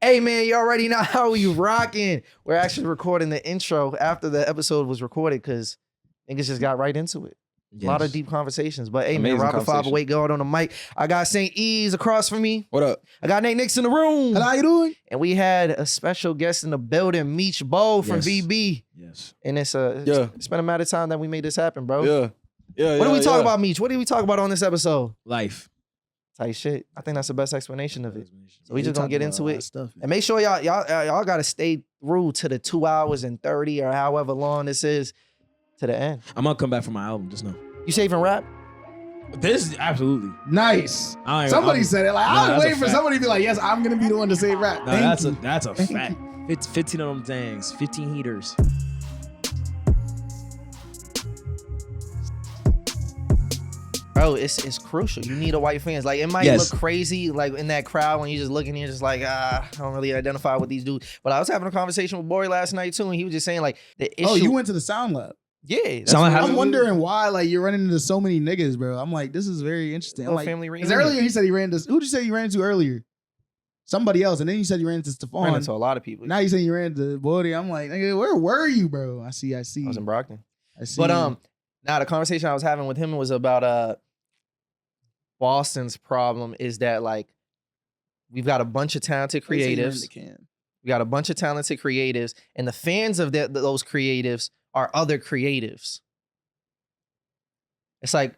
Hey man, you already know how we rocking. We're actually recording the intro after the episode was recorded because niggas just got right into it. Yes. A lot of deep conversations. But hey Amazing man, Robert conversation. 508 guard on the mic. I got St. E's across from me. What up? I got Nate Nix in the room. How you doing? And we had a special guest in the building, Meech from Yes. VB. Yes. And it's been a matter of time that we made this happen, bro. Yeah. What did we talk about, Meech? What did we talk about on this episode? Life. Tight shit. I think that's the best explanation of it. So we Yeah, just gonna talked get about into a lot it. of stuff, man. And make sure y'all gotta stay through to the 2 hours and 30 or however long this is to the end. I'm gonna come back for my album. Just know. You saving rap? This absolutely. Nice. I Somebody said it. Like I was that's a waiting for fact. somebody to be like, "Yes, I'm gonna be the one to say rap." No, Thank that's you. a fact. 15 of them things. 15 heaters. Bro, it's crucial. You need a white fans. Like, it might Yes. look crazy, like in that crowd when you just looking, you're just like, I don't really identify with these dudes. But I was having a conversation with Bory last night too, and he was just saying like the issue. Oh, you went to the Sound Lab. Yeah. That's Sound what Lab we I'm do. wondering why, like, you're running into so many niggas, bro. I'm like, this is very interesting. I'm Little like, family 'cause reunion. earlier he said he ran into. Who did you say you ran into earlier? Somebody else, and then you said you ran into Ran Stephon. into a lot of people. Now you saying you ran into Bodie. I'm like, nigga, where were you, bro? I see. I was in Brockton. I see. But now the conversation I was having with him was about Boston's problem is that like we've got a bunch of talented They say you're in creatives. the can. We got a bunch of talented creatives, and the fans of those creatives are other creatives. It's like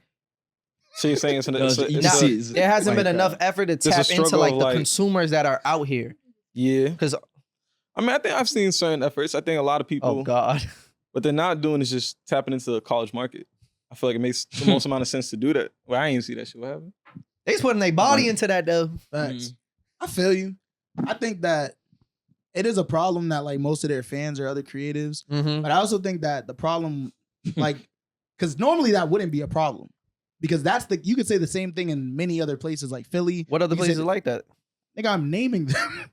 So you're saying You it's see it. there hasn't been like, enough effort to a tap into struggle like of, the like- consumers that are out here. yeah. Because I mean, I think I've seen certain efforts. I think a lot of people, oh god, what they're not doing is just tapping into the college market. I feel like it makes the most amount of sense to do that. Well, I ain't even see that shit. What happened? they's putting their body into that though. Facts. I feel you. I think that it is a problem that like most of their fans are other creatives, Mm-hmm. but I also think that the problem, like, because normally that wouldn't be a problem, because you could say the same thing in many other places like Philly. What other You places said- like that? Nigga, I'm naming them.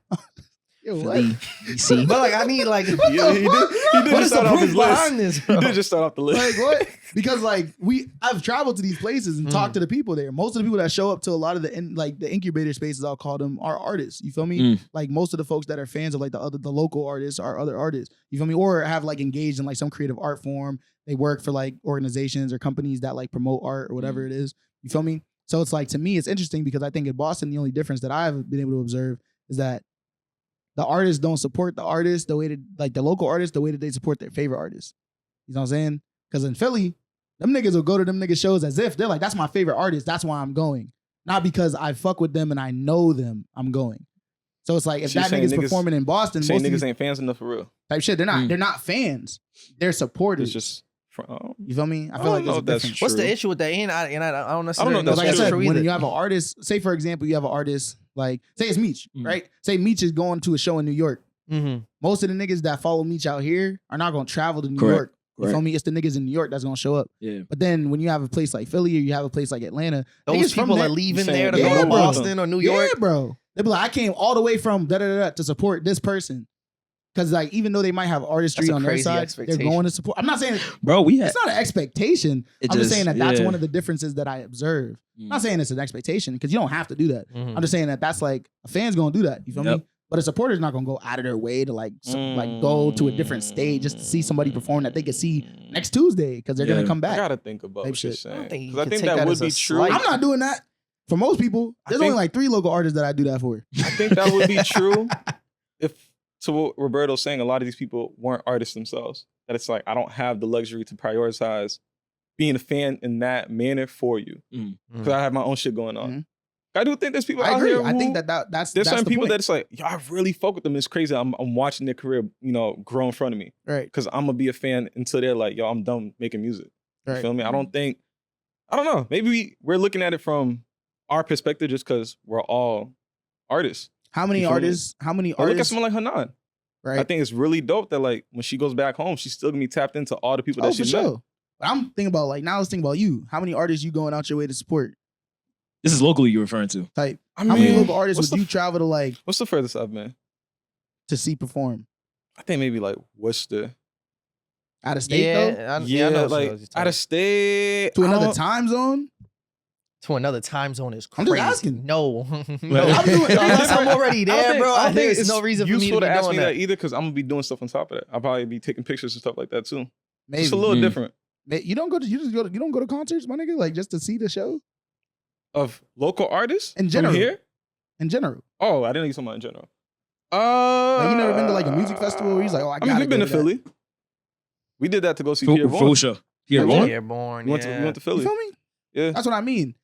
Yo, what? Philly, DC. But like I need like Yeah, he did what just is the start off proof his list. behind this, He bro? did just start off the list. Like what? Because like I've traveled to these places and talked to the people there. Most of the people that show up to a lot of the incubator spaces, I'll call them, are artists. You feel me? Like most of the folks that are fans of like the local artists are other artists. You feel me? Or have like engaged in like some creative art form. They work for like organizations or companies that like promote art or whatever it is. You feel me? So it's like, to me, it's interesting because I think in Boston, the only difference that I've been able to observe is that the artists don't support the artists the way that, like the local artists, the way that they support their favorite artists. You know what I'm saying? Because in Philly, them niggas will go to them niggas shows as if they're like, that's my favorite artist. That's why I'm going. Not because I fuck with them and I know them, I'm going. So it's like, if So you're that saying nigga's niggas- performing in Boston, Saying most of niggas these ain't fans enough for real. type shit, they're not fans. They're supporters. It's just, You feel me? I I feel like don't know there's a if that's difference. What's the true. issue with that? And I don't I don't necessarily know if know that's Like I if said, true when either. you have an artist, say for example, you have an artist like, say it's Meech, right? Say Meech is going to a show in New York. Mhm. Most of the niggas that follow Meech out here are not going to travel to New Correct. York. You feel me? It's the niggas in New York that's going to show up. Yeah. But then when you have a place like Philly or you have a place like Atlanta, Those niggas from people there- are leaving saying- there to Yeah, go to bro. Boston or New York. Yeah, bro. They be like, I came all the way from da-da-da-da to support this person. Because like, even though they might have artistry That's a on their crazy side, they're expectation. going to support. I'm not saying Bro, we had it's not an expectation. It I'm just just- saying that that's yeah. one of the differences that I observe. I'm not saying it's an expectation because you don't have to do that. Mhm. I'm just saying that that's like a fan's gonna do that. You feel me? Yep. But a supporter's not gonna go out of their way to like go to a different stage just to see somebody perform that they could see next Tuesday because they're Yeah. gonna come I back. gotta think about Type what you're shit. I don't saying. think you 'Cause I can think take that that would as a be true. slight. I'm not doing that for most people. There's think- only like 3 local artists that I do that for. I think that would be true if, to what Roberto's saying, a lot of these people weren't artists themselves. That it's like, I don't have the luxury to prioritize being a fan in that manner for you. Because I have my own shit going on. Mhm. I do think there's people I out agree. here I think who- that's there's certain the people point. that it's like, yo, I really fuck with them. It's crazy. I'm watching their career, grow in front of me. right. Because I'm gonna be a fan until they're like, yo, I'm done making music. You Right. feel me? I don't know. Maybe we're looking at it from our perspective just because we're all artists. How many You feel me? artists? How many But look at artists? someone like Hanan. Right. I think it's really dope that like when she goes back home, she's still gonna be tapped into all the people that Oh, she for met. sure. But I'm thinking about like now. Let's think about you. How many artists you going out your way to support? This is locally you're referring to. Type. I How many mean, local artists what's would the- you travel to like What's the furthest I've been? to see perform? I think maybe like Worcester. Out of state though? I know like shows you're out of state. To I another don't- time zone? to another time zone is I'm crazy. just asking. No, no. doing- Unless I'm already there, bro. I don't think There's it's no reason for me to useful be to ask doing me that. that either because I'm gonna be doing stuff on top of that. I'll probably be taking pictures and stuff like that too. Maybe. It's a little different You don't go to you don't go to concerts, my nigga, like just to see the show of local artists In from general. here. in general. Oh, I didn't know you talking about in general. Like you never been to like a music festival where he's like, oh, I mean, we've been to Philly. We did that to go see Pierre Bourne. Full show. Here, Oh, Vaughn? Yeah, born. We went to You Philly. feel me? Yeah. That's what I mean.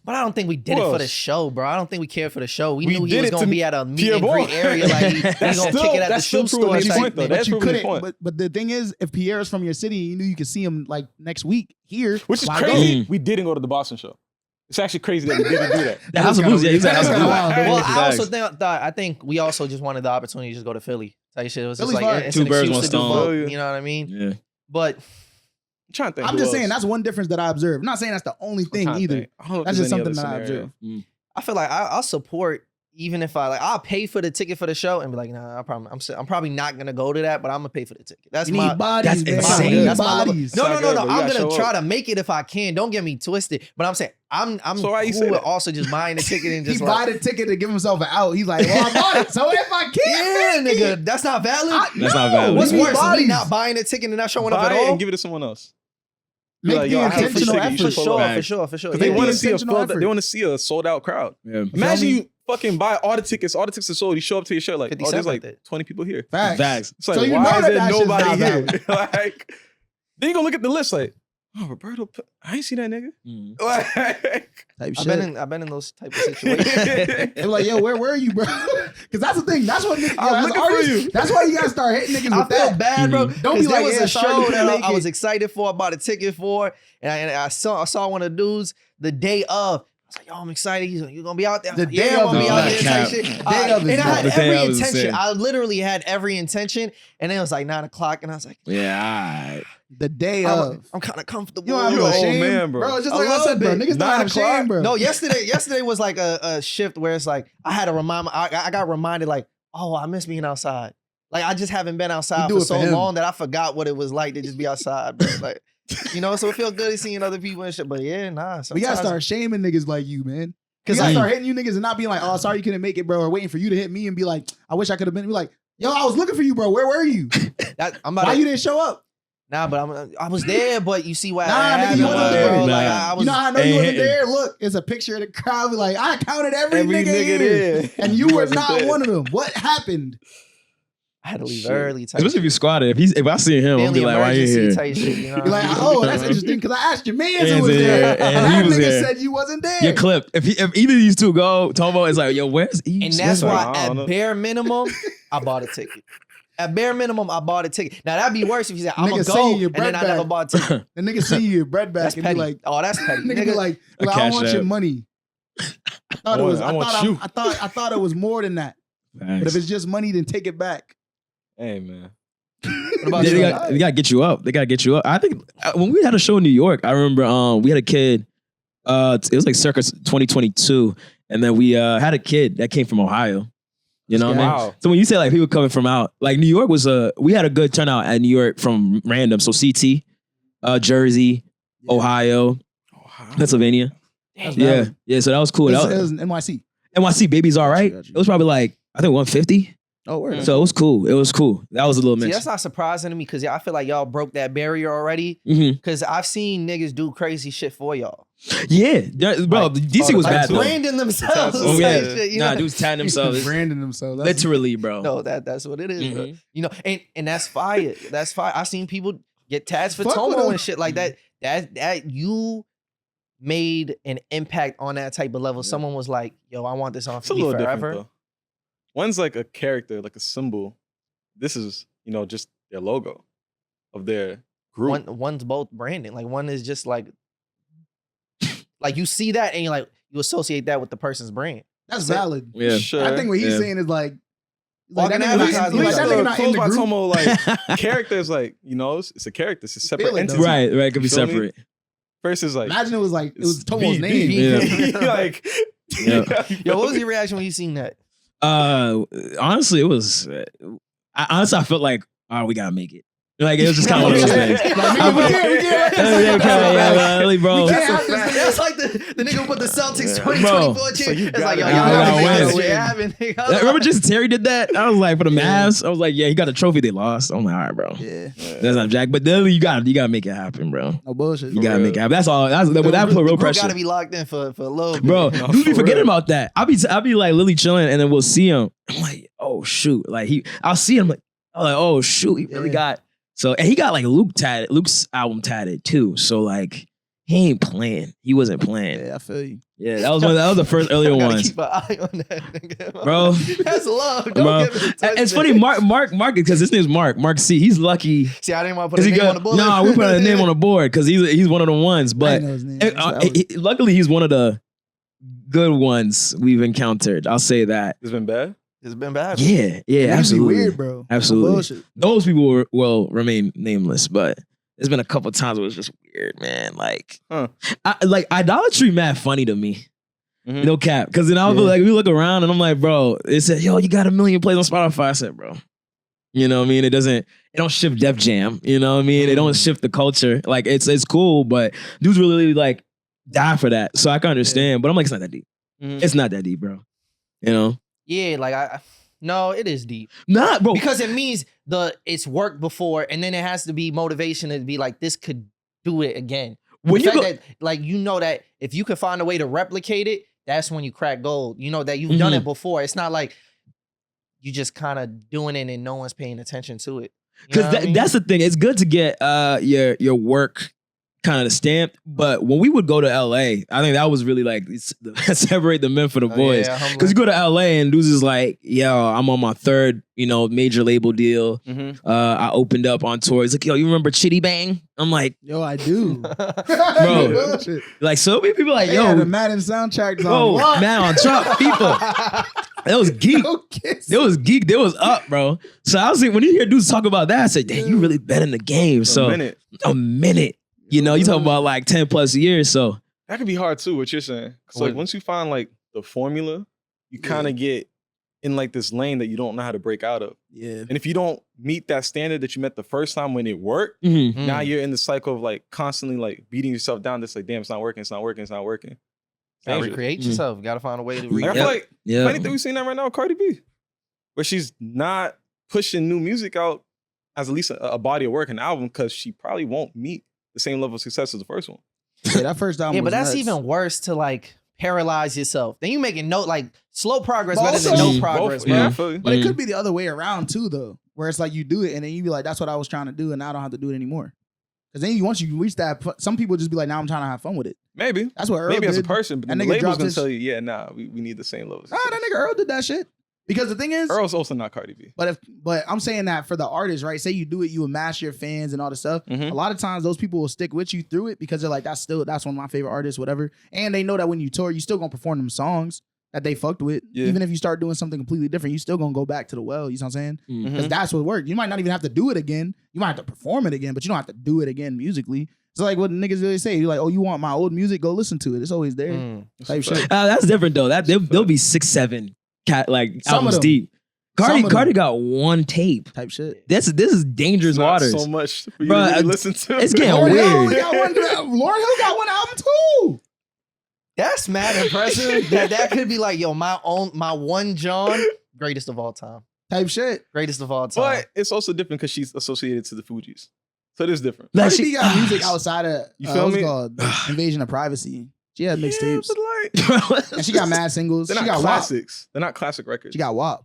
But I don't think we did Who it for the else? show, bro. I don't think we cared for the show. We We knew he did was it gonna to be at a meet Pierre and greet Bourne. area, like he gonna That's kick still- it at the that's still shoe proving store his type point, though. thing. That's But you proving his couldn't. point. But the thing is, if Pierre's from your city, you knew you could see him like next week here. Which is why go? crazy. We didn't go to the Boston show. It's actually crazy that we didn't do that. The House of Blues. Yeah, exactly. That's House of kinda Blues. wild. Well, I Facts. also thought I think we also just wanted the opportunity to just go to Philly. Type shit. It was just Philly's like fire. it's Two an birds, excuse one to do stone. both, Oh, yeah. you know what I mean? Yeah. But I'm trying to think. I'm who just saying else. that's one difference that I observed. I'm not saying that's the only I'm thing trying to either. think. I don't know if That's there's just any something other that I scenario. observed. I feel like I'll support even if I'll pay for the ticket for the show and be like, nah, I'm probably not gonna go to that, but I'm gonna pay for the ticket. That's You my need bodies, that's man. insane. You need That's my level. bodies. No, It's not good, but you I'm gotta gonna show try up. to make it if I can. Don't get me twisted. But I'm saying I'm So why you cool say with that? also just buying the ticket and He just buy like, the ticket to give himself an out. He's like, well, I bought it, so if I yeah, can't, make it, nigga, that's not valid. That's not valid. What's We need worse, me bodies. not buying a ticket and not showing up Buy at it all? and give it to someone else. Make Like, the yo, I have a free intentional ticket, you effort. should pull up. For sure. Because they Make want the to see intentional effort. they want to see a sold out crowd. Yeah. Imagine me? you fucking buy all the tickets are sold. You show up to your show like, 50 oh, there's Cent like like that. 20 people here. Facts. Facts. It's like, So you why know is that there that shit's nobody not here? valid. Like, then you gonna look at the list like, oh, Roberto, I ain't see that nigga. Mhm. Like, Type I've shit. been in those type of situations. They're like, yo, where were you, bro? Because that's the thing. That's what niggas, I'm as looking artists, for you. That's why you gotta start hitting niggas I with feel that. bad, bro. Mhm. Don't be 'cause there like, was yeah, a sorry, show you couldn't that make I was it. excited for, I bought a ticket for, and I saw one of the dudes the day of. I was like, yo, I'm excited. He's like, you gonna be out there? The I'm like, yeah, day I'm of gonna be is out not there. cap. Type shit. The day of is And I not. had The day every of is intention. insane. I literally had every intention, and then it was like 9 o'clock, and I was like, Yeah, all right. The day of. I'm kind of comfortable. You don't have You no an old shame, man, bro. It's just A like I little said, bro. bit. Niggas don't 9 have shame, bro. No, yesterday was like a shift where it's like I had to remind. I got reminded like, oh, I miss being outside. Like I just haven't been outside do for it so for him. long that I forgot what it was like to just be outside, bro. Like, you know, so it feel good seeing other people and shit. But yeah, nah. We gotta sometimes- start shaming niggas like you, man. Cause We gotta I- start hitting you niggas and not being like, oh, sorry you couldn't make it, bro, or waiting for you to hit me and be like, I wish I could have been. Be like, yo, I was looking for you, bro. Where were you? I'm about Why to, you didn't show up? Nah, but I was there. But you see what Nah, happened, nigga, you wasn't bro. there. Like Nah. I was. You know how I know Ain't you wasn't hitting. there? Look, it's a picture of the crowd. Be like, I counted every every nigga nigga here. there. And you were wasn't not there. one of them. What happened? I had to leave Shit. early. Type Especially if you squatted. If I see him, I'll family be like, why you emergency here? type shit. You know? Be like, oh, that's interesting because I asked your man who Man's was there. there, and that he was nigga there. said you wasn't there. You're clipped. If either of these two go, Tomo is like, yo, where's East? And that's like, why, I don't at know. bare minimum, I bought a ticket. At bare minimum, I bought a ticket. Now that'd be worse if you said I'm gonna Nigga go send you your and then bread I never back. bought a ticket. The nigga see you your bread back That's and petty. be like, Oh, that's petty. nigga be Nigga, like, A I cash want your app. money. I thought it was. I want you. I thought it was more than that. But if it's just money, then take it back. Hey, man. what about they, you? they gotta get you up. They gotta get you up. I think when we had a show in New York, I remember we had a kid. It was like circa 2022, and then we had a kid that came from Ohio. You know what I mean? Wow. So when you say like people coming from out, like New York was we had a good turnout at New York from random. So CT, Jersey, Ohio, Pennsylvania. Damn. Yeah, yeah. So that was cool. It That was was, NYC. NYC baby's all right. Got you. It was probably like I think 150. Oh, word. So it was cool. It was cool. That was a little See, mix. that's not surprising to me because I feel like y'all broke that barrier already. Mhm. Because I've seen niggas do crazy shit for y'all. Yeah, bro. Like, DC was like bad though. branding themselves. Oh, type yeah. shit, you Nah, know? dudes tatting themselves. branding themselves. That's- Literally, bro. No, that's what it is. Bro. Mhm. You know, and that's fire. That's fire. I've seen people get tags for Fuck with Tomo them. and shit like that. That you made an impact on that type of level. Someone was like, "Yo, I want this on It's a me little forever." different, though. One's like a character, like a symbol. This is, just their logo of their group. One's both branding. Like one is just like you see that and you associate that with the person's brand. That's it. valid. Yeah. Sure. I think what he's Yeah. saying is like Walking that nigga not- advertising, like, like, that nigga not in Close the by group. Tomo, like character is like, it's a character. It's a separate feel it, entity. though. Right, right. Could be You feel me? separate. First is like, Imagine it was like it was it's Tomo's VB. name. Yeah. like, Yeah. Yo, what was your reaction when you seen that? Honestly, it was. I felt like, we gotta make it. Like it was just kind of one of those things. Like, nigga, we can't. Yeah, okay, yeah, really, bro. We can't have this. That's like the nigga who put the Celtics Bro. 2024 chip. you It's like, yo, gotta y'all win. gotta Win. win. Shit happen, nigga. Remember Jason Terry did that? I was like, for the Mavs, I was like, yeah, he got a trophy they lost. I'm like, all right, bro. Yeah. That's not Jack. But then you gotta make it happen, bro. No bullshit. You gotta real. make it happen. That's all. That put real pressure. Gotta be locked in for a little bit. Bro, No, dudes be for forgetting real. about that. I'll be like Lily chilling, and then we'll see him. I'm like, oh shoot, like I'll see him like, oh shoot, he really got. So and he got like Luke's album tatted too. So like he ain't playing. He wasn't playing. Yeah, I feel you. Yeah, that was the first earlier Gotta ones, keep an eye on that nigga. bro. That's love. Don't Bro, give it attention. it's funny, Mark, because his name's Mark C. He's lucky. See, I didn't want to put Cause his he name on the got, bullet. no, we put a name on the board because he's one of the ones. I But didn't know his name. luckily, he's one of the good ones we've encountered. I'll say that. It's been bad. It's been bad. Yeah, It makes me absolutely. weird, bro. Absolutely. No bullshit. Those people will remain nameless, but there's been a couple times where it was just weird, man. Like, like idolatry, mad funny to me. Mhm. No cap, because then I'll be like, we look around and I'm like, bro, it said, yo, you got 1 million plays on Spotify. I said, bro, you know what I mean? It don't shift Def Jam. You know what I mean? It don't shift the culture. Like it's cool, but dudes really like die for that. So I can understand, but I'm like, it's not that deep. Mhm. It's not that deep, bro. You know? Yeah, like no, it is deep Not, bro. because it means it's worked before, and then it has to be motivation to be like, this could do it again. When the you fact go, that, like, you know that if you can find a way to replicate it, that's when you crack gold. You know that you've done it before. It's not like you just kind of doing it and no one's paying attention to it. because that's the thing. It's good to get your work kind of stamped, but when we would go to LA, I think that was really like separate the men for the boys. Because you go to LA and dudes is like, yo, I'm on my third, major label deal. Mhm. I opened up on tour. He's like, yo, you remember Chitty Bang? I'm like, Yo, I do. Bro. Bullshit. like so many people like, They yo, had the Madden soundtrack bro, on lock. man, on top, people. That was geek. No kiss. It was geek. They was up, bro. So I was like, when you hear dudes talk about that, I said, damn, you really been in the game. So A minute. you talking about like 10 plus years. So That could be hard too, what you're saying. So like once you find like the formula, you kind of get in like this lane that you don't know how to break out of. Yeah. And if you don't meet that standard that you met the first time when it worked, mhm. now you're in the cycle of like constantly like beating yourself down. Just like, damn, it's not working. It's not working. It's not working. Gotta Dangerous. recreate yourself. You gotta find a way to Like, I recreate. feel like yeah. funny thing we've seen that right now with Cardi B, where she's not pushing new music out as at least a body of work, an album, because she probably won't meet the same level of success as the first one. Yeah, that first album Yeah, but was that's nuts. even worse to like paralyze yourself. Then you making slow progress But better than also- no progress, Both, bro. yeah, I feel you. But it could be the other way around too, though, where it's like you do it and then you be like, "That's what I was trying to do," and now I don't have to do it anymore. Because then once you reach that, some people just be like, "Now I'm trying to have fun with it." Maybe. That's what Earl Maybe did. as a person, but That then the nigga label's dropped gonna his- tell you, yeah, nah, we need the same level. of Nah, success. that nigga Earl did that shit. Because the thing is, Earl's also not Cardi B. but I'm saying that for the artist, right? Say you do it, you amass your fans and all this stuff. Mhm. A lot of times those people will stick with you through it because they're like, that's one of my favorite artists, whatever. And they know that when you tour, you still gonna perform them songs that they fucked with. Yeah. Even if you start doing something completely different, you still gonna go back to the well. You know what I'm saying? Mhm. Because that's what worked. You might not even have to do it again. You might have to perform it again, but you don't have to do it again musically. It's like what niggas really say. You're like, oh, you want my old music? Go listen to it. It's always there. Type shit. That's different though. There'll be 6, 7 Some of albums them. deep. Some of Cardi got one tape. Type shit. This is dangerous Not waters. so much for you Bro, to really listen to. it's getting Lauryn Hill weird. only got Lauryn Hill got one album too. That's mad impressive. that could be like, yo, my one John, greatest of all time. Type shit. Greatest of all time. But it's also different because she's associated to the Fugees. So it is different. Like, Cardi B got music outside of You feel what's me? it called Invasion of Privacy. She had mixtapes. Yeah, but like, And she got mad singles. they're She not got WAP. classics. They're not classic records. She got WAP.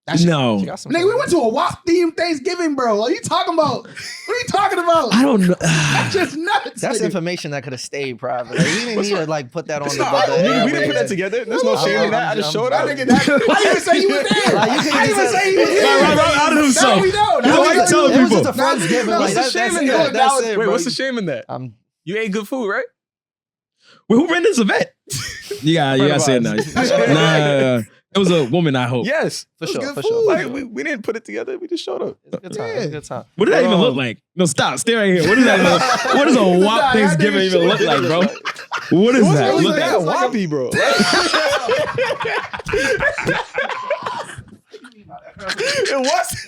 That shit- no. She got some Nigga, we went to a WAP themed Thanksgiving, bro. What are you talking about? What are you talking about? I don't know. That's just nuts. That's nigga. information that could have stayed private. Like, we didn't need to like put that on It's the. not, nigga, we didn't put airwaves. that together. There's no I'm- shame in that. I just I'm- showed That up. nigga, that, I didn't even say you were there. Like, you could've I didn't even just say you said- were there. Right, out of Now himself. we know. You Now know we what know. you tell It was people. just a Friendsgiving. What's Like, What's the shame in that? That's it, Wait, bro. what's the shame in that? I'm You ate good food, right? Wait, who ran this event? You gotta say it now. Nah. It was a woman, I hope. Yes. for It was sure, good for food. sure. Like we didn't put it together. We just showed up. It's a good time. It's a good time. What did that even look like? No, stop. Stay right here. What is that? What does a WAP Nah, Thanksgiving that even nigga look shit. like, bro? What is that? really Look that? at That's Wappy, bro. It was.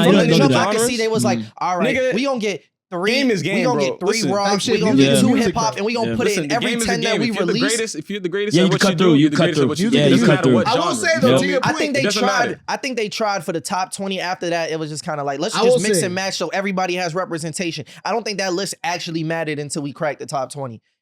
Nah, from you the don't jump, do I that. could see they was like, all right, Nigga, we gonna get 3. game is game, we gonna bro. get 3 Listen, rock. like, shit, We gonna music get is 2 music, hip hop, bro. and we gonna Yeah. put it Listen, in the every game is 10 the that game. we If you're the release. greatest, if you're the greatest Yeah, at you what cut you through, do, you you're the cut greatest at through. what you Yeah, do. It you doesn't cut matter through. what I will genre. say You though, feel to me? your I point, think they doesn't tried. matter. I think they tried for the top 20 after that. It was just kind of like, let's I just will mix say- and match so everybody has representation. I don't think that list actually mattered until we cracked the top 20.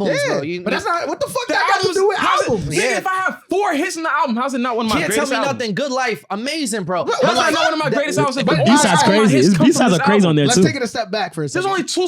albums, bro. But that's not what the fuck The that got to albums- do with how's it- albums. nigga, if I have 4 hits in the album, how's it not one of my Can't greatest tell me albums? nothing. Good Life, amazing, bro. How's that not one of my greatest albums? But B-side's crazy. His B-sides are crazy on there Let's too. take it a step back for a second. There's only 2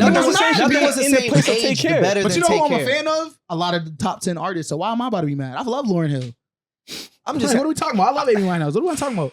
Nothing Nothing was the same. Nothing was the In the same place of age, Take the Care. better But than you know Take who I'm a Care. fan of? A lot of the top 10 artists. So why am I about to be mad? I love Lauryn Hill. I'm Just just what are we talking about? I love Amy Winehouse. What are we talking about?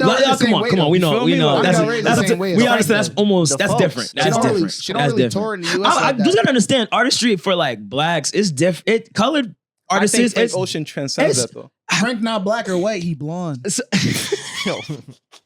Like, don't rate the same way, come on. though. We You know. feel We me? know. Like, That's don't rate the same way as we Frank, understand. That's though. almost. The That's folks. different. She That's don't really, different. she don't That's really different. tour in the US I like just that. gotta understand artistry for like blacks is different. It colored I artists think is Frank it's Ocean transcends it's- that though. Frank not black or white, he blonde. it's-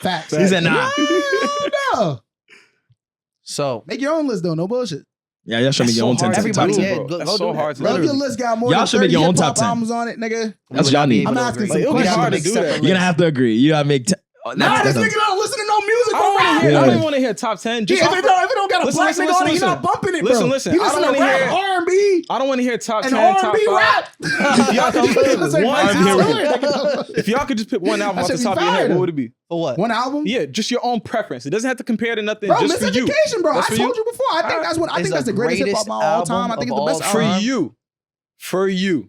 Facts. He said, nah. No. So Make your own list though. No bullshit. Yeah, y'all should make your own 10 top Everybody, 10. yeah, bro. go That's do so that. hard to Bro, do. if your list got more Y'all than should make 30 your own hip-hop top 10. albums on it, nigga. That's what y'all need. I'm asking some Like, it'll be questions. hard to do that. You're gonna have to agree. You gotta make. Nah, this nigga don't listen to no music. I don't want to hear. Yeah. I don't even want to hear top 10. Just If it don't got a Listen, black listen, nigga on it, he's listen, not bumping it, bro. listen. He I listen don't to wanna rap, hear- R&B, I don't want to hear top and 10, top R&B 5. rap. If y'all could just pick one album. If y'all could just pick one album That off the should be top of your head, fire. what would it be? For what? One album? Yeah, just your own preference. It doesn't have to compare to nothing. Bro, just for you. Miseducation, bro. That's I for told you before. I think Alright. that's what I It's think that's the the greatest hip hop greatest of all time. I album think of it's the best all For album. you. For you.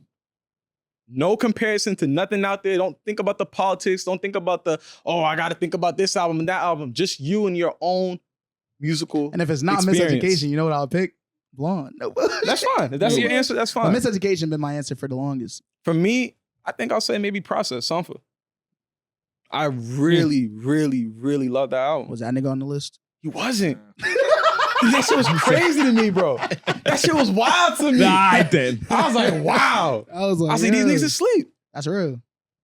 No comparison to nothing out there. Don't think about the politics. Don't think about the, I got to think about this album and that album. Just you and your own musical And if it's not experience. Miseducation, you know what I'll pick? Blonde. No. That's fine. If that's your answer, that's But fine. Miseducation been my answer for the longest. For me, I think I'll say maybe Process, Sampha. I really, really, really love that album. Was that nigga on the list? He wasn't. That shit was crazy to me, bro. That shit was wild to me. Nah, then. I was like, wow. I was like, I was like, these yeah, niggas asleep. that's real.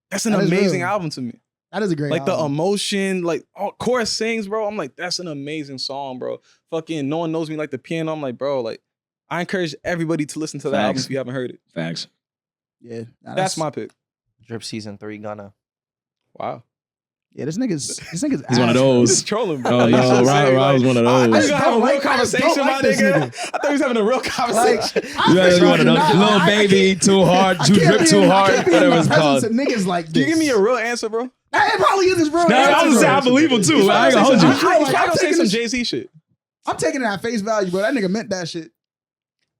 That's an That is amazing real. album to me. That is a great Like the album. emotion, like chorus sings, bro. I'm like, that's an amazing song, bro. Fucking No One Knows Me Like the Piano. I'm like, bro, like, I encourage everybody to listen to that album Facts. if you haven't heard it. Facts. Yeah. Nah, That's my pick. Drip Season 3 Gunna. Wow. Yeah, this nigga's He's one of He's those. just trolling, bro. Oh You no, should say, Rob was one of I those. just gonna have a real I just conversation, don't my like this nigga. nigga. I thought he was having a real conversation. You guys one of those little baby, too hard, too drip, too hard, whatever it's called. Niggas like this. Can you give me a real answer, bro? It probably is his real No, answer. I was bro. saying I believe him too. He's I ain't gonna hold you. He's probably I'm gonna say taking some this- Jay-Z shit. I'm taking it at face value, bro. That nigga meant that shit.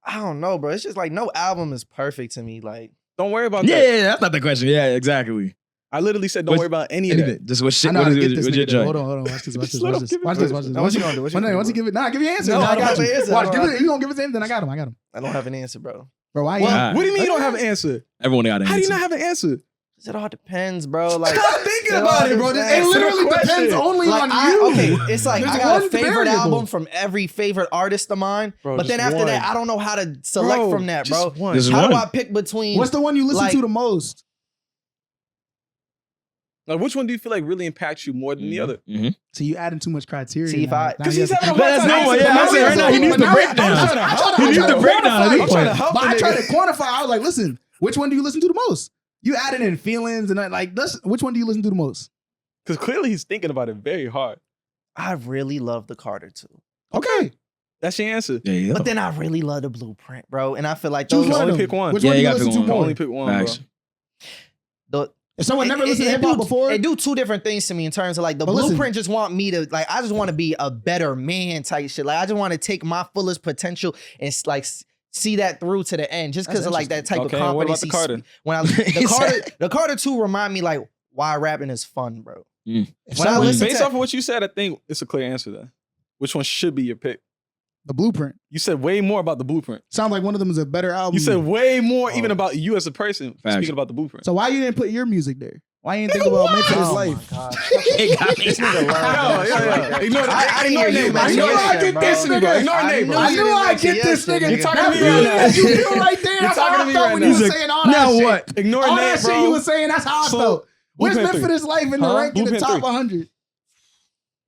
I don't know, bro. It's just like no album is perfect to me. Like, Don't worry about Yeah, that. yeah, that's not the question. Yeah, exactly. I literally said don't What's- worry about any of that. Just what I shit? know What how to is get this your nigga. Though. joint? Hold on. Watch this. Just let him give it Watch to this. me. Watch this. Now, what you gonna do? What you gonna Once do, he give it, give your answer. No, Nah, I I got don't you. have an answer, Watch, bro. you gonna give it to him? Then I got him. I don't have an answer, bro. Bro, why? Well, Ah. What do you mean you don't have an answer? Everyone got an How do you answer. not have an answer? 'Cause it all depends, bro. Like, Stop thinking it about all it, bro. depends. Just It answer the literally depends question. only Like, on you. okay, it's like There's I got a one favorite variable. album from every favorite artist of mine, Bro, but then just after one. that, I don't know how to select Bro, from that, bro. just one. Just How do one. I pick between? What's the one you listen Like- to the most? Like, which one do you feel like really impacts you more than the other? So you adding too much criteria. See, if now. I- Now Because he he's has to having a keep- hard But time that's no one. answering. Yeah, But I'm saying now right now he needs But the now breakdown. I'm trying He needs to the breakdown. quantify at it. this I'm trying to point. help But I the tried nigga. to quantify. I was like, listen, which one do you listen to the most? You added in feelings and like, which one do you listen to the most? Because clearly he's thinking about it very hard. I really love the Carter too, Okay. That's your answer. Yeah, yeah. but then I really love the Blueprint, bro. And I feel like Choose those one one only of them. pick one. Which Yeah, one do you you gotta listen pick to one. more? Only pick one, Facts. bro. the If someone never listened to it hip hop do- before, It do two different things to me in terms of like the But listen. Blueprint just want me to like I just want to be a better man type shit. Like I just want to take my fullest potential and like see that through to the end. Just because That's of like that type Okay, of and what confidence. about the Carter? When I the Carter 2 remind me like why rapping is fun, bro. if When I someone- listen Based to- off of what you said, I think it's a clear answer then. Which one should be your pick? the Blueprint You said way more about the Blueprint. sounds like one of them is a better album. You said way more even Oh. about you as a person Facts. speaking about the Blueprint. so. Why you didn't put your music there? Why you didn't think about Make for His Oh Life? my god. It got me. This nigga love Yo, that shit. Ignore I that. didn't hear you Ignore mention that. your I shit, get bro. this nigga. Ignore I name, knew bro. I you knew didn't I mention get your this shit, nigga. You're talking That to me feel right that now. you feel right there. That's talking how to I me felt right when now. you was He's like, saying all now that what? shit. Ignore All name, that shit bro. you was saying, that's how I So, felt. Where's Blueprint Meant for This Life in the Huh? rank in the Blueprint top 3. 100?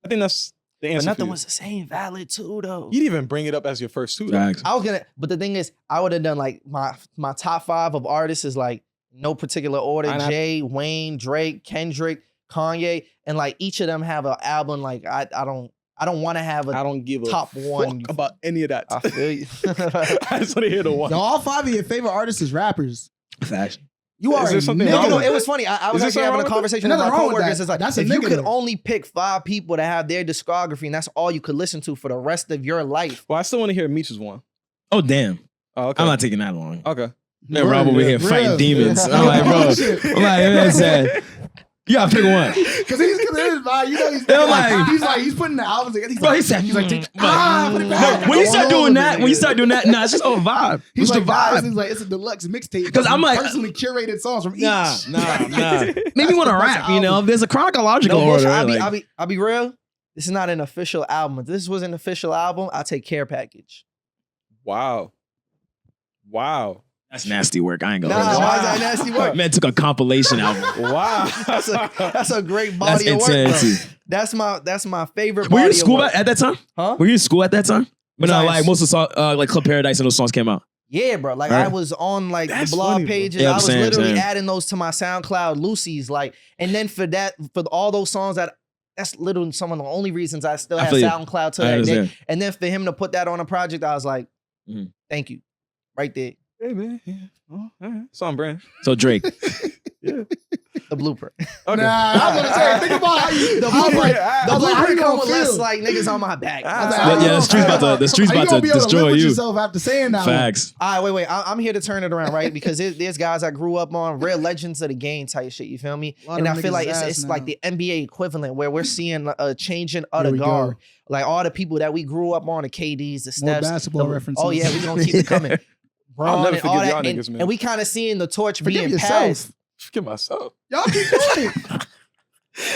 I think that's the But answer. nothing for you. was the same valid too though. You didn't even bring it up as your first two. though. Facts. I was gonna, but the thing is, I would have done like my top 5 of artists is like no particular order: I know. Jay, Wayne, Drake, Kendrick, Kanye, and like each of them have an album. Like I don't want to have I a don't give a top fuck one. about any of that. I feel you. I just want to hear the one. Yo, all 5 of your favorite artists is rappers. Facts. You Is are there a something nigga. wrong You know, with it was funny. I was Is there actually something having wrong a with conversation that? with my Nothing wrong with coworkers. that. It's like That's a if you nigga could though. only pick 5 people to have their discography, and that's all you could listen to for the rest of your life. Well, I still want to hear Meech's one. Oh damn. Oh, okay. I'm not taking that long. Okay. Man, Rob over here Real. fighting demons. Yeah. I'm like, bro. Shit. I'm like, man, said, you gotta pick one. Cause he's vibe. You know he's They're he's putting the albums together. He's Bro, like, he said, he's like, put it put it back. No, when you start All doing over that, it. when you start doing that, nah, it's just all vibe. He's It's like, the vibe. He's like, it's a deluxe mixtape. 'Cause I'm like- personally curated songs from each. Nah. Maybe That's want to the best rap, you know? album. There's a chronological No order. bullshit. Like, I'll be real. This is not an official album. If this was an official album, I'll take Care Package. Wow. Wow. that's nasty work. I ain't gonna Nah, hold why you. is that nasty work? Man took a compilation album. Wow. That's a great That's body of work. Bro. insanity. That's my favorite Were you body in school of work. at that time? Huh? Were you in school at that time? But no, like most of the songs, like Club Paradise and those songs came out. Yeah, bro. Like Right. I was on like That's the blog funny, bro. pages. Yeah, I was same. literally adding those to my SoundCloud Lucy's. Like, and then for all those songs that's literally some of the only reasons I still have feel you. SoundCloud to I that understand. day. And then for him to put that on a project, I was like, Mhm. thank you. Right there. Hey man, yeah. Oh, all right. It's on brand. So Drake. Yeah. The blueprint. Okay. Nah, I was gonna say, think about how you. The I was blueprint, like, the I was like, how you blueprint come gonna with less feel? like niggas on my back. Ah. I was like, Yeah, I don't Yeah, know. the streets How about to be able destroy live with you. yourself after saying that? Facts. All right, wait. I'm here to turn it around, right? Because there's guys I grew up on, real legends of the game type shit. You feel me? A lot And of I feel niggas like ass it's now. like the NBA equivalent where we're seeing a changing of Here the we go. guard. Like all the people that we grew up on, the KDs, the More Stephs. basketball the- references. Oh yeah, we gonna keep it coming. I'll Braun never and all forgive that, y'all niggas, man. and we kind of seeing the torch Forgive being yourself. passed. Forget myself. Y'all keep doing it.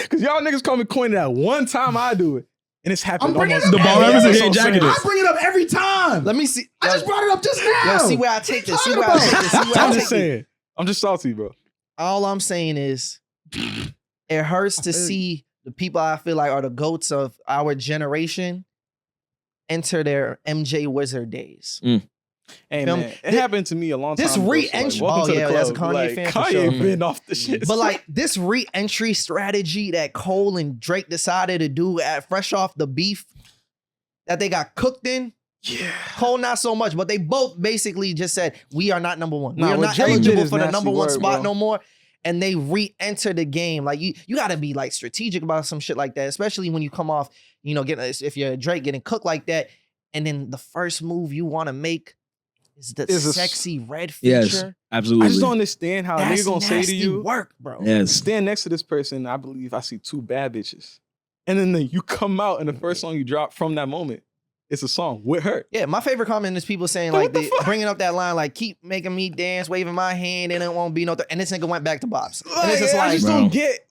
Cause y'all niggas call me corny that one time I do it. And it's happened I'm bringing almost it The up ball every reference episode ain't jacking since. it. I bring it up every time. Let me see. I just brought it up just now. Yo, see where I take this. See Talk where I about take this. See where I I'm take just this. saying. I'm just salty, bro. All I'm saying is, it hurts to feel you. see the people I feel like are the goats of our generation enter their MJ Wizard days. Hey Feel me? man, it happened to me a long time This ago. so, re-entry- welcome oh, to the yeah, club. that's a Kanye like, fan for Kanye sure. been off the shit. But like this re-entry strategy that Cole and Drake decided to do at fresh off the beef that they got cooked in. yeah. Cole not so much, but they both basically just said we are not number one. Nah, we are what not Drake did eligible is for the nasty number one work, spot bro. no more. And they re-enter the game. Like you got to be like strategic about some shit like that, especially when you come off, if you're Drake getting cooked like that, and then the first move you want to make is the Is a- sexy red Yes, feature. absolutely. I just don't understand how a That's nigga gonna say to nasty you, work, bro. Yes. stand next to this person, I believe I see two bad bitches. And then you come out and the first song you drop from that moment, it's a song with her. Yeah, my favorite comment is people saying What like the fuck? bringing up that line like keep making me dance, waving my hand, and it won't be no. And this nigga went back to bops. And it's just I like, just bro. don't get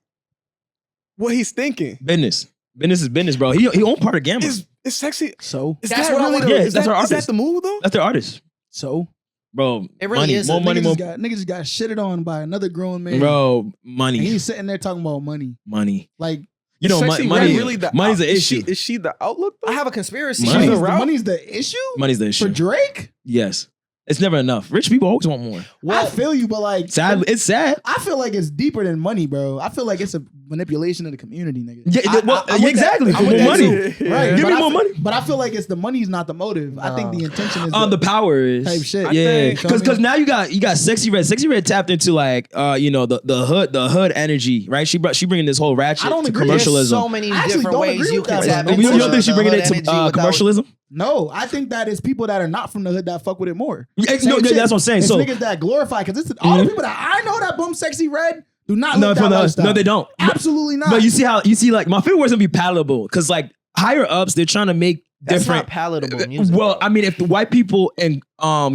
what he's thinking. Business. Business is business, bro. He owned part of Gamma. It's sexy. So, Is That's that what I really wanna- the, Yeah, is that's that, our is that artist. the move though? That's their artist. so Bro, It really is. more money, niggas more just got shitted on by another grown man. bro, And money, he's sitting there talking about money. money. Like, You know, Sexy money, Red really the money's out- the is she- issue. Is she the outlook though? I have a conspiracy. Money. She's money's a the, route? money's the issue Money's the for issue. Drake. Yes, it's never enough. Rich people always want more. I feel you, but like, Sadly, it's sad. I feel like it's deeper than money, bro. I feel like it's a manipulation of the community, nigga. Yeah, I- well, I'm with exactly. that. For I'm with more that money. too. Yeah. Right. Give but me I more feel- money. But I feel like it's the money's not the motive. I think the intention is The power is type shit. I Yeah, think- because now you got Sexy Red. Sexy Red tapped into like the hood energy, right? She bringing this whole ratchet I don't to agree. There's commercialism. so many I actually different don't ways agree you with can that, tap bro. into You don't think she the bringing hood it to energy without- commercialism? No, I think that it's people that are not from the hood that fuck with it more. Yeah, Same no, shit. that's what I'm saying. It's So niggas that glorify because it's all the people that I know that bump Sexy Red do not no, live for that the lifestyle. no, they don't. Absolutely not. But you see like my favorite words gonna be palatable because like higher ups they're trying to make That's different. not palatable music. Well, bro. I mean, if the white people and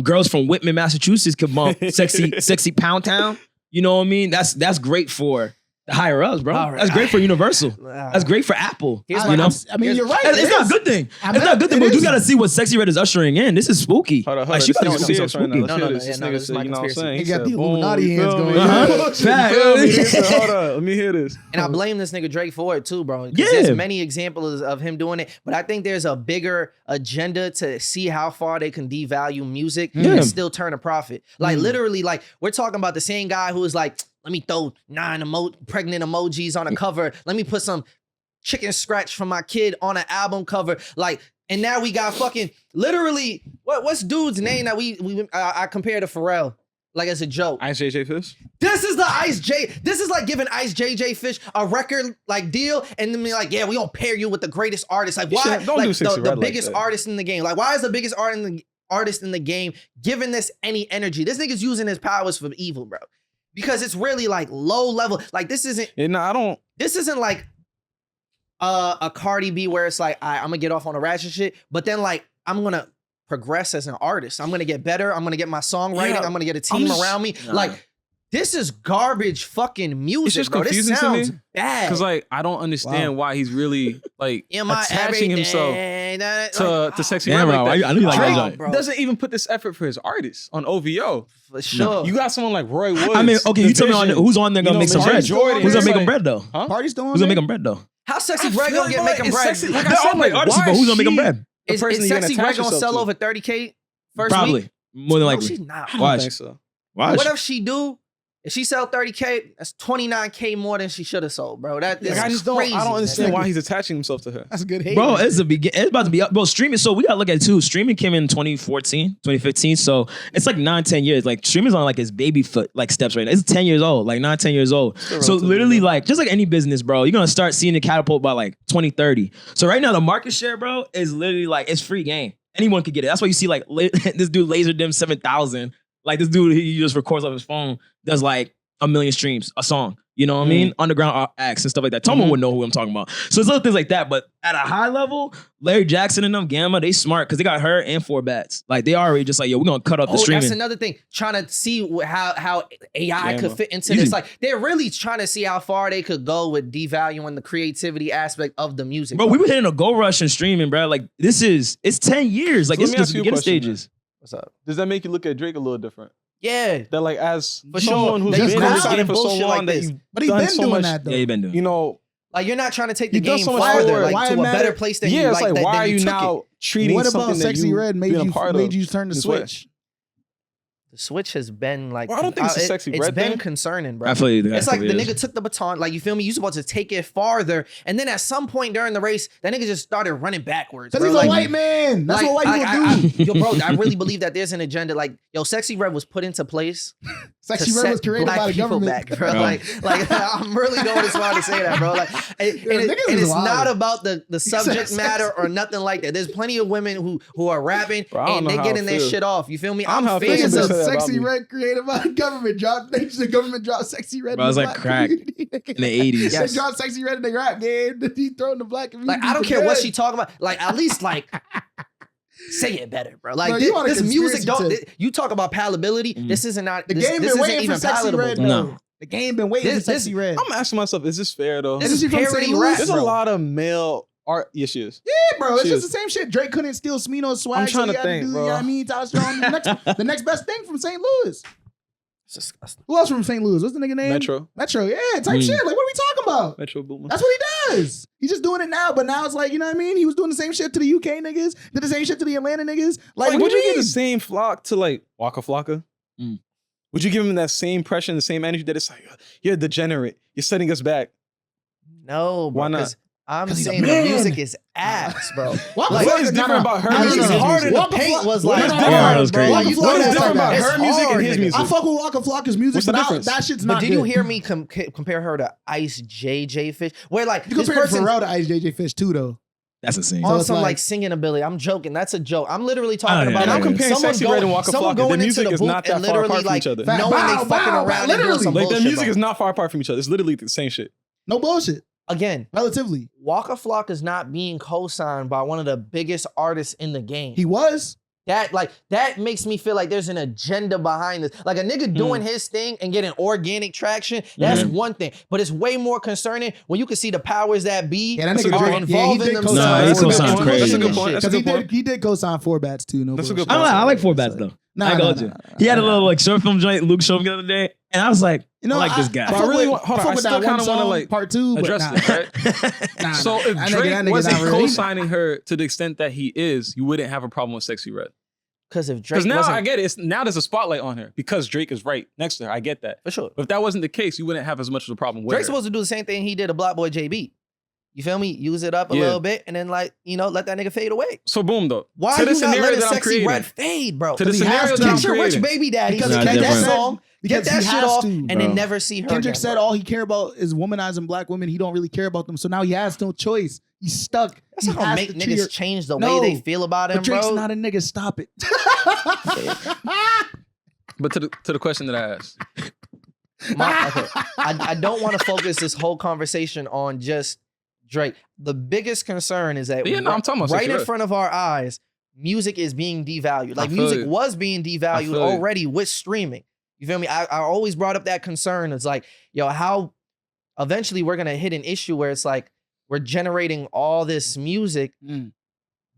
girls from Whitman, Massachusetts could bump sexy Pound Town, you know what I mean? That's great for the higher ups, bro. All right. That's great for Universal. That's great for Apple. Here's I, my- you know, I mean, you're right. it's it not a is. good thing. I'm It's not a good thing, it but you is. gotta see what Sexy Red is ushering in. This is spooky. Hold on, Like she let's about to get do something serious right now. spooky. Let's No, hear no, this. yeah, This no, nigga this is said, my you know what I'm conspiracy. saying? He got said, the Illuminati boom, hands you feel going. me? Uh-huh. You feel me? He said, hold up, let me hear this. And I blame this nigga Drake for it too, bro. 'Cause Yeah. There's many examples of him doing it, but I think there's a bigger agenda to see how far they can devalue music Yeah. and still turn a profit. Like literally, like we're talking about the same guy who was like, let me throw 9 pregnant emojis on a cover. Let me put some chicken scratch from my kid on an album cover. Like, and now we got fucking literally what's dude's name that I compare to Pharrell? Like as a joke. Ice JJ Fish? This is the Ice J. This is like giving Ice JJ Fish a record like deal, and then be like, yeah, we gonna pair you with the greatest artist. Like, why? Don't like do 60 the Red like biggest that. artist in the game. Like, why is the biggest artist in the game giving this any energy? This nigga's using his powers for evil, bro. Because it's really like low level. Like this isn't Yeah, no, I don't. like a Cardi B where it's like, I'm gonna get off on a ratchet shit, but then like I'm gonna progress as an artist. I'm gonna get better. I'm gonna get my songwriting. Yeah, I'm gonna get a team just- around me. Nah. Like this is garbage fucking music, just bro. This confusing to sounds me, bad. Because like I don't understand why he's really like Am I attaching himself to Sexy Damn, Red bro, like that. I knew you like Drake that joint. bro. doesn't even put this effort for his artists on OVO. For sure. You got someone like Roy Woods. I mean, okay, you tell me Division, who's on there gonna you know, make some Martin bread? Jordan, Who's gonna it's make them like- bread though? Huh? Party's still on Who's gonna there? make them bread though? How sexy I Greg feel gonna get like making it's bread? sexy. Like I They're said, all great like, artists, why but who's gonna make them she- bread? the Is person you're Sexy gonna Red attach gonna yourself sell to. over 30K first Probably. week? More than No, likely. she's not. I don't Watch. think so. Watch. What if she do? If she sell 30K, that's 29K more than she should have sold, bro. That is Like, I just crazy. don't understand man. why he's attaching himself to her. That's a good hate. Bro, man. it's about to be up. Bro, streaming. So we gotta look at it too. Streaming came in 2014, 2015. So it's like 9-10 years. Like streaming's on like his baby foot like steps right now. It's 10 years old, like 9-10 years old. So relatively literally, young. like just like any business, bro, you're gonna start seeing the catapult by like 2030. So right now the market share, bro, is literally like it's free game. Anyone could get it. That's why you see like this dude Laser Dim 7000. Like this dude, he just records off his phone, does like 1 million streams a song. You know what I mean? Underground acts and stuff like that. Tomo would know who I'm talking about. So it's little things like that. But at a high level, Larry Jackson and them, Gamma, they smart because they got her and 4 bats. Like they already just like, yo, we're gonna cut up the streaming. That's another thing. Trying to see how AI could fit into Easy. this. Like they're really trying to see how far they could go with devaluing the creativity aspect of the music. Bro, we were hitting a gold rush in streaming, bro. Like it's 10 years. Like So let it's me just ask you a beginning question, stages. What's up? Does that make you look at Drake a little different? Yeah. That like as For someone sure. who's That been you in this now game for so bullshit long like that this. you've But he's done been so doing much, that though. Yeah, you been doing. you know, Like you're not trying to take the You've done game so much farther, forward. like Why to it a matter- better place than yeah, you it's like that- why than are you took now it. treating What something about that Sexy you Red made been a part of you turn the this way? switch? The switch has been like Well, I don't think it's a Sexy it's Red been thing. concerning, bro. I feel you. It's like the nigga took the baton, like you feel me? You supposed to take it farther, and then at some point during the race, that nigga just started running backwards. Because bro. he's Like, a white man. That's what white people do. yo, bro, I really believe that there's an agenda. Like, yo, Sexy Red was put into place. Sexy to Red was set created black by the people government. back, bro. Bro. Like I'm really going as far to say that, bro. Like, and niggas and is it's wild. not about the subject said matter or nothing like that. There's plenty of women who are rapping Bro, I don't and know they how getting it their feels. shit off. You feel me? I don't know how I'm it feels fans to of say that about Sexy me. Red created by the government. The government dropped Sexy Red. Bro, in it's the like black crack community. in the 80s. Yes. They dropped Sexy Red in the rap game. He thrown the black community. Like I don't for care what dead. she talking about. Like at least like say it better, bro. Like Bro, you on a this music conspiracy don't. tip. You talk about palatability. This isn't not. The this, game this been isn't waiting even for Sexy palatable. Red. bro. No. though. The game been waiting This- for Sexy Red. I'm asking myself, is this fair though? This Isn't is she from parody St. rap, Louis? There's bro. a lot of male art. Yes, she is. Yeah, bro. It's She just is. the same shit. Drake couldn't steal Smino's swag. I'm trying so he to had think, do, bro. You know what I mean? Tyler Strong, the next best thing from St. Louis. It's disgusting. Who else from St. Louis? What's the nigga name? Metro Yeah, type shit. Like, what are we talking about? Metro Boomer. That's what he does. He's just doing it now, but now it's like, you know what I mean? He was doing the same shit to the UK niggas, did the same shit to the Atlanta niggas. Like, Like, what would do you you give mean? the same flock to like Waka Flocka? Mm. Would you give him that same pressure and the same energy that it's like, you're a degenerate, you're setting us back? No, bro. Why not? 'cause I'm 'Cause he's a saying the man. music is ass, bro. Waka Like, what Flocka- is different about her At music least and his Hard in music? the Paint was What like is hard, different? Yeah, that was bro. crazy. Like, Waka you Flocka know is that different about it's her music and hard, his nigga. music. I fuck with Waka Flocka's music, What's the but difference? that shit's But not did good. you hear me compare her to Ice JJ Fish? Where like You this compared person Pharrell to Ice JJ Fish too, though. That's insane. So on it's some like- like singing ability. I'm joking. That's a joke. I'm literally Oh, talking yeah, about. yeah, like, yeah. I'm comparing someone Sexy Red and Waka someone Flocka. going The into music the is booth not that and far literally apart from like each other. knowing Bow, they fucking bow, around and doing literally. some Like the bullshit. music bro. is not far apart from each other. It's literally the same shit. No bullshit. Again, Relatively. Waka Flocka is not being co-signed by one of the biggest artists in the game. He was. That makes me feel like there's an agenda behind this. Like a nigga doing his thing and getting organic traction, that's one thing. But it's way more concerning when you can see the powers that be Yeah, that That's a nigga good Drake. point. Yeah, he involving did themselves. Nah, he in co-signed bullshit crazy. That's a and good point. shit. That's a Because good point. he did co-sign 4 bats too. No That's a bullshit. good point. I like 4 bats though. Nah, I ain't nah, gonna hold nah, you. nah, He had a nah. little like short film joint Luke showed me the other day, and I was like, You know, I like this guy. I But I fuck really with- want- hold I on, fuck I with still that one kinda wanna, song, like, part 2, but Address nah. this, right? Nah, So nah. if That nigga- Drake that nigga wasn't not really- co-signing her to the extent that he is, you wouldn't have a problem with Sexy Red. Because if Drake Because now wasn't, I get it. Now there's a spotlight on her because Drake is right next to her. I get that. for sure. But if that wasn't the case, you wouldn't have as much of a problem with Drake's her. supposed to do the same thing he did to Black Boy JB. You feel me? Use it up a Yeah. little bit and then like, let that nigga fade away. So boom though. Why to are the you not scenario letting that I'm Sexy creating. Red fade, bro? To the Because he has scenario to. that I'm Get your rich creating. baby daddy, Because get he that has song, get Because that he shit has off, to, and bro. then never see her Kendrick again, said bro. all he care about is womanizing black women. He don't really care about them. So now he has no choice. He's stuck. That's He not gonna has make to niggas cheer. change the No, way they feel about him, But Drake's bro. not a nigga. Stop it. But to the question that I asked, I don't want to focus this whole conversation on just Drake. The biggest concern is that Yeah, no, I'm talking about right Sexy in Red. front of our eyes, music is being devalued. Like feel music you. was being I devalued feel you. already with streaming. You feel me? I always brought up that concern. It's like, how eventually we're gonna hit an issue where it's like we're generating all this music,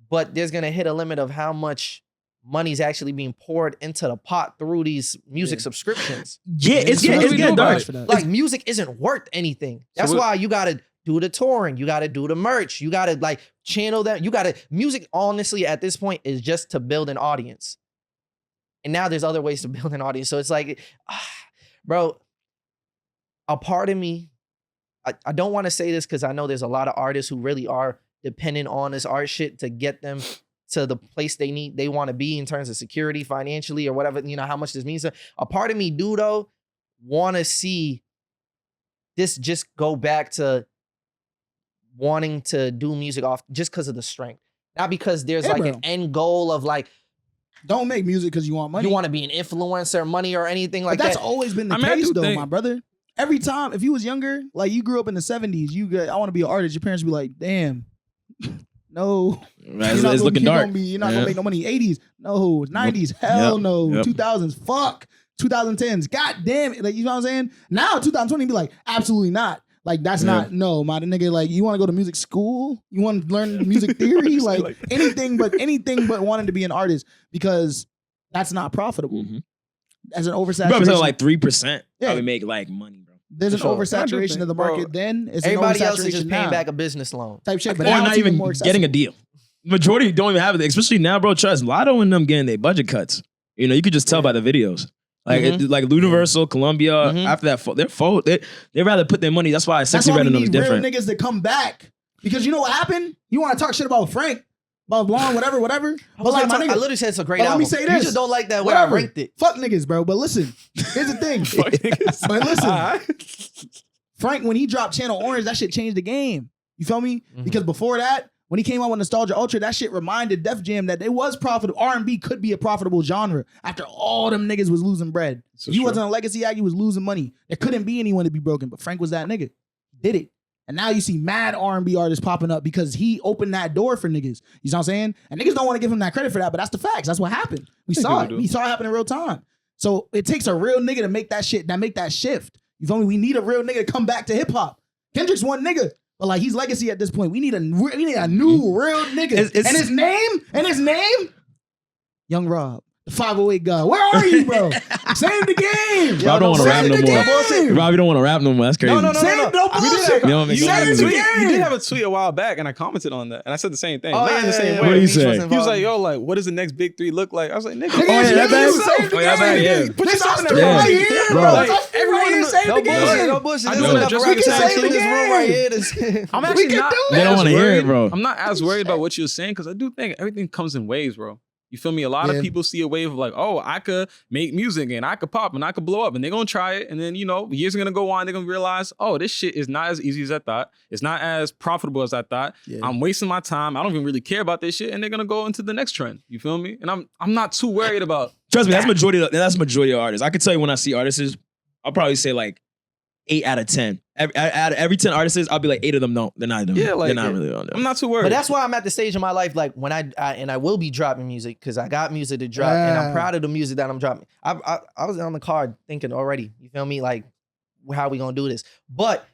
but there's gonna hit a limit of how much money's actually being poured into the pot through these music subscriptions. yeah, it's So what do we getting do about dark. it? for that. Like music isn't worth anything. That's what- why you gotta do the touring. You got to do the merch. You got to like channel them. You got to music. Honestly, at this point, is just to build an audience. And now there's other ways to build an audience. So it's like, bro, a part of me, I don't want to say this because I know there's a lot of artists who really are dependent on this art shit to get them to the place they want to be in terms of security, financially, or whatever, you know, how much this means. So a part of me do though want to see this just go back to wanting to do music off just because of the strength. Not because there's like an end goal of like, don't make music because you want money. You want to be an influencer, money, or anything like that. That's always been the case though, my brother. Every time, if you was younger, like you grew up in the 70s, I want to be an artist. Your parents would be like, damn, no. It's looking dark. You're not going to make no money. 80s, no. 90s, hell no. 2000s, fuck. 2010s, god damn it. Like, you know what I'm saying? Now, 2020, be like, absolutely not. Like, that's not, no, my nigga, like, you want to go to music school? You want to learn music theory? like anything but wanting to be an artist, because that's not profitable. As an oversaturation. Probably like 3%. Yeah. Probably make like money, bro. There's an oversaturation of the market then. It's everybody else is just paying back a business loan. Type shit. But or not even getting a deal. Majority don't even have it. Especially now, bro, trust. Lotto and them getting their budget cuts. You know, you could just tell by the videos. Like like Universal, Columbia, after that, they rather put their money. That's why Sexy Red and them is different. Real niggas to come back. Because you know what happened? You want to talk shit about Frank, about Blonde, whatever. But like, my nigga, I literally said it's a great album. Let me say this. You just don't like that way I ranked it. Fuck niggas, bro. But listen, here's the thing. Fuck niggas. But listen, Frank, when he dropped Channel Orange, that shit changed the game. You feel me? Because before that, when he came out with Nostalgia Ultra, that shit reminded Def Jam that it was profitable. R&B could be a profitable genre after all them niggas was losing bread. So he wasn't a legacy act, he was losing money. There couldn't be anyone to be broken, but Frank was that nigga. Did it. And now you see mad R&B artists popping up because he opened that door for niggas. You know what I'm saying? And niggas don't want to give him that credit for that, but that's the facts. That's what happened. We saw it. We saw it happen in real time. So it takes a real nigga to make that shit, make that shift. You feel me? We need a real nigga to come back to hip hop. Kendrick's one nigga. But like, he's legacy at this point. We need a new real nigga. And his name, Young Rob, the 508 God. Where are you, bro? Save the game. Rob don't want to rap no more. Rob, you don't want to rap no more. That's crazy. No bullshit. You did have a tweet a while back, and I commented on that, and I said the same thing. Oh, Not in the same way. What did you say? He was like, "Yo, like, what does the next big three look like?" I was like, "Nigga, Put yourself right here, bro. Everyone in the game. No bullshit. I'm actually not. They don't want to hear it, bro. I'm not as worried about what you're saying because I do think everything comes in waves, bro. You feel me? A lot of people see a wave of like, oh, I could make music and I could pop and I could blow up, and they're gonna try it, and then years are gonna go on, they're gonna realize, oh, this shit is not as easy as I thought. It's not as profitable as I thought. I'm wasting my time. I don't even really care about this shit, and they're gonna go into the next trend. You feel me? And I'm not too worried about. Trust me, that's majority of artists. I could tell you when I see artists, I'll probably say like 8 out of 10. Out of every 10 artists, I'll be like 8 of them. No, they're not doing. Yeah, like they're not really on there. I'm not too worried. But that's why I'm at the stage in my life, like when I will be dropping music because I got music to drop, and I'm proud of the music that I'm dropping. I was on the card thinking already. You feel me? Like, how we gonna do this? But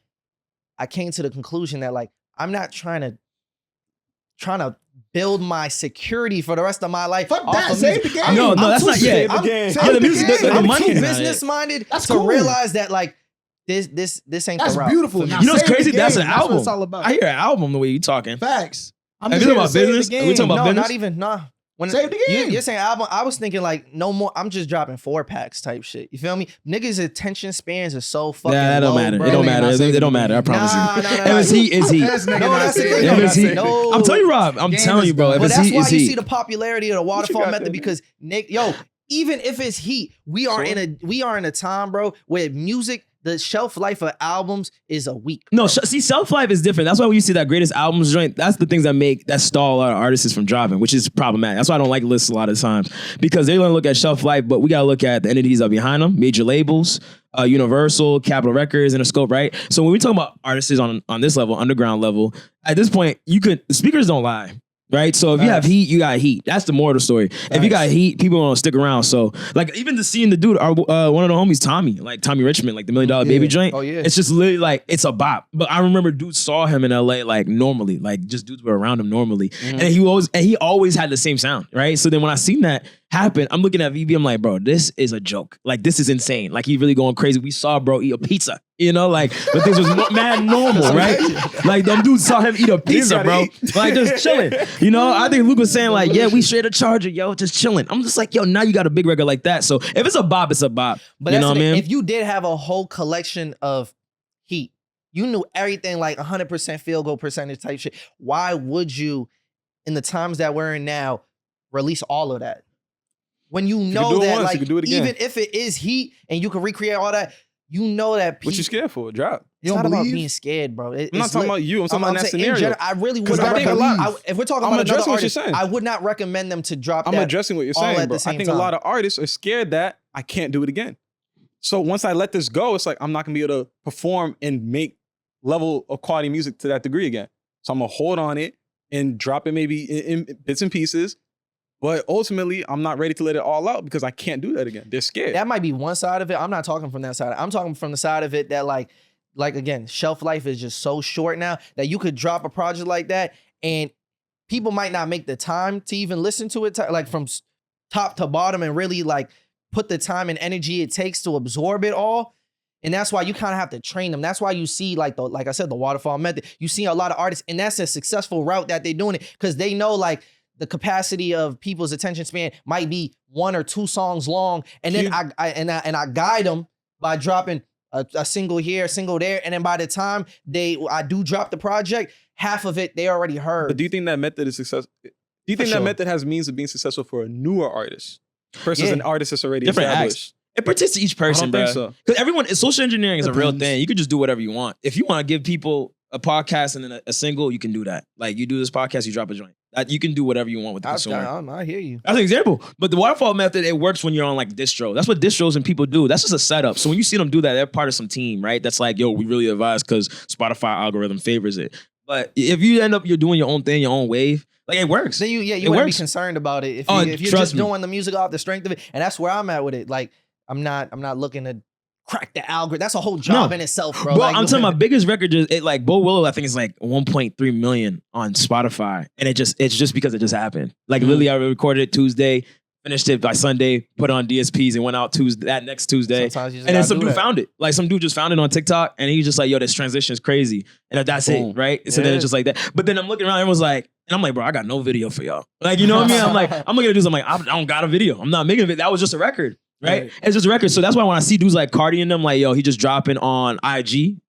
I came to the conclusion that like I'm not trying to build my security for the rest of my life. Fuck that. Save the game. No, that's not yet. The music, the money is business minded to realize that like this ain't that's the route. Beautiful. You know what's crazy? That's an That's album. what it's all about. I hear an album the way you talking. Facts. I'm Are just we here talking to about save business? the Are we game. talking about business? Not even, nah. Save the game. You're saying album, I was thinking like no more, I'm just dropping 4-packs type shit. You feel me? Niggas' attention spans are so fucking that don't low, matter. bro. It don't matter. It don't matter. I promise you. If it's heat, it's heat. No, that's the thing. If it's heat. No. I'm telling you, Rob. I'm telling you, bro. If But it's that's heat, why it's you heat. see the popularity of the waterfall method because even if it's heat, we are in a time, bro, where music, the shelf life of albums is a week. No, see, shelf life is different. That's why when you see that greatest albums joint, that's the things that stall a lot of artists from dropping, which is problematic. That's why I don't like lists a lot of times because they're gonna look at shelf life, but we gotta look at the entities that are behind them, major labels, Universal, Capitol Records, and a scope, right? So when we talk about artists on this level, underground level, at this point, the speakers don't lie. Right, so if you have heat, you got heat. That's the moral of the story. If you got heat, people don't stick around. So, like, even to seeing the dude, one of the homies, Tommy Richmond, like the $1 Million Baby joint. Oh yeah, it's just literally like it's a bop. But I remember dudes saw him in LA like normally, like just dudes were around him normally, and he always had the same sound, right? So then when I seen that, happened, I'm looking at VB, I'm like, bro, this is a joke. Like, this is insane. Like, he really going crazy. We saw bro eat a pizza, you know, like, but this was mad normal, right? Like, them dudes saw him eat a pizza, bro. Like, just chilling. You know, I think Luke was saying, like, yeah, we straight a charger, yo, just chilling. I'm just like, yo, now you got a big record like that. So if it's a bop, it's a bop. But you know what I mean? If you did have a whole collection of heat, you knew everything like 100% field goal percentage type shit, why would you, in the times that we're in now, release all of that? When you know that, once, like, you can do it again. even if it is heat and you can recreate all that, you know that. What you scared for? Drop. It's not about being scared, bro. I'm not talking about you. I'm talking about that scenario. General, I really would not if we're talking about another artist, I would not recommend them to drop that. I'm addressing what you're saying, bro. I think a lot of artists are scared that I can't do it again. So once I let this go, it's like I'm not going to be able to perform and make level of quality music to that degree again. So I'm going to hold on it and drop it maybe in bits and pieces. But ultimately, I'm not ready to let it all out because I can't do that again. They're scared. That might be one side of it. I'm not talking from that side. I'm talking from the side of it that like again, shelf life is just so short now that you could drop a project like that and people might not make the time to even listen to it, like from top to bottom and really like put the time and energy it takes to absorb it all. And that's why you kind of have to train them. That's why you see like I said, the waterfall method. You see a lot of artists and that's a successful route that they're doing it because they know like the capacity of people's attention span might be 1 or 2 songs long. And then I guide them by dropping a single here, a single there. And then by the time I do drop the project, half of it they already heard. But do you think that method is successful? Do you think that method has means of being successful for a newer artist versus an artist that's already different established? It pertains to each person, bro. Because everyone, social engineering is a real thing. You can just do whatever you want. If you want to give people a podcast and then a single, you can do that. Like you do this podcast, you drop a joint. You can do whatever you want with the consumer. I hear you. That's an example. But the waterfall method, it works when you're on like distro. That's what distros and people do. That's just a setup. So when you see them do that, they're part of some team, right? That's like, yo, we really advise because Spotify algorithm favors it. But if you end up, you're doing your own thing, your own wave, like it works. Then you wouldn't be concerned about it if you're just doing the music off the strength of it. And that's where I'm at with it. Like I'm not looking to crack the algorithm. That's a whole job in itself, bro. Well, like, I'm telling my biggest record just like Bo Willow, I think it's like 1.3 million on Spotify. And it's just because it just happened. Like literally I recorded it Tuesday, finished it by Sunday, put it on DSPs and went out that next Tuesday. And then some dude found it. Like some dude just found it on TikTok and he's just like, yo, this transition is crazy. And that's it, right? So then it's just like that. But then I'm looking around and everyone's like, and I'm like, bro, I got no video for y'all. Like, you know what I mean? I'm like, I'm looking at dudes, I'm like, I don't got a video. I'm not making a video. That was just a record. Right? It's just a record. So that's why when I see dudes like Cardi and them, like, yo, he just dropping on IG,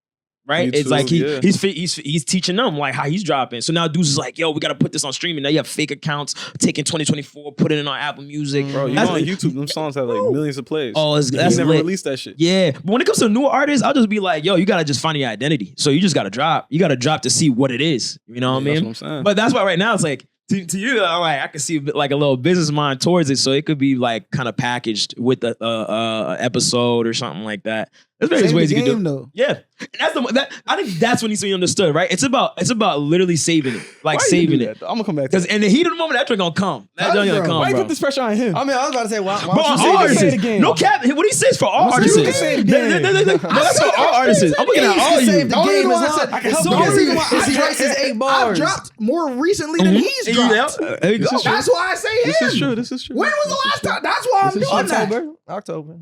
right? YouTube, it's like he's teaching them like how he's dropping. So now dudes is like, yo, we got to put this on streaming. Now you have fake accounts taking 2024, put it in on Apple Music. Bro, you know on YouTube, them songs have like millions of plays. Oh, that's never lit. released that shit. Yeah. But when it comes to newer artists, I'll just be like, yo, you got to just find your identity. So you just got to drop. You got to drop to see what it is. You know what I mean? That's what I'm saying. But that's why right now it's like, to you, I'm like, I can see like a little business mind towards it, so it could be like kind of packaged with a episode or something like that. There's various ways you can do it. Though. Yeah, and I think that's when needs to be understood, right? It's about literally saving it, like saving it. I'm gonna come back to because in the heat of the moment, that joint gonna come. That joint gonna come, why you bro. put this pressure on him? I mean, I was about to say, why Bro, don't you all say artists. it again? No cap. What he says for all artists. You can say it again. No, that's for all artists. I'm looking at all you. Save the game as long as he writes his 8 bars. I've dropped more recently than he's dropped. There you go. That's why I say him. This is true. When was the last time? That's why I'm doing that. October.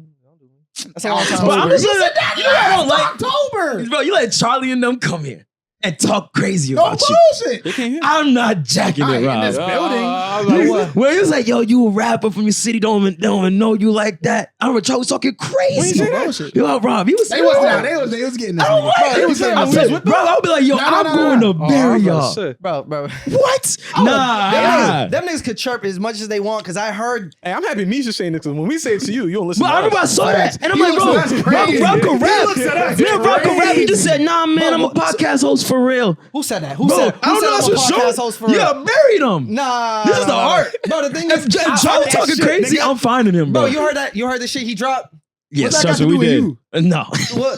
That's a long time. But I'm just like, you know what I don't like? October. Bro, you let Charlie and them come here and talk crazy No about you. bullshit. They can't hear. I'm not jacking it, In Rob. this building. Where he was like, yo, you a rapper from your city, don't even know you like that. I remember Charlie was talking crazy. Yo, Rob, he was They was getting this. I don't like They it. was getting this. Bro, I would be like, yo, I'm going to bury y'all. Bro. What? Nah. Them niggas could chirp as much as they want because I heard. Hey, I'm happy Meech is saying this because when we say it to you, you don't listen But to I remember I us. saw that. And I'm like, bro, Rob can rap. Yeah, Rob can rap. He just said, nah, man, I'm a podcast host for real. Who said that? Bro, I don't know. That's what podcast host for you real? gotta bury them. Nah. This is the art. Bro, the thing is, If Charlie talking crazy, I'm finding him, bro. Bro, you heard that? You heard the shit he dropped? Yes, What's that that's got what to we do did. with No.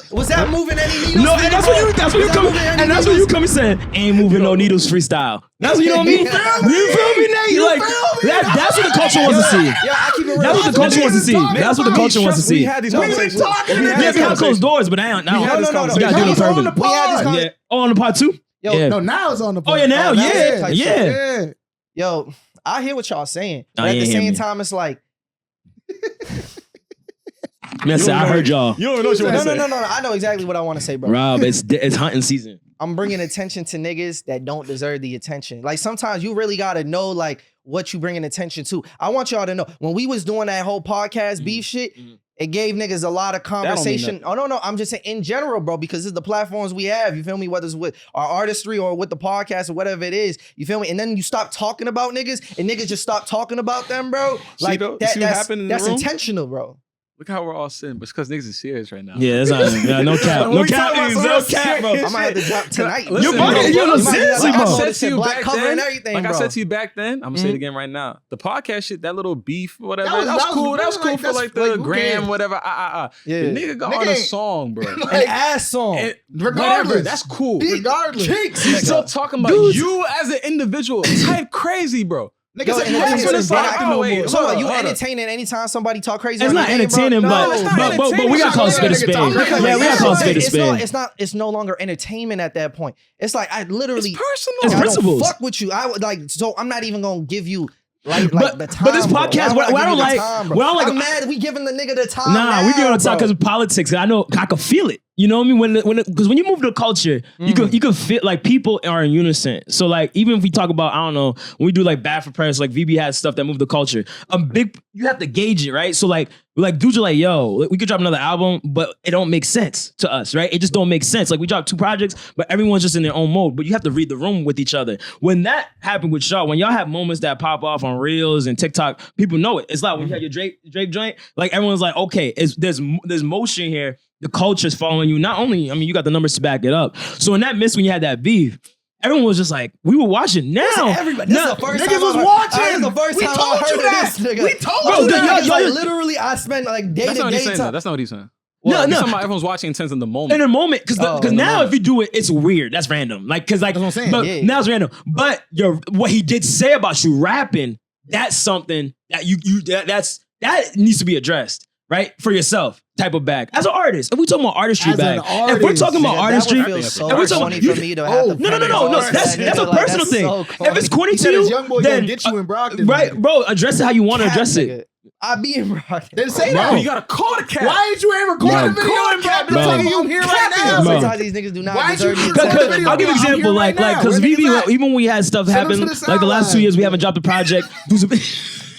Was that moving any needles? No, and that's what you come and that's what you come and saying, ain't moving no needles freestyle. That's what you know what I mean? You feel me, Nate? Like that's what the culture wants to see. Yeah, I keep it real. That's what the culture wants to see. That's what the culture wants to see. We had these conversations. Yeah, behind closed doors, but I don't. We had this No. You gotta do it on the perfect. pod. Yeah. Oh, on the pod too? Yeah. No, now it's on the pod. Oh yeah, now, now yeah, it's yeah. Yeah. Yo, I hear what y'all saying. Oh, But at you the ain't hear same me. time, it's like, Man, I heard y'all. You don't even know what you want to say. No. I know exactly what I want to say, bro. Rob, it's hunting season. I'm bringing attention to niggas that don't deserve the attention. Like sometimes you really gotta know like what you bringing attention to. I want y'all to know when we was doing that whole podcast beef shit, it gave niggas a lot of conversation. Oh no, I'm just saying in general, bro, because it's the platforms we have. You feel me? Whether it's with our artistry or with the podcast or whatever it is, you feel me? And then you stop talking about niggas, and niggas just stop talking about them, bro. Like that's intentional, bro. Look how we're all sitting, but it's because niggas is serious right now. Yeah, that's not, no cap. No cap, bro. I might have to drop tonight. You're seriously, bro. I said to you back cover then, and everything, like bro. I said to you back then, I'm gonna say it again right now. The podcast shit, that little beef, whatever, That was cool. That was cool like, for like the like, who gram, cares? whatever. Yeah. The nigga got on a song, bro. An ass song. Regardless. Whatever, that's cool. Regardless. He's still talking about you as an individual. Type crazy, bro. Yo, That's what it's like. Oh, wait, So hold up, you hold up. entertaining anytime somebody talk crazy? It's on not your name, bro? entertaining, No, but it's not but we gotta call a spade a spade. Yeah, we gotta call a spade a spade. It's no longer entertainment at that point. It's like I literally It's personal. It's I don't principles. fuck with you. I would like so I'm not even gonna give you like the time. But this bro. podcast, Why would what I give don't you the like, time, bro? what I don't like, I'm mad we giving the nigga the time. nah, we give it a time bro. because of politics. I know I can feel it. You know what I mean? Because when you move the culture, you can feel like people are in unison. So like even if we talk about, I don't know, when we do like Bad for Press, like VB has stuff that move the culture. You have to gauge it, right? So like dudes are like, yo, we could drop another album, but it don't make sense to us, right? It just don't make sense. Like we dropped 2 projects, but everyone's just in their own mode. But you have to read the room with each other. When that happened with y'all, when y'all have moments that pop off on Reels and TikTok, people know it. It's like when you had your Drake joint, like everyone's like, okay, there's motion here. The culture's following you. Not only, I mean, you got the numbers to back it up. So in that midst, when you had that beef, everyone was just like, we were watching. Now, Everybody, this is the first niggas time was I heard- watching. This is the first We time told I heard you of that. this nigga. We told Bro, you that. Like literally, I spent like day That's not to what he's day saying. though. time. That's not what he's saying. No, He's no. talking about everyone's watching intense in the moment. in a moment, because in the now moment. if you do it, it's weird. That's random. Like, because like, That's what I'm saying. but Yeah. now it's random. But what he did say about you rapping, that's something that that needs to be addressed, right? For yourself, type of bag. As an artist, if we talking about artistry As bag, an if we're artist, talking about artistry, That would feel so if we're talking, funny for me to have to no, that's a personal thing. If it's corny He to said his you, young boy then gonna get you in Brockton. right, bro, address it how you want to address it. I be in Brockton. Then say Bro. that. You gotta call the cat. Why ain't you ever recording the Bro. video? Cap, Bro. telling you I'm here right now. Bro. Sometimes these niggas do not Why ain't deserve you the recording the attention. video? I'll give you an I'm example, here right like, now. because Where niggas at? even when we had stuff Send happen, them to the like the last 2 sideline. years, we haven't dropped the project.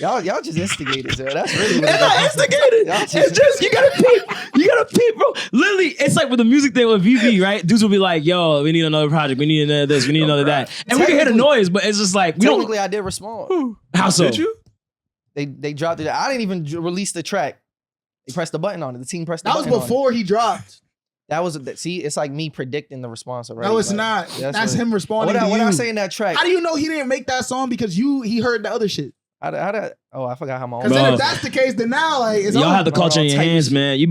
Y'all just instigators, yo. That's really what It's not instigated. Y'all It's just you gotta peep, bro. Literally, it's like with the music thing with VV, right? Dudes will be like, "Yo, we need another project. We need another this. We need another that." And we can hear the noise, but it's just like we don't. Technically, I did respond. How so? Did you? They dropped it. I didn't even release the track. They pressed the button on it. The team pressed the That was button on it. before he dropped. That was see. It's like me predicting the response already. No, it's Like, not. That's what- him responding to What you. I say in that track? How do you know he didn't make that song because he heard the other shit? Oh, I forgot how my own. Because then Bro. if that's the case, then now like it's Y'all over. have the culture in your Type hands, shit. man. You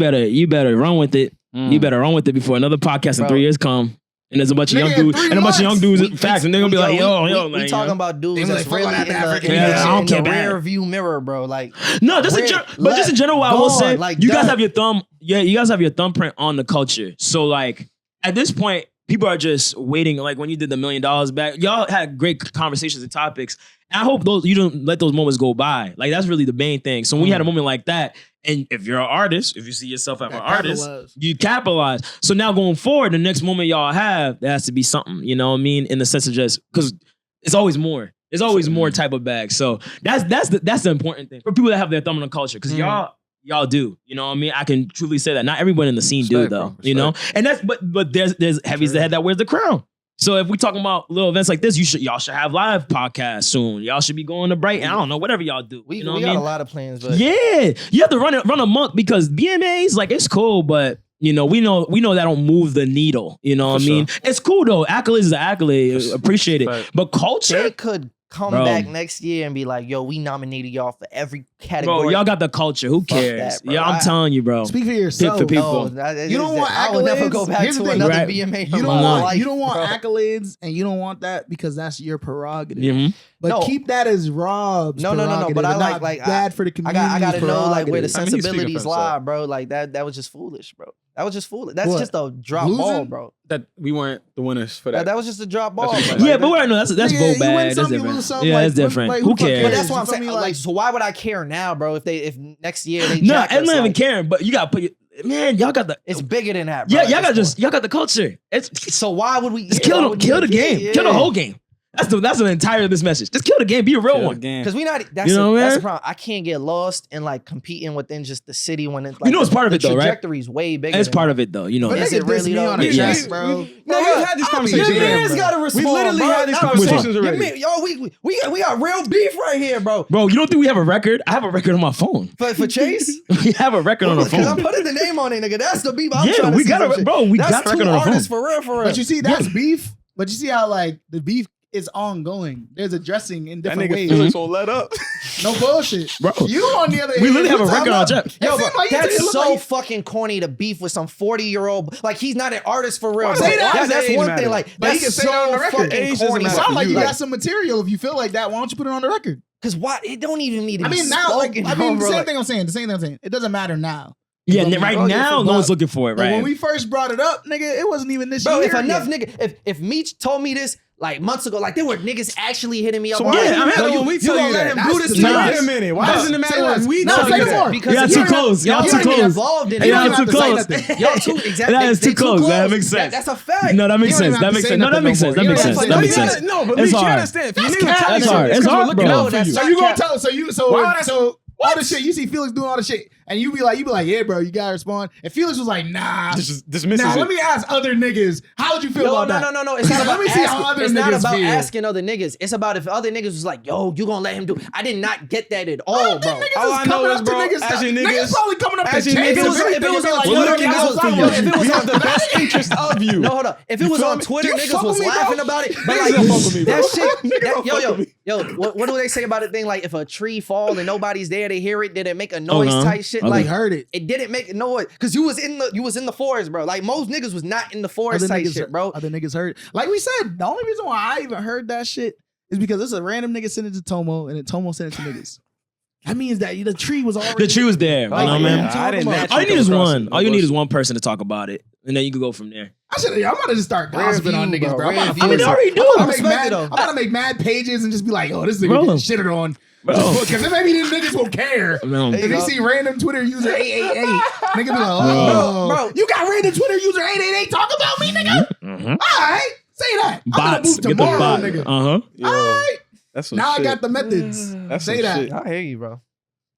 better run with it. You better run with it before another podcast in Bro. 3 years come. And there's a bunch of Nigga, young in dudes 3 and a bunch of young months, dudes. Facts, and they're gonna be like, yo, we like, talking yo. about dudes They that's like, fuck really all that in African the, Yeah, I don't care in the about rear it. view mirror, bro. Like No, just in general, I will gone, say, like, you guys done. have your thumb. Yeah, you guys have your thumbprint on the culture. So like at this point, people are just waiting. Like when you did the $1 million back, y'all had great conversations and topics. And I hope you don't let those moments go by. Like that's really the main thing. So when you had a moment like that, and if you're an artist, if you see yourself as an artist, you capitalize. So now going forward, the next moment y'all have, there has to be something, you know what I mean? In the sense of just, because it's always more. There's always more type of bag. So that's the important thing. For people that have their thumb on the culture, because y'all do. You know what I mean? I can truly say that. Not everyone in the scene do, Respect, though. bro. You know? And that's, but there's heavy's the head that wears the crown. So if we talking about little events like this, y'all should have live podcasts soon. Y'all should be going to Brighton. I don't know, whatever y'all do. we You know what I got mean? a lot of plans, but Yeah, you have to run amok because BMAs, like it's cool, but you know, we know that don't move the needle. You know what I mean? It's cool though. Accolades is an accolade. Appreciate it. Right. But culture, they could come Bro. back next year and be like, yo, we nominated y'all for every category. bro, y'all got the culture. Who cares? that, bro. Yeah, I'm telling you, bro. Speak for yourself. for people. You don't want I will never go accolades? back Here's to the thing. another Right. BMA. You in don't my want life, you don't want bro. accolades, and you don't want that because that's your prerogative. Mhm. But No. keep that as Rob's. No. But prerogative I and not like bad for the I community. gotta know like where the I mean, he's speaking for sensibilities himself. lie, bro. Like that was just foolish, bro. That was just foolish. That's What? just a drop Losing? ball, bro. That we weren't the winners for that. That was just a drop ball. That's bro. what Yeah, Like, but I know that's Nigga, vote you win bag. That's some, you different. lose some, Yeah, like, that's different. like, Who who the fuck cares? But cares? that's what I'm You feel saying. me? Like, Like- so why would I care now, bro? If next year they No, jack I'm us, not even like, caring. But you gotta put your man. Y'all got the. It's bigger than that, bro. Yeah, at y'all this got point. y'all got the culture. It's So why would we? just kill the game. Kill the whole game. That's the entire of this message. Just kill the game. Be a real one. Because we not. That's You know, that's man? the problem. I can't get lost in like competing within just the city when it's like know it's part of it, though, right? The trajectory is way bigger. It's than part that. of it though. You know. But Yes, that. nigga it really dissed me don't. on a Yes. track, bro. No, we've had these conversations. Your already, man's bro. gotta respond. We literally bro. had these Not- conversations Your already. man- Yo, we got real beef right here, bro. Bro, you don't think we have a record? I have a record on my phone. For Chase, We have a record on our because I'm phone. putting the name on it, nigga. That's the beef. I'm Yeah, trying to we see got some a shit. bro. We That's got a record two on our phone. artists for real, for real. But you see, that's beef. But you see how like the beef is ongoing. There's addressing in That different nigga ways. Felix won't let up. No bullshit, Bro. You on the other hand, We literally have a you record talking on about- check. It Yo, seems but like you that's look so like- fucking corny to beef with some 40-year-old. Like he's not an artist for real. Why bro. say that? That's Age one matter. thing. Like But he that's can say that on the so record. fucking Age doesn't corny. matter. It sound like you Like- got some material. If you feel like that, why don't you put it on the record? Because why? It don't even need to I be mean, now, like, spoken I mean, on, bro. the same Like, thing I'm saying. The same thing I'm saying. It doesn't matter now. Yeah, Bro, right bro, now, yeah, no one's looking for it, But right? when we first brought it up, nigga, it wasn't even this Bro, year. if enough yet. nigga, if Meech told me this like months ago, like there were niggas actually hitting me up. So on why it. does it I mean, matter Yo, when we tell gonna you let that? him That's do this the to you? thing. Wait a minute. Why No, doesn't it say matter when less. we No, tell say you more. that? Because Y'all you too ain't- close. Y'all you too ain't close. involved in it. Y'all You don't too have to say close. nothing. Y'all too exactly. That is they too close. That makes That- sense. That's a fact. No, that makes You don't sense. even That have to makes say sense. No, that nothing makes no sense. more. That makes You sense. don't That have to makes say sense. No, but It's Meech, you hard. understand. If you That's niggas cap. tell It's you hard. that It's because hard, we're looking bro. out for you. So you gonna tell? So all the shit you see Felix doing all the shit, and you be like, yeah, bro, you gotta respond. And Felix was like, nah. Just dismisses Now it. let me ask other niggas. How would you feel about that? No. It's not Let about me see how asking. other It's not niggas about feel. asking other niggas. It's about if other niggas was like, yo, you gonna let him do. I did not get that at I all, don't bro. think niggas All is I know coming is, up to bro, niggas. as your Niggas niggas- probably coming up to as your Chase. niggas- if it was like, We're yo, looking niggas out was for like, you. yo, if it was We on have the best interest of you. No, hold up. If it You was feel on me? Twitter, You niggas fuck was with me, bro? laughing about it. But Niggas like don't fuck with me, that bro. shit, Niggas don't fuck with me. what do they say about the thing? Like if a tree fall and nobody's there to hear it, did it make a noise Uh-huh. type shit? Okay. Like heard it. It didn't make a noise because you was in the forest, bro. Like most niggas was not in the forest type shit, bro. Other niggas heard. Like we said, the only reason why I even heard that shit is because it's a random nigga sent it to Tomo, and then Tomo sent it to niggas. That means that the tree was already. The tree was there. You know what I mean? I didn't All you naturally need is come across one. it. All you need is one person to talk about it, and then you can go from there. I'm about to just start gossiping on view, niggas, bro. bro. I'm Rare about to view. I mean, they already do. I'm I about to make respect it, mad- though. I'm about to make mad pages and just be like, oh, this nigga Bro. getting shitted on. Bro. Because then maybe these niggas will care. Man, If you they go. see random Twitter user 888, nigga be like, oh, Bro. you got random Twitter user 888 talk about me, nigga? Mhm. All right, say that. I'm gonna Bots. move Get the tomorrow, bot. nigga. Uh-huh. Yo, All right, that's some now shit. I got the methods. That's Say some that. shit. I hear you, bro.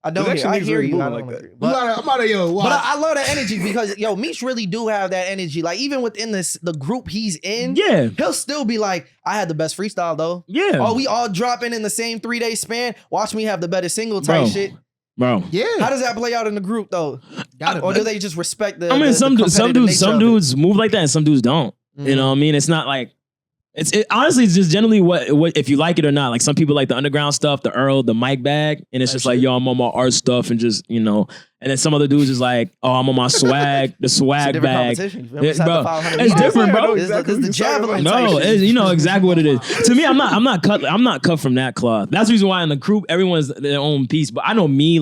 I don't There's hear. I actually hear niggas you. I really don't like agree. that. But I'm out of yo. But I love that energy because yo, Meech really do have that energy. Like even within the group he's in, Yeah. he'll still be like, I had the best freestyle though. Yeah. Oh, we all dropping in the same 3-day span. Watch me have the better single type Bro. shit. Bro. yeah. How does that play out in the group though? Got it, Or man. do they just respect the? I mean, the some competitive dudes nature of it? move like that, and some dudes don't. You Mhm. know what I mean? It's not like honestly, it's just generally what if you like it or not. Like some people like the underground stuff, the Earl, the mic bag, and it's That just like, shit. yo, I'm on my art stuff and just, you know. And then some other dudes is like, oh, I'm on my swag, the It's a swag different bag. competition. You feel me? Yeah, It's not the bro. 500 It's meters. different, bro. I know This is the exactly what you're javelin talking type No, shit. you know exactly what it is. To me, I'm not cut from that cloth. That's the reason why in the group everyone's their own piece. But I know me,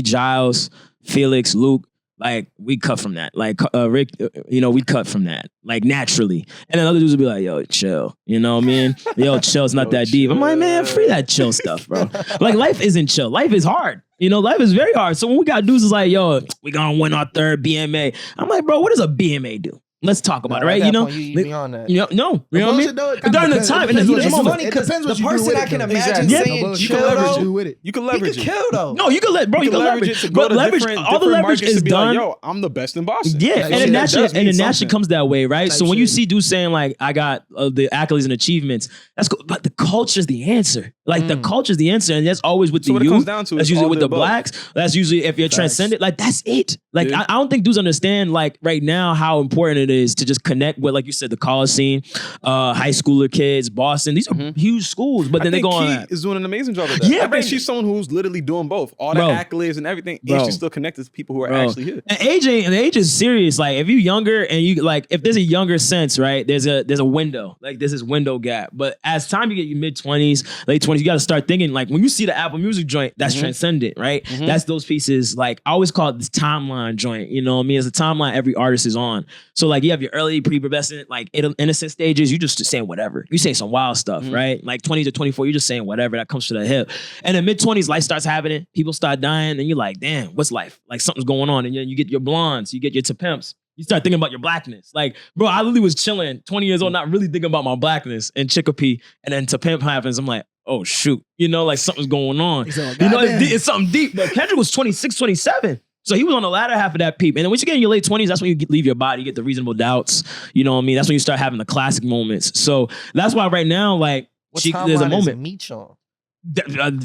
Giles, Felix, Luke, like we cut from that. Like Rick, you know, we cut from that, like naturally. And then other dudes will be like, "Yo, chill," you know what I mean? Yo, chill. It's not Yo, that deep. I'm like, man, free that chill stuff, bro. Like life isn't chill. Life is hard. You know, life is very hard. So when we got dudes is like, "Yo, we gonna win our third BMA," I'm like, bro, what does a BMA do? Let's talk about it, right? You know, you beyond that. you know, no, you know what I mean? Though, it kinda During the depends. time, It in the depends heat what of you the It's do. moment. funny It because depends the what you do person with I it, can though. imagine Exactly. saying No bullshit. You chill can leverage though, you with it. You can he leverage could it. kill though. No, you can let, bro. You can leverage, to go but to leverage. different All the leverage markets is to be done. like, yo, I'm the best in Boston. Yeah, Like, and shit, it that naturally does mean something. comes that way, right? Type So when you shit. see dudes saying like, "I got the accolades and achievements," that's cool. But the culture's the answer. Like the culture's the answer, and that's always with So the what it youth. comes down to That's is usually all with the the above. blacks. That's usually if you're Facts. transcendent. Like that's it. Like Yeah. I don't think dudes understand like right now how important it is to just connect with, like you said, the college scene, high schooler kids, Boston. These are huge schools, but then they go on that. Is doing an amazing job of that. Yeah, I think she's someone who's literally doing both, all the accolades and everything, and she's still connected to people who are actually here. And age is serious. Like if you're younger and you like, if there's a younger sense, right? There's a window. Like there's this window gap. But as time you get your mid-20s, late 20s, you got to start thinking like when you see the Apple Music joint, that's transcendent, right? That's those pieces. Like I always call it this timeline joint. You know what I mean? It's a timeline every artist is on. So like you have your early prepubescent, like innocent stages. You just saying whatever. You saying some wild stuff, right? Like 20 to 24, you're just saying whatever that comes to the hip. And in mid-20s, life starts happening. People start dying, and you're like, damn, what's life? Like something's going on, and you get your blondes, you get your pimps. You start thinking about your blackness. Like, bro, I literally was chilling, 20 years old, not really thinking about my blackness. And Chicopee, and then To Pimp happens. I'm like, oh, shoot. You know, like something's going on. You know, it's something deep. But Kendrick was 26, 27. So he was on the latter half of that peep. And then once you get in your late 20s, that's when you leave your body, you get the reasonable doubts. You know what I mean? That's when you start having the classic moments. So that's why right now, like, there's a moment. Meech on?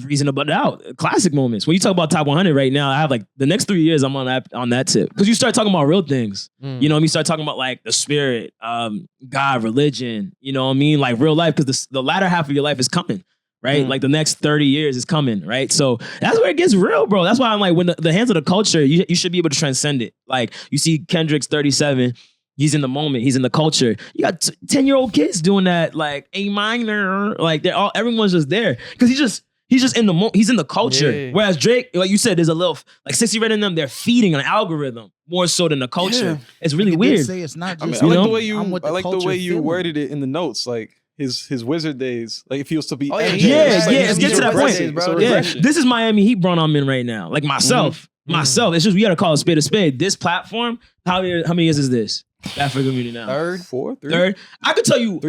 Reasonable doubt, classic moments. When you talk about top 100 right now, I have like the next 3 years I'm on that tip, because you start talking about real things. You know what I mean? You start talking about like the spirit, God, religion. You know what I mean? Like real life, because the latter half of your life is coming, right? Like the next 30 years is coming, right? So that's where it gets real, bro. That's why I'm like, when the hands of the culture, you should be able to transcend it. Like you see Kendrick's 37. He's in the moment. He's in the culture. You got 10-year-old kids doing that, like A minor, like everyone's just there because he's just in the moment. He's in the culture. Yeah. Whereas Drake, like you said, there's a little like 60 Red in them. They're feeding an algorithm more so than the culture. Yeah. It's really weird. Say it's not just. I like the way you worded it in the notes, like his Wizard days. Like it feels to be. Oh, yeah. Let's get to that point, bro. Yeah, this is Miami Heat run I'm in right now. Like myself. It's just we gotta call a spade. This platform. How many years is this? That for community now. Third. I could tell you,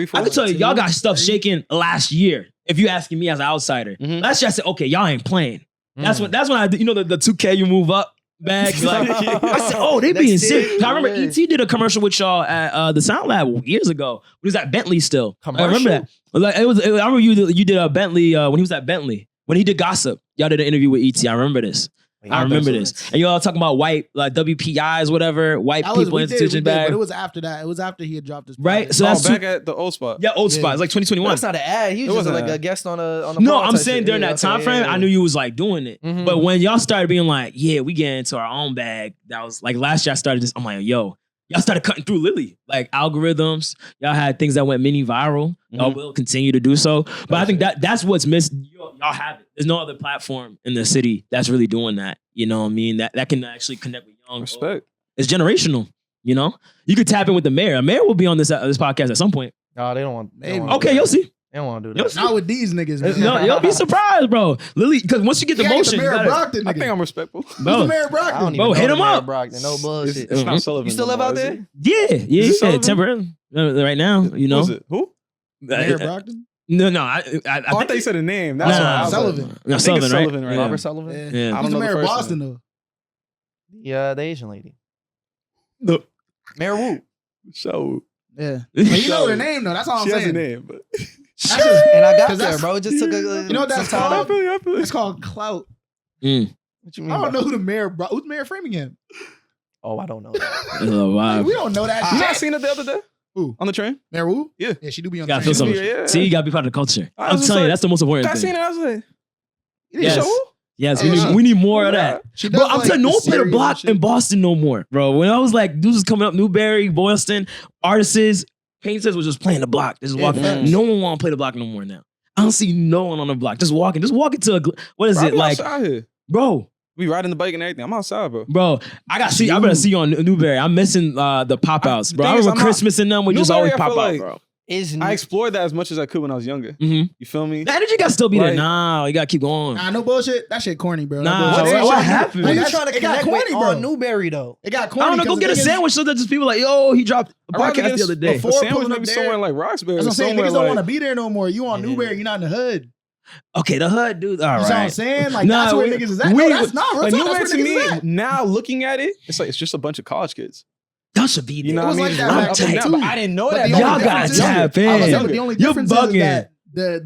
y'all got stuff shaking last year. If you asking me as an outsider, last year I said, okay, y'all ain't playing. That's when I did, you know, the 2K you move up bags. Like, I said, oh, they being sick. I remember ET did a commercial with y'all at the Sound Lab years ago. He was at Bentley still. I remember that. Like I remember you did a Bentley when he was at Bentley when he did Gossip. Y'all did an interview with ET. I remember this. I remember this. And y'all talking about white, like WPIs, whatever, white people institution bag. But it was after that. It was after he had dropped his right. project. So that's back at the old spot. Yeah, old spot. It's like 2021. That's not an ad. He was just like a guest on a No, I'm saying during that time frame, I knew you was like doing it. But when y'all started being like, yeah, we get into our own bag, that was like last year I started this. I'm like, yo, y'all started cutting through Lily. Like algorithms. Y'all had things that went mini viral. Y'all will continue to do so. But I think that's what's missed. Y'all have it. There's no other platform in the city that's really doing that. You know what I mean? That can actually connect with young. Respect. It's generational. You know? You could tap in with the mayor. A mayor will be on this podcast at some point. No, they don't want. Okay, you'll see. They don't want to do that. Not with these niggas, man. No, you'll be surprised, bro. Lily, because once you get the motion, I think I'm respectful. Bro, Mayor Brockton. Bro, hit him up. Brockton. No bullshit. It's not Sullivan. You still live out there? Yeah, temporarily. Right now, you know. Who's it? Who? Mayor Brockton? No. I thought you said a name. That's why. Sullivan. No, Sullivan, right? Right? Robert Sullivan? Yeah. I Who's don't the know mayor of first Boston, name. though? Yeah, the Asian lady. No. Mayor Wu. So. Yeah. But you know her name, though. That's all I'm saying. She has a name, but. And I got there, bro. It just took a. You know what that's called? I feel It's called clout. What you mean? I don't know who the mayor. Who's Mayor Framingham? Oh, I don't know that. Like, we don't know that. You shit. not seen it the other day? Who? On the train? Mayor Wu? Yeah. Yeah, she do be on You gotta the feel train. something. See, you gotta be part of the culture. I'm was telling you, like- that's the most important I seen thing. it. I was like, Yes. Yes, Yeah. we need more of that. She Bro, does, I'm like, telling you, no the one played a series block and shit. in Boston no more, bro. When I was like, dudes was coming up, Newberry, Boylston, artists, painters was just playing the block. Just walking. facts. No one want to play the block no more now. I don't see no one on the block. Just walking to a, what is it like, outside here. bro? We riding the bike and everything. I'm outside, bro. Bro, I better see you on Newberry. I'm missing the pop outs, bro. I thing is, remember I'm not- Christmas and them would just Newberry, always I pop feel out, like- bro. I explored that as much as I could when I was younger. Mhm. You feel me? The energy got to still be there. Like- Nah, you gotta keep going. Nah, no bullshit. That shit corny, bro. Nah, That bullshit. what happened? What you That's- trying to it got connect with corny, bro. on Newberry though? It got I corny. don't know. Go 'cause get a the thing is- sandwich so that just people like, yo, he dropped a I'd rather podcast get the other day. before- A sandwich pulling maybe up there. somewhere like Roxbury. That's what I'm saying. somewhere Niggas don't like- want to be there no more. You on Newberry, you're not in the hood. Okay, the hood, dude. All You know what I'm right. saying? Like, Nah, that's where we- niggas is at. we- No, that's not. Real Like talk, Newberry that's to where me, niggas is at. now looking at it, it's like it's just a bunch of college kids. Y'all should be there. You know It what I was mean? like Just that run back up and then, down, too. but I didn't know But that. the back Y'all only then. gotta difference is- tap I was in. saying, but the only You're difference is bugging. that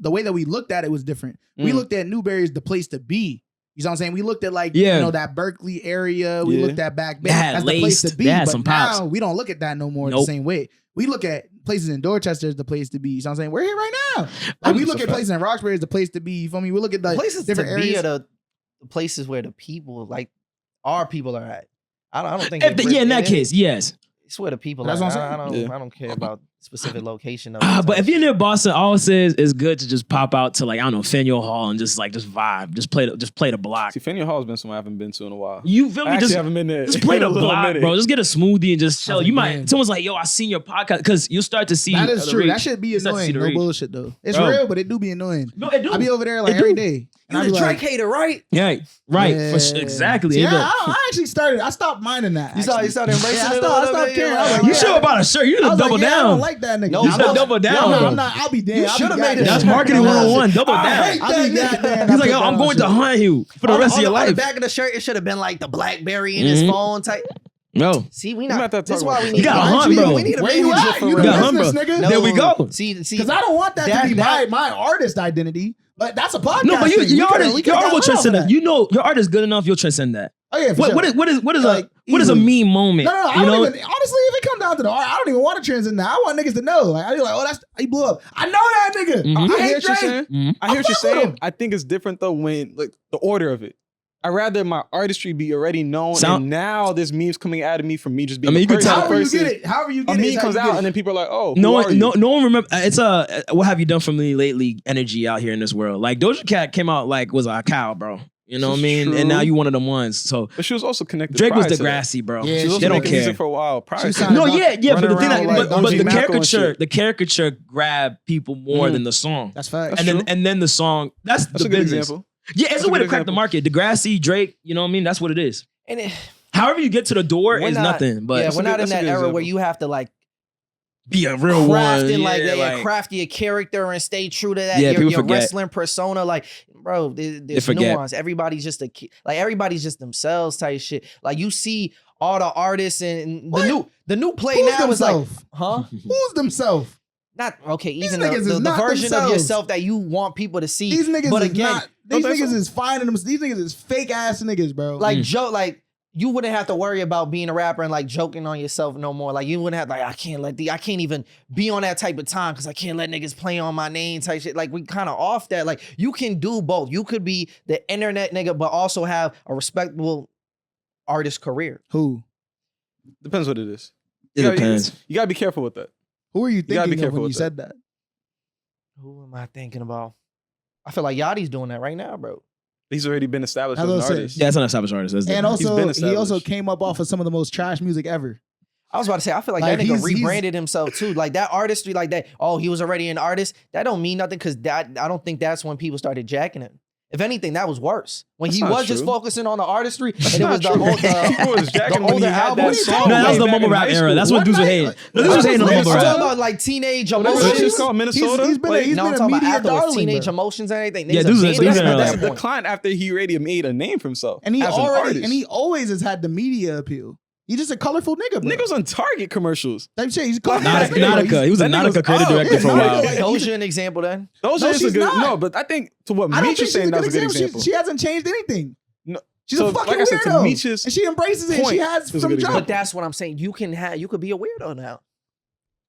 the way that we looked at it was different. We looked at Newberry as the place to be. You know what I'm saying? We looked at like, Yeah. you know, that Berkeley area. We Yeah. looked at back They had as the place to laced. be. They had But some pops. now we don't look at that no more Nope. the same way. We look at places in Dorchester as the place to be. You know what I'm saying? We're here right now. Like we That's look a at fact. places in Roxbury as the place to be. You feel me? We look at the places to different be areas. are the places where the people, like our people are at. I don't think. In that case, yes. it's where the people That's are. what I'm I don't. saying. I don't care about specific location. Of it. But if you're near Boston, all it says is good to just pop out to like, I don't know, Faneuil Hall and just vibe. Just play the block. See, Faneuil Hall has been somewhere I haven't been to in a while. You feel I me? actually Just haven't been there. Just play in the a little block, minute. bro. Just get a smoothie and just chill. That's You a might. man. Someone's like, "Yo, I seen your podcast," because you start to see That is the true. reach. That should be You start to see annoying. the No reach. bullshit though. It's Bro. real, but it do be annoying. No, it do. I be over there like It every do. day. And I You're be a like, Drake hater, right? Yeah, right. yeah. For sure. Exactly. See, You know. I actually started. I stopped minding that. You started embracing Yeah, I it. stopped caring. I was like, You yeah. should have bought a shirt. You I should was double like, yeah, I down. don't like that nigga. No, You I'm should not- double down. No, bro. I'm not. I'll be damned. You I'll be should have made it. That's goddamn. marketing 101. Double I down. hate I'll be goddamn. He's like, yo, I'm going to hunt you for the rest of your On the life. back of the shirt, it should have been like the BlackBerry in his Mhm. phone type. No. See, we might have not. to This is talk why about we it. need. You gotta to- hunt, bro. We need a Where you manager at? for You real. got hunt, business, bro. nigga. No, There we go. See, Because I don't want that to be my artist identity. But that's a podcast. No, but thing. your artist We could've will got rid of transcend that. that. You know, your art is good enough. You'll transcend that. Oh yeah. For What sure. is Like, what is a easily. meme moment? No, I you know? don't even. Honestly, if it comes down to the art, I don't even want to transcend that. I want niggas to know. Like I be like, oh, that's he blew up. I know that nigga. Mhm. I I hear hate what you're Drake. saying. Mhm. I hear what you're fuck with saying. him. I think it's different though when like the order of it. I'd rather my artistry be already known, Sound- and now there's memes coming out of me from me just being. I mean, a you can person tell- However you versus get it. However you A get it. meme is how comes you out, get and it. then people are like, "Oh, No who one, are you?" no one remember. It's what have you done for me lately? Energy out here in this world. Like Doja Cat came out like was a cow, bro. You know what I This is mean? And now true. you one of them ones. So But she was also connected. Drake was prior to that. Degrassi, bro. Yeah, She was she also They don't making music care. for a while prior. She to signed that. No, Running yeah, but the thing, around that, like but OG the Malcolm and caricature, shit. the caricature grabbed people more Mhm. than the song. That's fact. That's true. And then the song. That's That's the a good business. example. Yeah, it's That's a a way good to crack the example. market. Degrassi, Drake, you know what I mean? That's what it is. And it, However you get to the door We're is not- nothing. But yeah, we're not in that's a that good era example. where you have to like be a real craft one. and like, yeah, yeah, craft your character and stay true to that. Yeah, your people forget. wrestling persona, like, bro, there's forget. nuance. Everybody's just everybody's just themselves type shit. Like you see all the artists and the new play Who's now is like, themselves? huh? Who's themselves? Not okay. These Even niggas is the not version of themselves. yourself that you want people to see. These niggas but is again, not. These that's niggas all. is finding them. These niggas is fake ass niggas, bro. like Joe, like you wouldn't have to worry about being a rapper and like joking on yourself no more. Like you wouldn't have like I can't even be on that type of time because I can't let niggas play on my name type shit. Like we kind of off that. Like you can do both. You could be the internet nigga, but also have a respectable artist career. who? Depends what it is. It depends. You gotta be careful with that. Who are you gotta be thinking of careful when you with said that? Who am I thinking about? I feel like Yachty's doing that right now, bro. He's already been established as Hello, an sis. artist. Yeah, it's an established artist. That's And different. He's also, been he also established. came up off of some of the most trash music ever. I was about to say, I feel like Like, that nigga he's- rebranded himself too. Like that artistry, like that. Oh, he was already an artist. That don't mean nothing because I don't think that's when people started jacking him. If anything, that was worse. When That's he not was just true. focusing on the artistry, and it not was the true. whole People was jacking when older he had album. that What are you song. talking No, that was way the back mumble in rap high era. school. That's what dudes were hating. No, dudes was hating on the I'm mumble talking rap. about like teenage What is emotions. that shit called? Minnesota? He's been Like, he's No, I'm been a talking about media afterwards, darling, teenage bro. emotions and everything. Yeah, Niggas dudes are was- banned dudes at were- that That's a point. decline after he already made a name for himself. And he as an artist. always has had the media appeal. He's just a colorful nigga, bro. Nigga was on Target commercials. Type shit. He's a colorful Nautica- ass nigga, bro. Nautica. He was a That nigga was Nautica creative up. director Yeah, for a Nautica, while. like- Doja an example then. Those No, are just a she's good. not. No, but I think to what I don't Meech think is she's saying, a that good was a good example. example. She hasn't changed anything. No, She's so, a fucking like I said, to weirdo. Meech's And she embraces it. point, She has is a some good jump. But that's what I'm saying. You could be a weirdo now.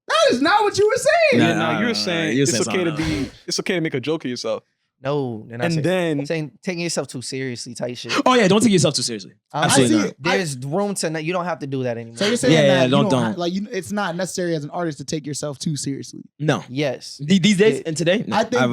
That is not what you were saying. Nah, now nah, you're nah, saying you're it's saying okay to something be. It's okay to make a joke of yourself, No, then I and say, then saying taking yourself too seriously type shit. Oh yeah, don't take yourself too seriously. Absolutely see not. it. There's room to you don't have to do that anymore. So you're saying Yeah, that yeah, you don't- don't like it's not necessary as an artist to take yourself too seriously. No. yes. These days Yeah. and today, no. I think I've,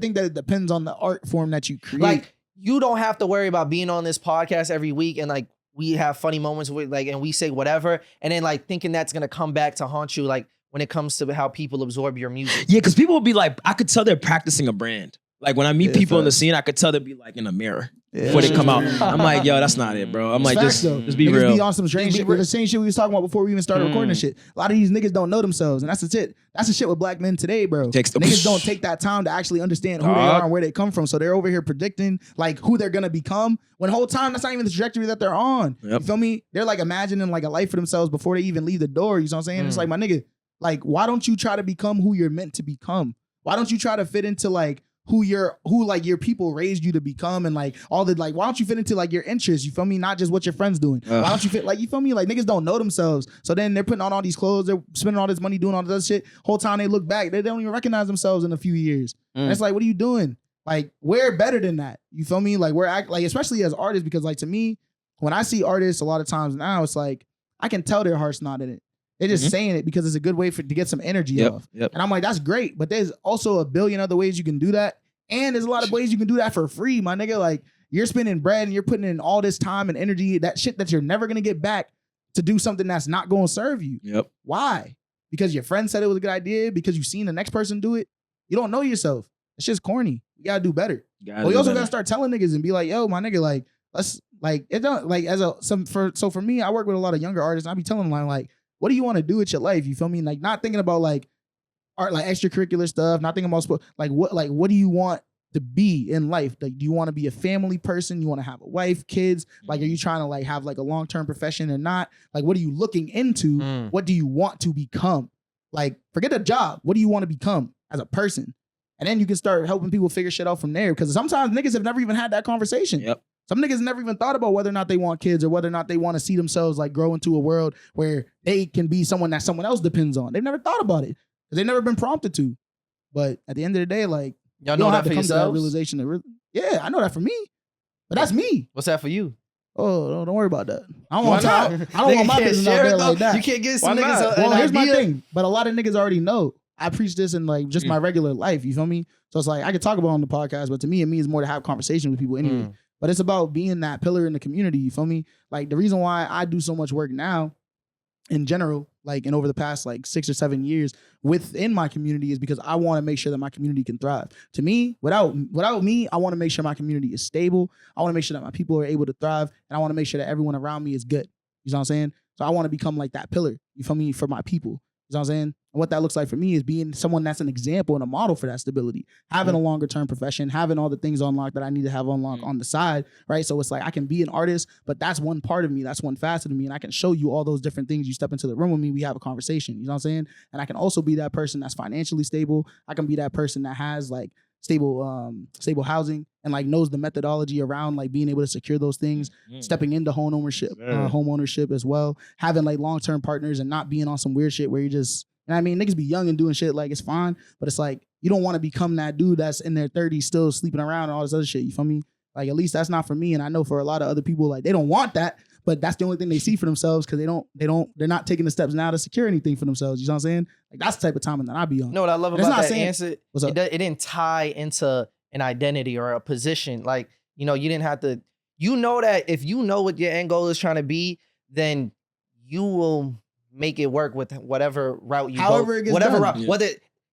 that it depends on the art form that you create. Like you don't have to worry about being on this podcast every week and like we have funny moments with like and we say whatever and then like thinking that's gonna come back to haunt you like when it comes to how people absorb your music. yeah, because people will be like, I could tell they're practicing a brand. Like when I meet Yeah, people in the facts. scene, I could tell they'd be like in a mirror Yeah, before they shit come out. is weird. I'm like, yo, that's not it, bro. I'm like, Facts, just though. be Niggas real. be on some strange Just be shit. real. The same shit we was talking about before we even started recording this shit. A lot of these niggas don't know themselves, and that's the shit. That's the shit with black men today, bro. Niggas don't take that time to actually understand who they are and where they come from. So they're over here predicting like who they're gonna become. When the whole time that's not even the trajectory that they're on. Yep. You feel me? They're like imagining like a life for themselves before they even leave the door. You know what I'm saying? It's like my nigga, like why don't you try to become who you're meant to become? Why don't you try to fit into like who like your people raised you to become, and like all the like, why don't you fit into like your interests? You feel me? Not just what your friends doing. Why don't you fit like, you feel me? Like niggas don't know themselves, so then they're putting on all these clothes, they're spending all this money doing all this other shit. Whole time they look back, they don't even recognize themselves in a few years. And it's like, what are you doing? Like, we're better than that. You feel me? Like like especially as artists, because like to me, when I see artists a lot of times now, it's like I can tell their heart's not in it. They're just saying it because it's a good way to get some energy off. And I'm like, that's great. But there's also a billion other ways you can do that. And there's a lot of ways you can do that for free, my nigga. Like, you're spending bread and you're putting in all this time and energy, that shit that you're never going to get back to do something that's not going to serve you. Why? Because your friend said it was a good idea? Because you've seen the next person do it? You don't know yourself. It's just corny. You got to do better. Well, you also got to start telling niggas and be like, yo, my nigga, like, let's, like, it don't, like, so for me, I work with a lot of younger artists. And I be telling them, like, what do you want to do with your life? You feel me? Like, not thinking about like art, like extracurricular stuff, not thinking about sport. Like, what do you want to be in life? Like, do you want to be a family person? You want to have a wife, kids? Like, are you trying to like have like a long-term profession or not? Like, what are you looking into? What do you want to become? Like, forget a job. What do you want to become as a person? And then you can start helping people figure shit out from there. Because sometimes niggas have never even had that conversation. Some niggas never even thought about whether or not they want kids or whether or not they want to see themselves like grow into a world where they can be someone that someone else depends on. They've never thought about it because they've never been prompted to. But at the end of the day, like, y'all know that for yourselves? To that realization that yeah, I know that for me. But that's me. What's that for you? Oh, don't worry about that. I don't want my business out there like that. You can't get some niggas well, here's my thing. But a lot of niggas already know. I preach this in like just my regular life. You feel me? So it's like I could talk about it on the podcast, but to me, it means more to have conversation with people anyway. But it's about being that pillar in the community. You feel me? Like, the reason why I do so much work now in general, like, and over the past like 6 or 7 years within my community is because I want to make sure that my community can thrive. To me, without me, I want to make sure my community is stable. I want to make sure that my people are able to thrive. And I want to make sure that everyone around me is good. You know what I'm saying? So I want to become like that pillar. You feel me? For my people. You know what I'm saying? And what that looks like for me is being someone that's an example and a model for that stability, having a longer term profession, having all the things unlocked that I need to have unlocked on the side, right? So it's like I can be an artist, but that's one part of me. That's one facet of me. And I can show you all those different things. You step into the room with me, we have a conversation. You know what I'm saying? And I can also be that person that's financially stable. I can be that person that has like stable housing and like knows the methodology around like being able to secure those things, stepping into home ownership as well, having like long-term partners and not being on some weird shit where you just, and I mean, niggas be young and doing shit like it's fine, but it's like you don't want to become that dude that's in their 30s still sleeping around and all this other shit. You feel me? Like, at least that's not for me. And I know for a lot of other people, like, they don't want that, but that's the only thing they see for themselves because they're not taking the steps now to secure anything for themselves. You know what I'm saying? Like, that's the type of timing that I be on. You know what I love about that answer? It didn't tie into an identity or a position. Like, you know, you didn't have to, you know that if you know what your end goal is trying to be, then you will make it work with whatever route you However go. It gets whatever done. route, whether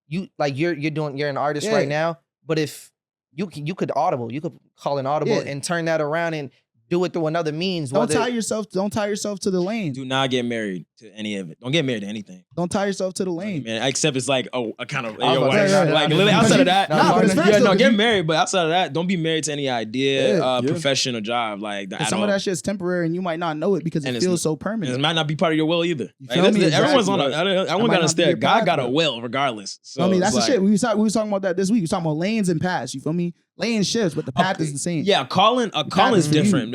you like you're an artist right now, but if you could call an audible and turn that around and do it through another means. Don't tie yourself to the lane. Do not get married to any of it. Don't get married to anything. Don't tie yourself to the lane. Man, except it's like a kind of right. like literally outside of that. Get married, but outside of that, don't be married to any idea, profession or job like that. Some of that shit's temporary, and you might not know it because it feels so permanent. It might not be part of your will either. Everyone's on a. I won't understand. God got a will regardless. So I mean, that's the shit. We was talking about that this week. We was talking about lanes and paths. You feel me? Lane shifts, but the path is the same. Yeah, calling is different.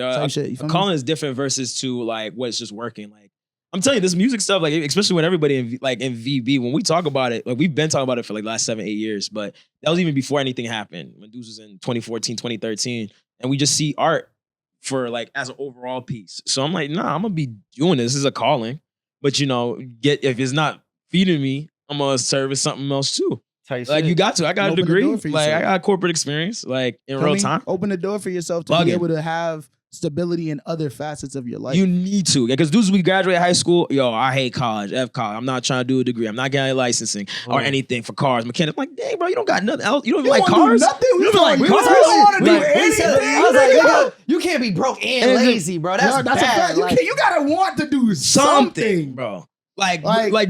Calling is different versus to like what's just working. Like, I'm telling you, this music stuff, like especially when everybody in VB, when we talk about it, like we've been talking about it for like the last 7-8 years, but that was even before anything happened. When dudes was in 2014, 2013, and we just see art for like as an overall piece. So I'm like, nah, I'm gonna be doing this. This is a calling, but you know, if it's not feeding me, I'm gonna service something else too. Like, you got to. I got a degree. Like, I got corporate experience, like in real time. Open the door for yourself to be able to have stability in other facets of your life. You need to. Because dudes, we graduate high school, yo, I hate college, F college. I'm not trying to do a degree. I'm not getting licensing or anything for cars, mechanics. I'm like, dang, bro, you don't got nothing else. You don't even like cars? Nothing. You don't like cars? don't want to do anything. I was like, nigga, you can't be broke and lazy, bro. That's a fact. You gotta want to do something, bro. Like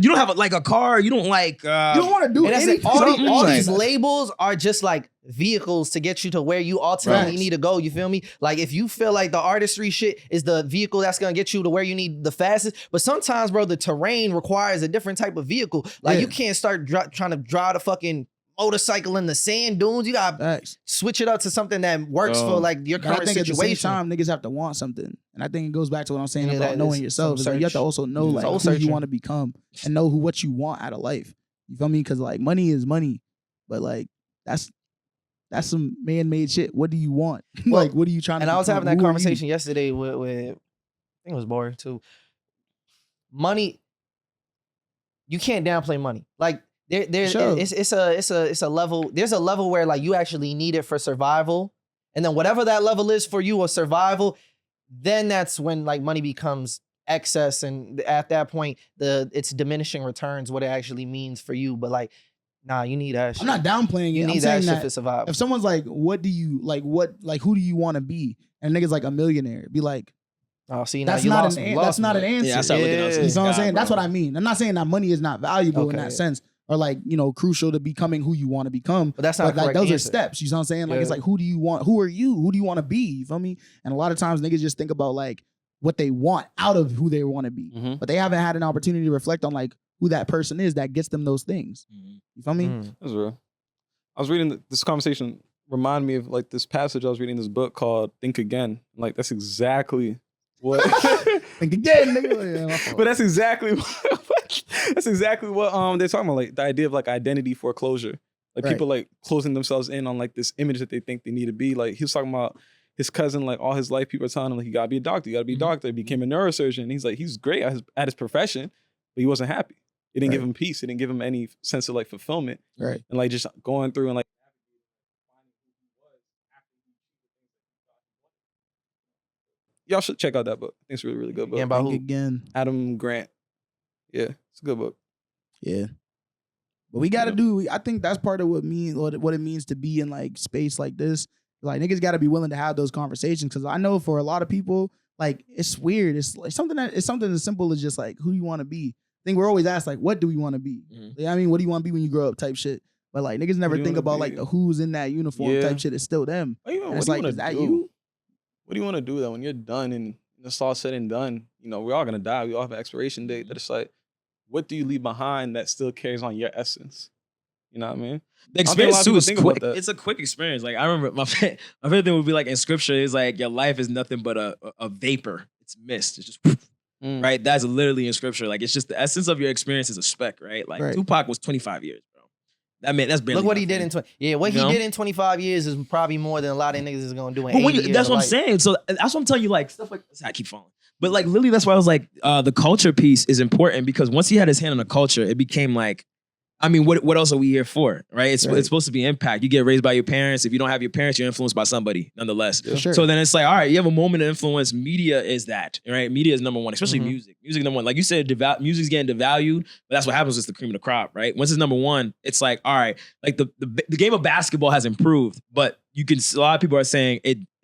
you don't have a car. You don't like. You don't want to do anything. All these labels are just like vehicles to get you to where you ultimately need to go. You feel me? Like, if you feel like the artistry shit is the vehicle that's gonna get you to where you need the fastest, but sometimes, bro, the terrain requires a different type of vehicle. Like, you can't start trying to drive the fucking motorcycle in the sand dunes. You gotta Facts. switch it up to something that works for like your But I current think at the same situation. time, niggas have to want something. And I think it goes back to what I'm saying Yeah, about that knowing is yourself. some It's like you have to search. also know like Soul who searching. you want to become and know what you want out of life. You feel me? Because like money is money, but like that's some man-made shit. What do you want? Well, like what are you trying to? And I was become? having that Who are you? conversation yesterday with I think it was Boris too. Money, you can't downplay money. Like there Sure. it's a level. There's a level where like you actually need it for survival, and then whatever that level is for you or survival, then that's when like money becomes excess, and at that point it's diminishing returns what it actually means for you. But like, nah, you need that shit. I'm not downplaying You it. need I'm that saying shit that for survival. if someone's like, what do you like? What like who do you want to be? And niggas like a millionaire, be like, Oh, see, now that's you not lost an me. an- Lost that's me. not an answer. Yeah, I started looking at Yeah. You know what I'm God, saying? That's bro. what I mean. I'm not saying that money is not valuable in Okay. that sense, or like crucial to becoming who you want to become. But that's not But like correct those are answer. steps. You know what I'm saying? Like it's Yeah. like who do you want? Who are you? Who do you want to be? You feel me? And a lot of times niggas just think about like what they want out of who they want to be, Mhm. but they haven't had an opportunity to reflect on like who that person is that gets them those things. You feel me? Mm. That's real. I was reading this conversation. Reminded me of like this passage. I was reading this book called Think Again. Like that's exactly what. Think again, nigga. Yeah, my fault. But that's exactly what they're talking about. Like the idea of like identity foreclosure. Like Right. people like closing themselves in on like this image that they think they need to be. Like he was talking about his cousin, like all his life, people are telling him like you gotta be a doctor, you gotta be a doctor. He became a neurosurgeon. And he's like, he's great at his profession, but he wasn't happy. It didn't give him peace. It didn't give him any sense of like fulfillment. Right. And like just going through and like y'all should check out that book. I think it's a really, really good book. Yeah, about Think who? again. Adam Grant. Yeah, it's a good book. Yeah. But we gotta do. I think that's part of what it means to be in like space like this. Like niggas gotta be willing to have those conversations because I know for a lot of people, like it's weird. It's like something as simple as just like who do you want to be. I think we're always asked like what do we want to be? Mhm. Yeah, I mean, what do you want to be when you grow up? Type shit. But like niggas never do you think wanna about be? like the who's in that uniform Yeah. type shit. It's still them. What do you, And what it's do you like, wanna is that do? you? What do you want to do though when you're done and it's all said and done? You know, we're all gonna die. We all have an expiration date. That it's like, what do you leave behind that still carries on your essence? You know what I mean? The I don't think a lot experience of too people is think about quick. that. It's a quick experience. Like I remember my favorite thing would be like in scripture is like your life is nothing but a vapor. It's mist. It's just right. That's literally in scripture. Like it's just the essence of your experience is a speck. Right. Like Right. Tupac was 25 years, bro. That man, that's barely. Look what he did nothing. what You he know? did in 25 years is probably more than a lot of niggas is gonna do in But 80 when years. that's of what I'm life. saying. So that's what I'm telling you. Like stuff like I keep falling. But like literally, that's why I was like, the culture piece is important because once he had his hand on the culture, it became like, I mean, what else are we here for, right? It's supposed to be impact. You get raised by your parents. If you don't have your parents, you're influenced by somebody, nonetheless. For sure. So then it's like, all right, you have a moment of influence. Media is that, right? Media is number one, especially Mhm. music. Music number one. Like you said, music's getting devalued, but that's what happens with the cream of the crop, right? Once it's number one, it's like, all right, like the game of basketball has improved, but you can. A lot of people are saying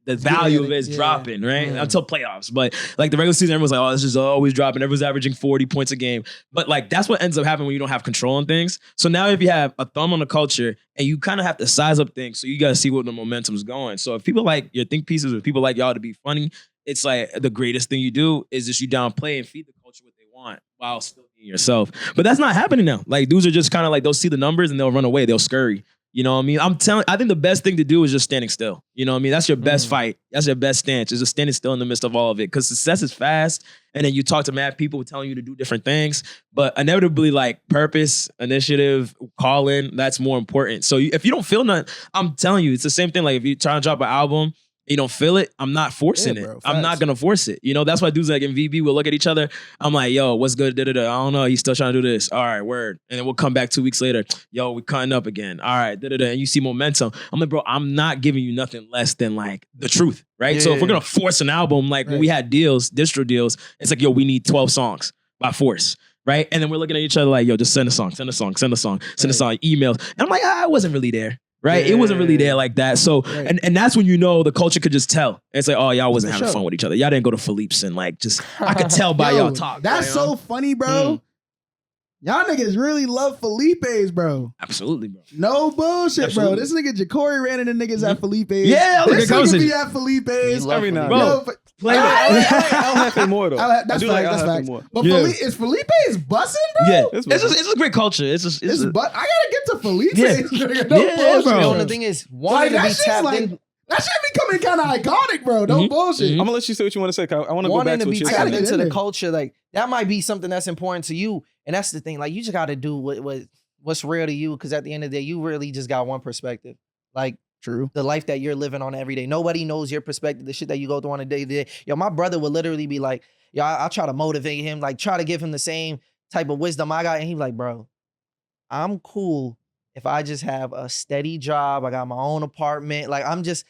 the value of it is dropping, right? Mm. Until playoffs. But like the regular season, everyone's like, oh, it's just always dropping. Everyone's averaging 40 points a game. But like that's what ends up happening when you don't have control on things. So now if you have a thumb on the culture and you kind of have to size up things, so you got to see what the momentum's going. So if people like your think pieces or people like y'all to be funny, it's like the greatest thing you do is just you downplay and feed the culture what they want while still being yourself. But that's not happening now. Like dudes are just kind of like, they'll see the numbers and they'll run away. They'll scurry. You know what I mean? I think the best thing to do is just standing still. You know what I mean? That's your best fight. That's your best stance. Is just standing still in the midst of all of it. Because success is fast. And then you talk to mad people telling you to do different things. But inevitably, like purpose, initiative, calling, that's more important. So if you don't feel nothing, I'm telling you, it's the same thing. Like if you're trying to drop an album, you don't feel it, I'm not forcing Yeah, it. bro, I'm not facts. gonna force it. You know, that's why dudes like in VB will look at each other. I'm like, yo, what's good? Da-da-da. I don't know. He's still trying to do this. All right, word. And then we'll come back 2 weeks later. Yo, we cutting up again. All right, da-da-da. And you see momentum. I'm like, bro, I'm not giving you nothing less than like the truth, right? So if we're gonna force an album, like when we had deals, distro deals, it's like, yo, we need 12 songs by force. Right. And then we're looking at each other like, yo, just send a song, emails. And I'm like, I wasn't really there. Right. It wasn't really there like that. So, and that's when you know the culture could just tell. It's like, oh, y'all wasn't having fun with each other. Y'all didn't go to Philippe's and like just, I could tell by y'all talk. That's right, so funny, bro. Y'all niggas really love Felipe's, bro. Absolutely, bro. No bullshit, Absolutely. bro. This nigga Jacory ran into niggas at Felipe's. Yeah, this look at nigga be conversation. at Felipe's. You love Every now and Felipe. then. Yo, Play El Jefe more though. That's I do like facts. El That's Jefe facts. more. But Yeah. is Felipe's bussing, bro? Yeah, It's it's a great culture. It's I gotta get to Felipe. Yeah. No Yeah, bullshit. bro. You know, the thing is, Like, wanting to that be shit's tapped like- in. That shit becoming kind of iconic, bro. No bullshit. I'm gonna let you say what you want to say. 'Cause I want to go Wanting back to to what be you're gotta tapped get saying. into in the there. culture, like that might be something that's important to you, and that's the thing. Like you just got to do what's real to you, because at the end of the day, you really just got one perspective. Like True. the life that you're living on every day. Nobody knows your perspective, the shit that you go through on a day to day. Yo, my brother would literally be like, yo, I try to motivate him, like try to give him the same type of wisdom I got, and he's like, bro, I'm cool if I just have a steady job. I got my own apartment. Like I'm just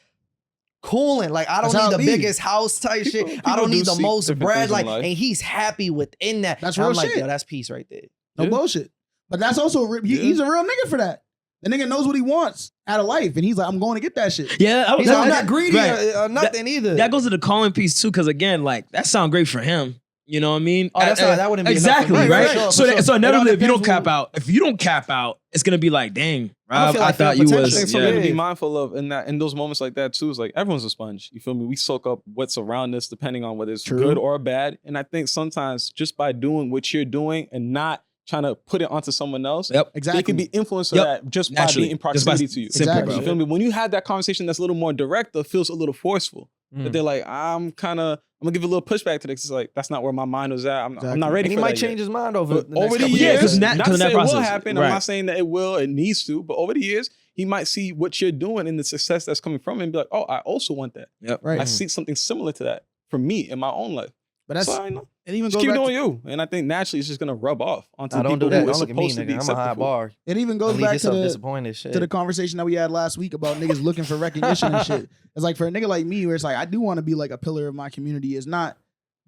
cooling. Like I don't That's how need it the be. biggest house type shit. I people don't do need the seek most different bread. things in Like, life. and he's happy within that. That's And I'm real like, shit. yo, that's peace right there. No Yeah. bullshit. But that's also he's a real nigga for that. The nigga knows what he wants out of life, and he's like, I'm going to get that shit. Yeah, He's like, I'm not greedy or nothing either. That goes to the calling piece too, because again, like that sound great for him. You know what I mean? Oh, that's not, that wouldn't be exactly enough for me. right. For sure, so, for sure. so It inevitably, all if you don't depends cap out, it's gonna be like, dang, I'ma Rob, feel I like thought fair you potential. I was. think something to Yeah. be mindful of in those moments like that too is like everyone's a sponge. You feel me? We soak up what's around us depending on whether it's True. good or bad. And I think sometimes just by doing what you're doing and not trying to put it onto someone else, Yep. Exactly. they can be influenced Yep. by that just by Naturally. being in Just by proximity to you. simple, Exactly. bro. You feel me? When you had that conversation that's a little more direct, it feels a little forceful. That they're like, I'm gonna give a little pushback to this. It's like that's not where my mind was at. I'm not Exactly. ready And he for might that change yet. his mind over But the next over the couple Yeah, years, 'cause years. that- not 'cause to of that say it will process. happen. Right. I'm not saying that it will. It needs to. But over the years, he might see what you're doing and the success that's coming from it and be like, oh, I also want that. Yep. Right. I see something similar to that for me in my own life. But that's So I know. it. Even Just goes keep back doing to, you, and I think naturally it's just gonna rub off onto Nah, people don't do who that. are Don't look at me, supposed to be nigga. I'm a high acceptable. bar. it even goes Don't leave back to yourself the disappointed. Shit. conversation that we had last week about niggas looking for recognition and shit. It's like for a nigga like me, where it's like I do want to be like a pillar of my community.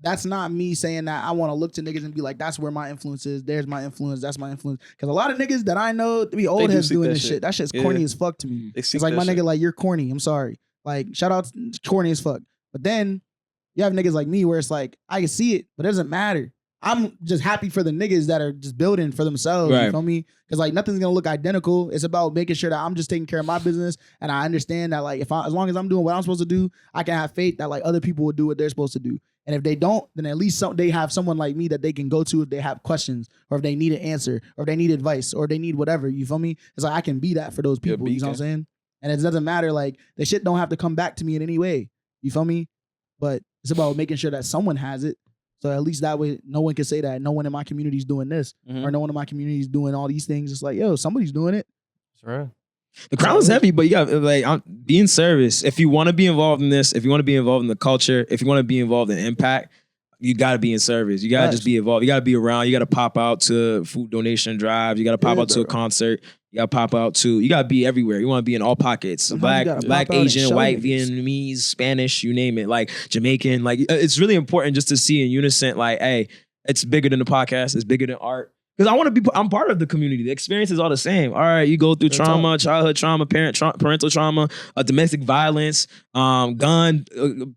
That's not me saying that I want to look to niggas and be like, that's where my influence is. There's my influence. That's my influence. Because a lot of niggas that I know to be old do heads seek doing that this shit. shit. That shit's Yeah. corny as fuck to me. They It's seek like that my shit. nigga, like you're corny. I'm sorry. Like shout out, corny as fuck. But then you have niggas like me where it's like I can see it, but it doesn't matter. I'm just happy for the niggas that are just building for themselves. You Right. feel me? Because like nothing's gonna look identical. It's about making sure that I'm just taking care of my business, and I understand that like as long as I'm doing what I'm supposed to do, I can have faith that like other people will do what they're supposed to do. And if they don't, then at least they have someone like me that they can go to if they have questions, or if they need an answer, or if they need advice, or if they need whatever. You feel me? It's like I can be that for those You're a people. You know what I'm beacon. saying? And it doesn't matter. Like the shit don't have to come back to me in any way. You feel me? But it's about making sure that someone has it. So at least that way, no one can say that no one in my community is doing this, Mhm. or no one in my community is doing all these things. It's like, yo, somebody's doing it. Sure. The crown is heavy, but you got like be in service. If you want to be involved in this, if you want to be involved in the culture, if you want to be involved in impact, you got to be in service. You got to Yes. just be involved. You got to be around. You got to pop out to food donation drives. You got to pop Yeah, out to a bro. concert. You got to pop out to. You got to be everywhere. You want to be in all pockets. Sometimes Black, you gotta black, pop out and Asian, show white, niggas. Vietnamese, Spanish, you name it. Like Jamaican. Like it's really important just to see in unison. Like, hey, it's bigger than the podcast. It's bigger than art. Because I want to be, I'm part of the community. The experience is all the same. All right, you go through Real trauma, childhood trauma, parental trauma, domestic violence, gun,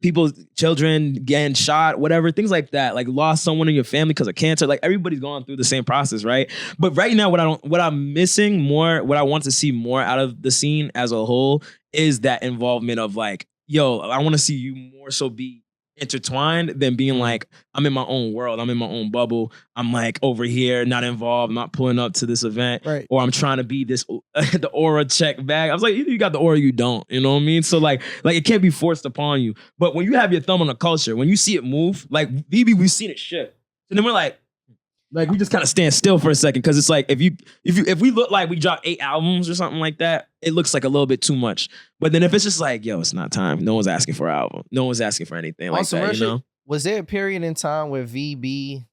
people, children getting shot, whatever, things like that. Like lost someone in your family because of cancer. Like everybody's going through the same process, right? But right now, what I'm missing more, what I want to see more out of the scene as a whole is that involvement of like, yo, I want to see you more so be intertwined than being like, I'm in my own world, I'm in my own bubble, I'm like over here, not involved, not pulling up to this event, Right. or I'm trying to be this the aura check bag. I was like, either you got the aura, or you don't. You know what I mean? So like it can't be forced upon you. But when you have your thumb on the culture, when you see it move, like BB, we've seen it shift. And then we're like we just kind of stand still for a second because it's like if we look like we dropped 8 albums or something like that, it looks like a little bit too much. But then if it's just like, yo, it's not time. No one's asking for an album. No one's asking for anything like Also, that. You know? was there a period in time where VB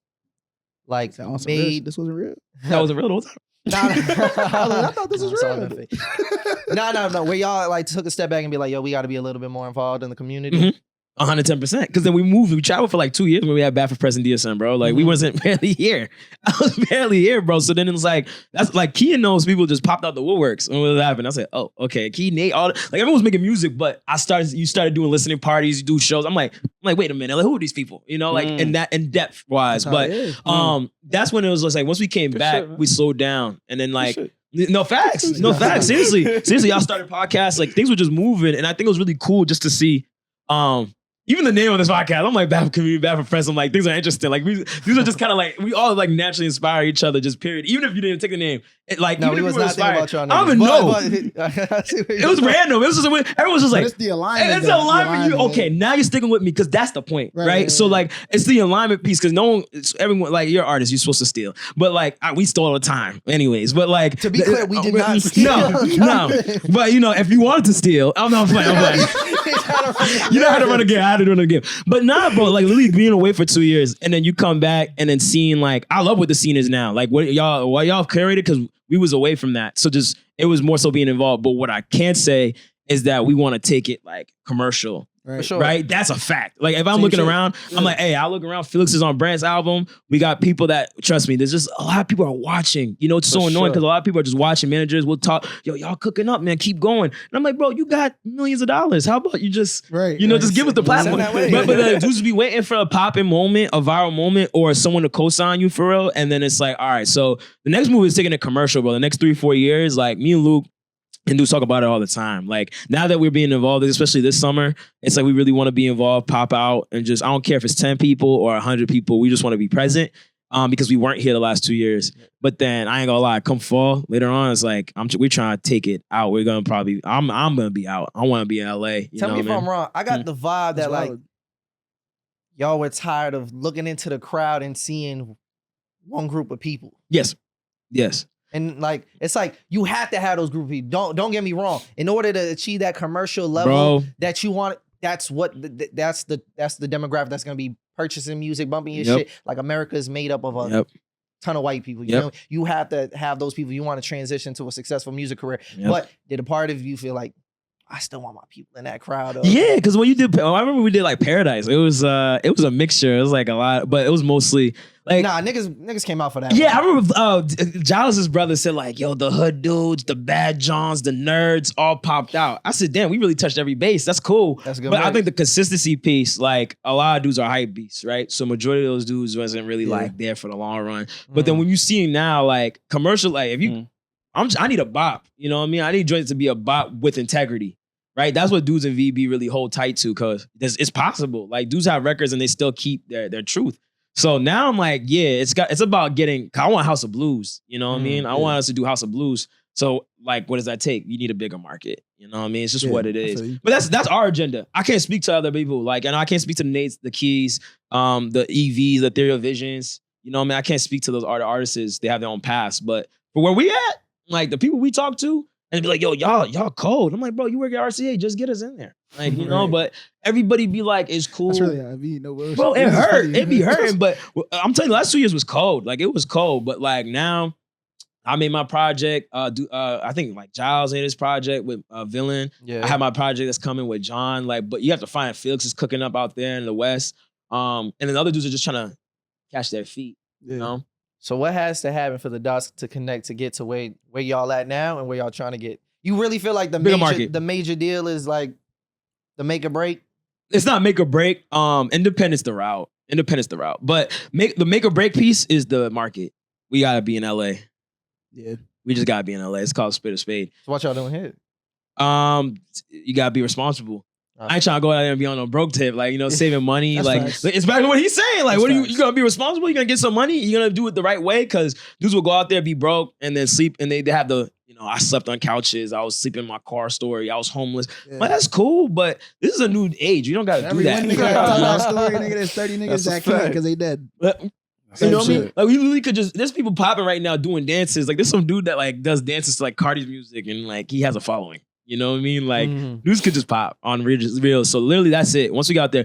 like On some real shit, made this wasn't real. That was a real old time. I thought this was real. No. Where y'all like took a step back and be like, yo, we got to be a little bit more involved in the community. Mhm. 110%. Because then we traveled for like 2 years when we had Bad for President DSM, bro. Like we wasn't barely here. I was barely here, bro. So then it was like, that's like Key and those people just popped out the woodworks when it happened. I said, oh, okay. Key, Nate, all like everyone was making music, but you started doing listening parties, you do shows. I'm like, wait a minute, like, who are these people? You know, like in depth wise. That's how But it is. that's when it was just like once we came Good back, shit, man. we slowed down. And then like shit. no facts. Seriously, y'all started podcasts, like things were just moving. And I think it was really cool just to see even the name of this podcast, I'm like bad for community, bad for friends. I'm like, things are interesting. Like these are just kind of like, we all like naturally inspire each other, just period. Even if you didn't take the name. Like, No, even we if was you were not thinking inspired, about y'all I don't even know. It It was random. It was just, everyone's just But like, it's the alignment. it's though. the alignment. You okay? Now you're sticking with me because that's the point, right? Right. So like, it's the alignment piece because no one, everyone, like you're an artist, you're supposed to steal, but like we stole all the time, anyways. But like, To be clear, we did not steal. No. But you know, if you wanted to steal, I'm not playing. I'm playing. You know how to run a game. I had to run a game. But nah, bro, like literally being away for 2 years and then you come back and then seeing like, I love what the scene is now. Like what y'all curated because we was away from that. So just, it was more so being involved. But what I can say is that we want to take it like commercial. Right. For sure. Right? That's a fact. Like if I'm Same looking shit. around, I'm like, hey, I look around. Felix is on Brand's album. We got people that, trust me, there's just a lot of people are watching. You know, it's so For annoying sure. because a lot of people are just watching. Managers will talk, yo, y'all cooking up, man. Keep going. And I'm like, bro, you got millions of dollars. How about you just, Right. you know, right. just give us the platform. that way. But the dudes be waiting for a popping moment, a viral moment, or someone to co-sign you for real. And then it's like, all right, so the next move is taking a commercial, bro. The next 3-4 years, like me and Luke, and dudes talk about it all the time. Like now that we're being involved, especially this summer, it's like we really want to be involved, pop out, and just I don't care if it's 10 people or 100 people. We just want to be present because we weren't here the last 2 years. But then I ain't gonna lie, come fall later on, it's like we're trying to take it out. We're gonna probably I'm gonna be out. I want to be in LA. Tell me if I'm wrong. I got the vibe that That's like valid. y'all were tired of looking into the crowd and seeing one group of people. Yes. And like it's like you have to have those group of people. Don't get me wrong. In order to achieve that commercial level Bro. that you want, that's what that's the demographic that's gonna be purchasing music, bumping your Yep. shit. Like America is made up of a Yep. ton of white people. You Yep. know, you have to have those people. You want to transition to a successful music career. Yep. But did a part of you feel like I still want my people in that crowd? Or, Yeah, because when you did, I remember we did like Paradise. It was a mixture. It was like a lot, but it was mostly like Nah, niggas came out for that. yeah, one. I remember Giles' brother said like, yo, the hood dudes, the bad Johns, the nerds all popped out. I said, damn, we really touched every base. That's cool. That's a good. But I mix. think the consistency piece, like a lot of dudes are hype beasts, right? So majority of those dudes wasn't really Yeah. like there for the long run. But then when you see now, like commercial, like if you, I need a bop. You know what I mean? I need joints to be a bop with integrity. Right, that's what dudes in VB really hold tight to, cause it's possible. Like dudes have records and they still keep their truth. So now I'm like, yeah, it's about getting. I want House of Blues. You know what I mean? I want us to do House of Blues. So like, what does that take? You need a bigger market. You know what I mean? It's just what it I is. feel you. But that's our agenda. I can't speak to other people. Like, and I can't speak to the Nates, the Keys, the EVs, the Ethereal Visions. You know what I mean? I can't speak to those artists. They have their own past. But for where we at, like the people we talk to. And be like, yo, y'all cold. I'm like, bro, you work at RCA, just get us in there. Like, you know, Right. but everybody be like, it's cool. That's really I mean, no worries. Bro, it This is hurt. funny. It be hurting. But I'm telling you, the last 2 years was cold. Like, it was cold. But like now, I made my project. I think like Giles made his project with Villain. Yeah. I have my project that's coming with John. Like, but you have to find Felix is cooking up out there in the West. And then the other dudes are just trying to catch their feet. Yeah. You know? So what has to happen for the dots to connect to get to where y'all at now and where y'all trying to get? You really feel like Bigger market. the major deal is like the make or break? It's not make or break. Independence the route. But the make or break piece is the market. We gotta be in LA. Yeah. We just gotta be in LA. It's called spade a spade. So what y'all doing here? You gotta be responsible. Uh. I ain't trying to go out there and be on a broke tip, like, you know, saving money. That's Like, facts. it's back to what he's saying. Like, That's what are facts. you gonna be responsible? You gonna get some money? You gonna do it the right way? Because dudes will go out there, be broke, and then sleep, and they have the, you know, I slept on couches. I was sleeping in my car story. I was homeless. Yeah. But that's cool. But this is a new age. You don't gotta do Every that. one nigga that tell that story, nigga, there's 30 niggas That's a that can't fact. because they dead. But, you Same know what I mean? shit. Like, we literally could just, there's people popping right now doing dances. Like, there's some dude that like does dances to like Cardi's music and like he has a following. You know what I mean? Like, dudes could just pop on real. So literally that's it. Once we got there,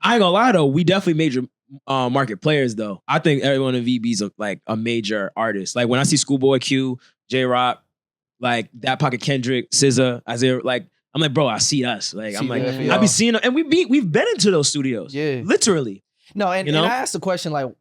I ain't gonna lie though, we definitely major market players though. I think everyone in VB's like a major artist. Like when I see Schoolboy Q, J Rock, like That Pocket Kendrick, SZA, Isaiah, like I'm like, bro, I see us. Like I'm See like, that for I y'all. be seeing them, and we've been into those studios. Yeah. Literally. No, and, You know? and I asked the question like,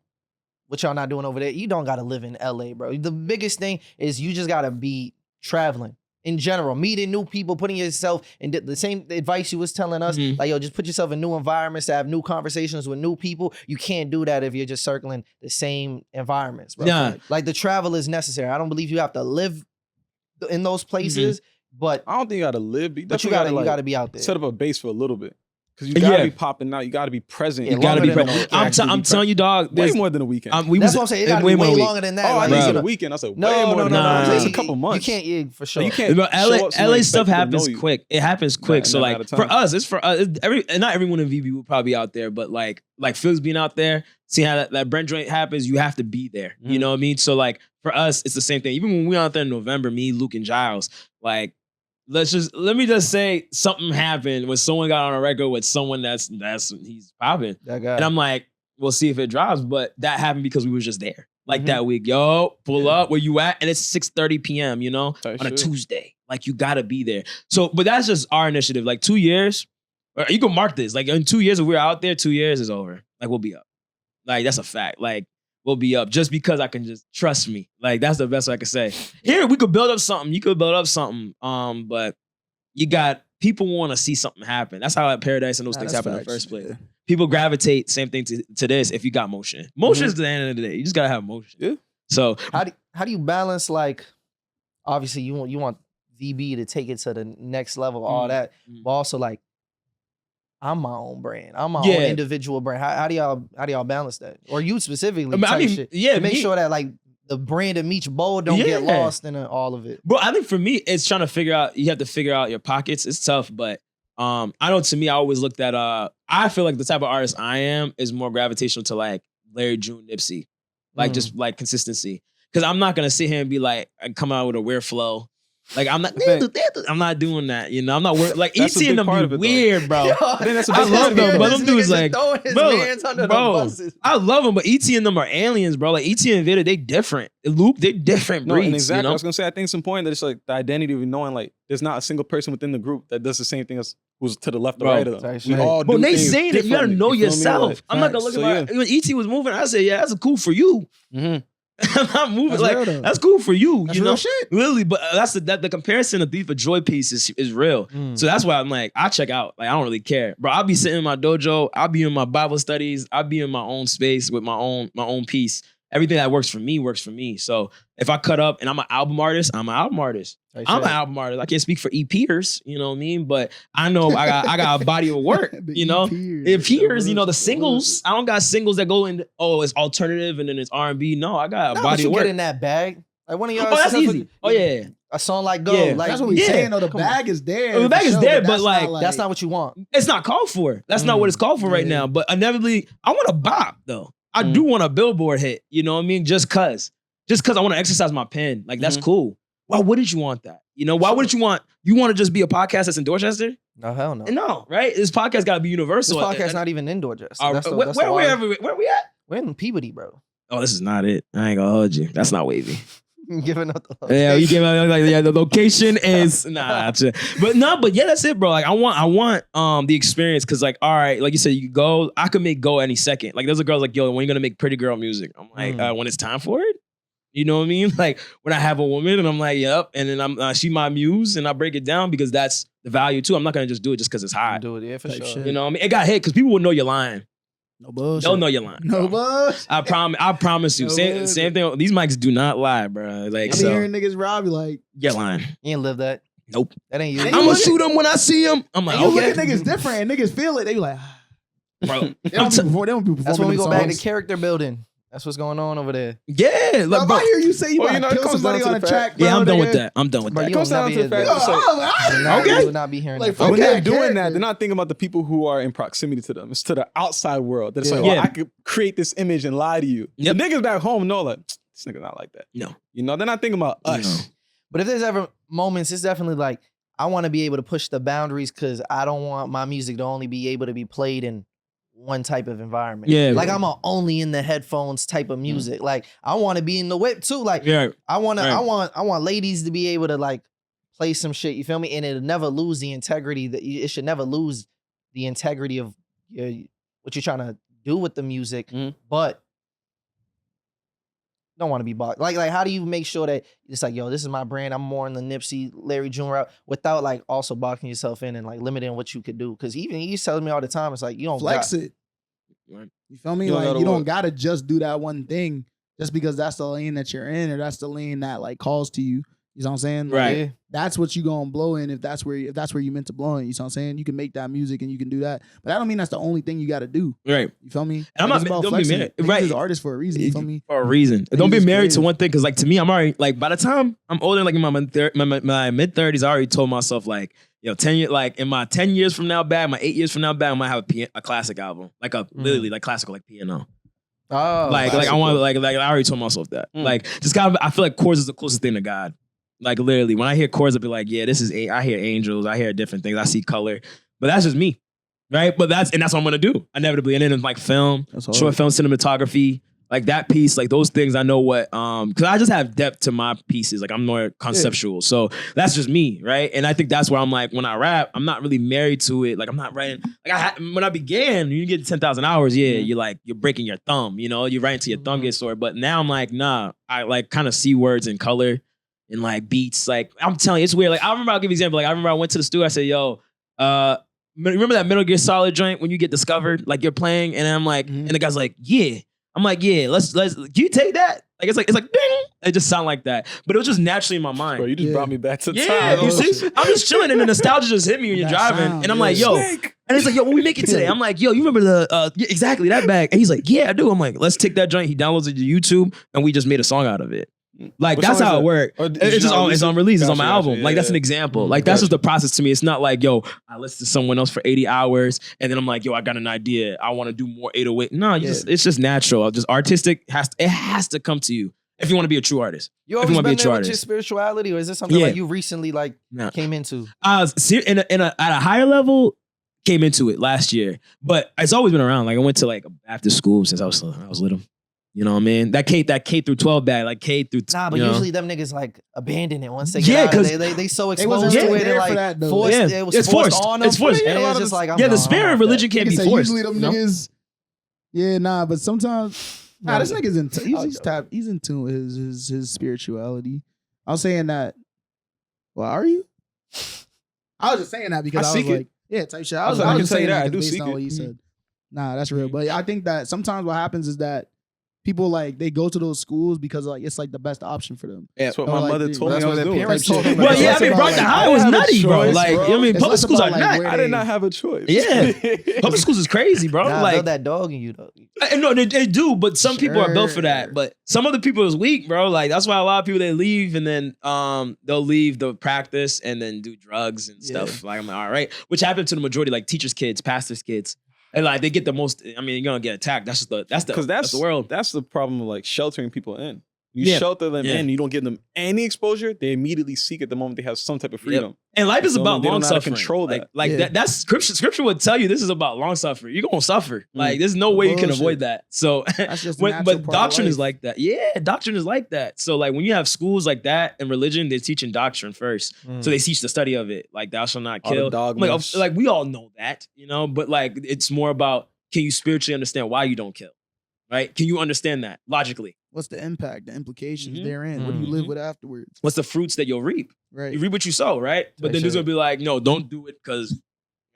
what y'all not doing over there? You don't gotta live in LA, bro. The biggest thing is you just gotta be traveling. In general, meeting new people, putting yourself in the same advice you was telling us, Mhm. like, yo, just put yourself in new environments to have new conversations with new people. You can't do that if you're just circling the same environments, bro. Nah. Like the travel is necessary. I don't believe you have to live in those places, but I don't think you gotta live. you gotta be out there. set up a base for a little bit. Because you gotta Yeah. be popping out. You gotta be present. Yeah, You gotta longer be than a present. weekend. I'm telling you, dog. way there's- more than a weekend. That's what I'm saying. It gotta be way longer than that. Oh, I Like, didn't Bro. say the weekend. I said way no, more no, than no, Nah. no. It's a couple months. You can't, yeah, for sure. You can't. But show LA, up somewhere LA stuff expect people to happens know you. quick. It happens quick. Right, So and like at a for time. us, it's for us. Not everyone in VB will probably be out there, but like Phil's being out there, see how that Brent joint happens. You have to be there. You know what I mean? So like for us, it's the same thing. Even when we out there in November, me, Luke, and Giles, like let me just say something happened when someone got on a record with someone that's he's popping, That guy. and I'm like, we'll see if it drops. But that happened because we were just there. Like that week, yo, pull up where you at, and it's 6:30 p.m. You know, Type on a shit. Tuesday. Like you gotta be there. So, but that's just our initiative. Like 2 years, or you can mark this. Like in 2 years, if we're out there, 2 years is over. Like we'll be up. Like that's a fact. Like we'll be up just because I can just trust me. Like that's the best I can say. Here we could build up something. You could build up something. But you got people want to see something happen. That's how at Paradise and those things happen in the first place. Yeah. People gravitate same thing to this if you got motion. Motion is the end of the day. You just gotta have motion. Yeah. So How do you balance, like, obviously you want VB to take it to the next level, all that, but also like I'm my own brand. I'm my own Yeah. individual brand. How do y'all balance that? Or you specifically I mean, shit, yeah, to make me- sure that like the brand of Meech Bold don't get Yeah. lost in all of it. Bro, I think for me, it's trying to figure out, you have to figure out your pockets. It's tough, but I know to me, I always looked at, I feel like the type of artist I am is more gravitational to like Larry June, Nipsey, like just like consistency. Cause I'm not gonna sit here and be like, and come out with a weird flow. Like I'm not doing that, you know. I'm not like That's a ET and big them part be of it, though. weird, bro. I think that's a I big love part of them, it. but them dudes like, throwing his bro, mans under the bro, buses. I love them, but ET and them are aliens, bro. Like ET and Vida, they different. Luke, they different No, breeds. and exactly. You know? I was gonna say, I think it's important that it's like the identity of knowing like there's not a single person within the group that does the same thing as who's to the left or Bro, right of them. type We shit. all But do they things saying it, you gotta differently, know you feel me? yourself. Like, I'm not gonna facts. look So, at my when ET was moving. I said, yeah, that's cool for you. Mhm. I'm not moving That's like real, though. that's cool for you. That's you real know, shit. really. But that's the comparison of Thief of Joy piece is real. So that's why I'm like, I check out. Like I don't really care, bro. I'll be sitting in my dojo. I'll be in my Bible studies. I'll be in my own space with my own piece. Everything that works for me works for me. So if I cut up and I'm an album artist, I'm an album artist. Type I'm shit. an album artist. I can't speak for EPers, you know what I mean? But I know I got a body of work, The you know? EPers, EPers, you know, the the singles. I don't got singles that go in, oh, it's alternative and then it's R&B. No, I got a Nah, but body you of work. get in that bag. Like one of y'all. Oh, that's easy. Oh, yeah. A song like Go. Yeah. Like That's what we Yeah. saying. though. The Come on. bag is there. Oh, the bag for is sure, there, but, that's like, not that's not what you want. It's not called for. That's not what it's called for right Yeah. now. But inevitably, I want a bop, though. I do want a Billboard hit. You know what I mean? Just cause I want to exercise my pen. Like, that's cool. Why wouldn't you want that? You know, why wouldn't you want to just be a podcast that's in Dorchester? No, hell no. No, right? This podcast got to be This universal. podcast not even in Dorchester. That's the where wild- we at? We're in Peabody, bro. Oh, this is not it. I ain't gonna hold you. That's not wavy. Giving up the Yeah, you came out like, yeah, the location is but yeah, that's it, bro. Like I want the experience because like, all right, like you said, you could go. I could make Go any second. Like there's a girl's like, yo, when you gonna make pretty girl music? I'm like, when it's time for it. You know what I mean? Like when I have a woman and I'm like, yep, and then I'm she my muse and I break it down because that's the value too. I'm not gonna just do it just because it's hot. Do it, yeah, for Type sure. shit. You know what I mean? It got hit because people will know you're lying. No bullshit. They'll know you're lying. No bullshit. I promise you. No Same bullshit. thing. These mics do not lie, bro. Like I be so, hearing niggas rob you like, you're lying. You ain't live that. Nope. That ain't you. And I'm you gonna look at- shoot them when I see them. I'm like, you look okay, at niggas different and niggas feel it. They be like, bro. they don't be performing That's when we go back to songs. character building. That's what's going on over there. Yeah, Bro, like, if bro. I hear you say you Well, want you know, to it kill comes somebody down on a to the track, fact- bro, Yeah, I'm done nigga. with that. I'm done with Bro, that. you comes will down never to hear the fact that. that it's like- Okay. You will not be hearing Like, that. fuck When Okay, they're I doing get that, it. they're not thinking about the people who are in proximity to them. It's to the outside world. That it's like, Yeah. oh, I could create this image and lie to you. Yep. The niggas back home know like, this nigga not like that. No. You know, they're not thinking about us. But if there's ever moments, it's definitely like I want to be able to push the boundaries because I don't want my music to only be able to be played in one type of environment. Yeah. Like I'm a only in the headphones type of music. Like I want to be in the whip too. Like Yeah. I want to, Right. I want ladies to be able to like play some shit. You feel me? And it'll never lose the integrity that it should never lose the integrity of what you're trying to do with the music. But don't want to be bought. Like how do you make sure that it's like, yo, this is my brand. I'm more in the Nipsey, Larry June route without like also boxing yourself in and like limiting what you could do. Because even he's telling me all the time, it's like you don't Flex got, it. Right. You feel me? You don't Like gotta you don't what? gotta just do that one thing just because that's the lane that you're in or that's the lane that like calls to you. You know what I'm saying? Like, Right. Yeah. that's what you gonna blow in if that's where you meant to blow in. You know what I'm saying? You can make that music and you can do that, but that don't mean that's the only thing you got to do. Right. You feel me? And I'm Like, not- it's about don't be flexing. mad. Niggas Right. is artists for a reason. You feel me? For a reason. Like, Don't be he's just married to creative. one thing because, like, to me, I'm already like by the time I'm older, like in my mid 30s, I already told myself like, yo, 10 years, like in my 10 years from now back, my 8 years from now back, I might have a classic album, like a literally like classical, like piano. Oh, Like I want like I already told myself that. Like just kind of, I feel like chords is the closest thing to God. Like literally, when I hear chords, I'll be like, yeah, this is I hear angels, I hear different things, I see color, but that's just me, right? But that's what I'm gonna do inevitably. And then it's like film, short film cinematography, like that piece, like those things. I know what, because I just have depth to my pieces. Like I'm more conceptual, so that's just me, right? And I think that's where I'm like, when I rap, I'm not really married to it. Like I'm not writing. Like when I began, you get 10,000 hours, you're breaking your thumb, you're writing till your thumb gets sore. But now I'm like, nah, I like kind of see words in color. And like beats, like I'm telling you, it's weird. Like I'll give you an example. Like I remember I went to the studio. I said, "Yo, remember that Metal Gear Solid joint when you get discovered? Like you're playing, and I'm like, and the guy's like, yeah. I'm like, yeah. Let's. Can you take that? Like it's like ding. It just sound like that, but it was just naturally in my mind. Bro, you just brought me back to Yeah, time. you see, I'm just chilling, and the nostalgia just hit me when you're That driving, sound, and I'm yeah. like, yo. Snake. And it's like, yo, when we make it today, I'm like, yo, you remember the exactly that bag? And he's like, yeah, I do. I'm like, let's take that joint. He downloads it to YouTube, and we just made a song out of it. Like What that's song is how it that? worked. Or did It's you just not on, release it's it? on release. It's on my Gotcha, album. gotcha. Like that's Yeah. an example. Like that's just the process to me. It's not like, yo, I listen to someone else for 80 hours and then I'm like, yo, I got an idea. I want to do more 808. No, it's just natural. Just artistic has to come to you if you want to be a true artist. You If always wanna been there with your spirituality, or is this something like you recently came into? At a higher level, came into it last year, but it's always been around. Like I went to like a Baptist school since I was little. You know what I mean? That K through 12 bag, like K through. Nah, but usually them niggas like abandon it once they Yeah, get out. 'cause They so They wasn't exposed to really it there and for like that, though. forced. Yeah. It was It's forced forced. on them. It's forced. And A lot it's of just the- like I'm Yeah, the not spirit of that. religion can't be Niggas say forced. usually them you know? niggas. Yeah, nah, but sometimes this nigga's he's in tune with his spirituality. I was saying that. Well, are you? I was just saying that because I I was seek it. like, yeah, type shit. I I was can just tell you saying that. I that do based seek on it. what he said. Nah, that's real. But I think that sometimes what happens is that people like they go to those schools because like it's like the best option for them. That's what Or, my like, mother dude, told me that's I what was their doing. parents Type told shit. them. Well, yeah, I It's mean, about, Brockton like, High I was had a nutty, bro. choice, Like, bro. I mean, It's public less schools about, are like, nuts. where I did not have a choice. Yeah. Public schools is crazy, bro. Nah, Like, build that dog in you though. no, they do, but some people are built for that. Sure. But some other people is weak, bro. Like that's why a lot of people they leave and then they'll leave the practice and then do drugs and stuff. Like I'm like, all right, which happened to the majority, like teachers' kids, pastors' kids, and like they get the most. I mean, you're gonna get attacked. That's the world. That's the problem of like sheltering people in. You Yeah. shelter them Yeah. in, you don't give them any exposure. They immediately seek it the moment they have some type of freedom. And life is So about they don't long know how to suffering. control like, that. Like Yeah. that's scripture. Scripture would tell you this is about long suffering. You're gonna suffer. Like there's no way you can Bullshit. avoid that. So That's just the natural but part of doctrine is life. like that. Yeah, doctrine is like that. So like when you have schools like that and religion, they're teaching doctrine first. So they teach the study of it. Like thou shalt not All the kill. dogmas. Like we all know that, but like it's more about can you spiritually understand why you don't kill? Right? Can you understand that logically? What's the impact, the implications Mhm. therein? What do you live with afterwards? What's the fruits that you'll reap? Right. You reap what you sow, right? But then there's gonna be like, no, don't do it because,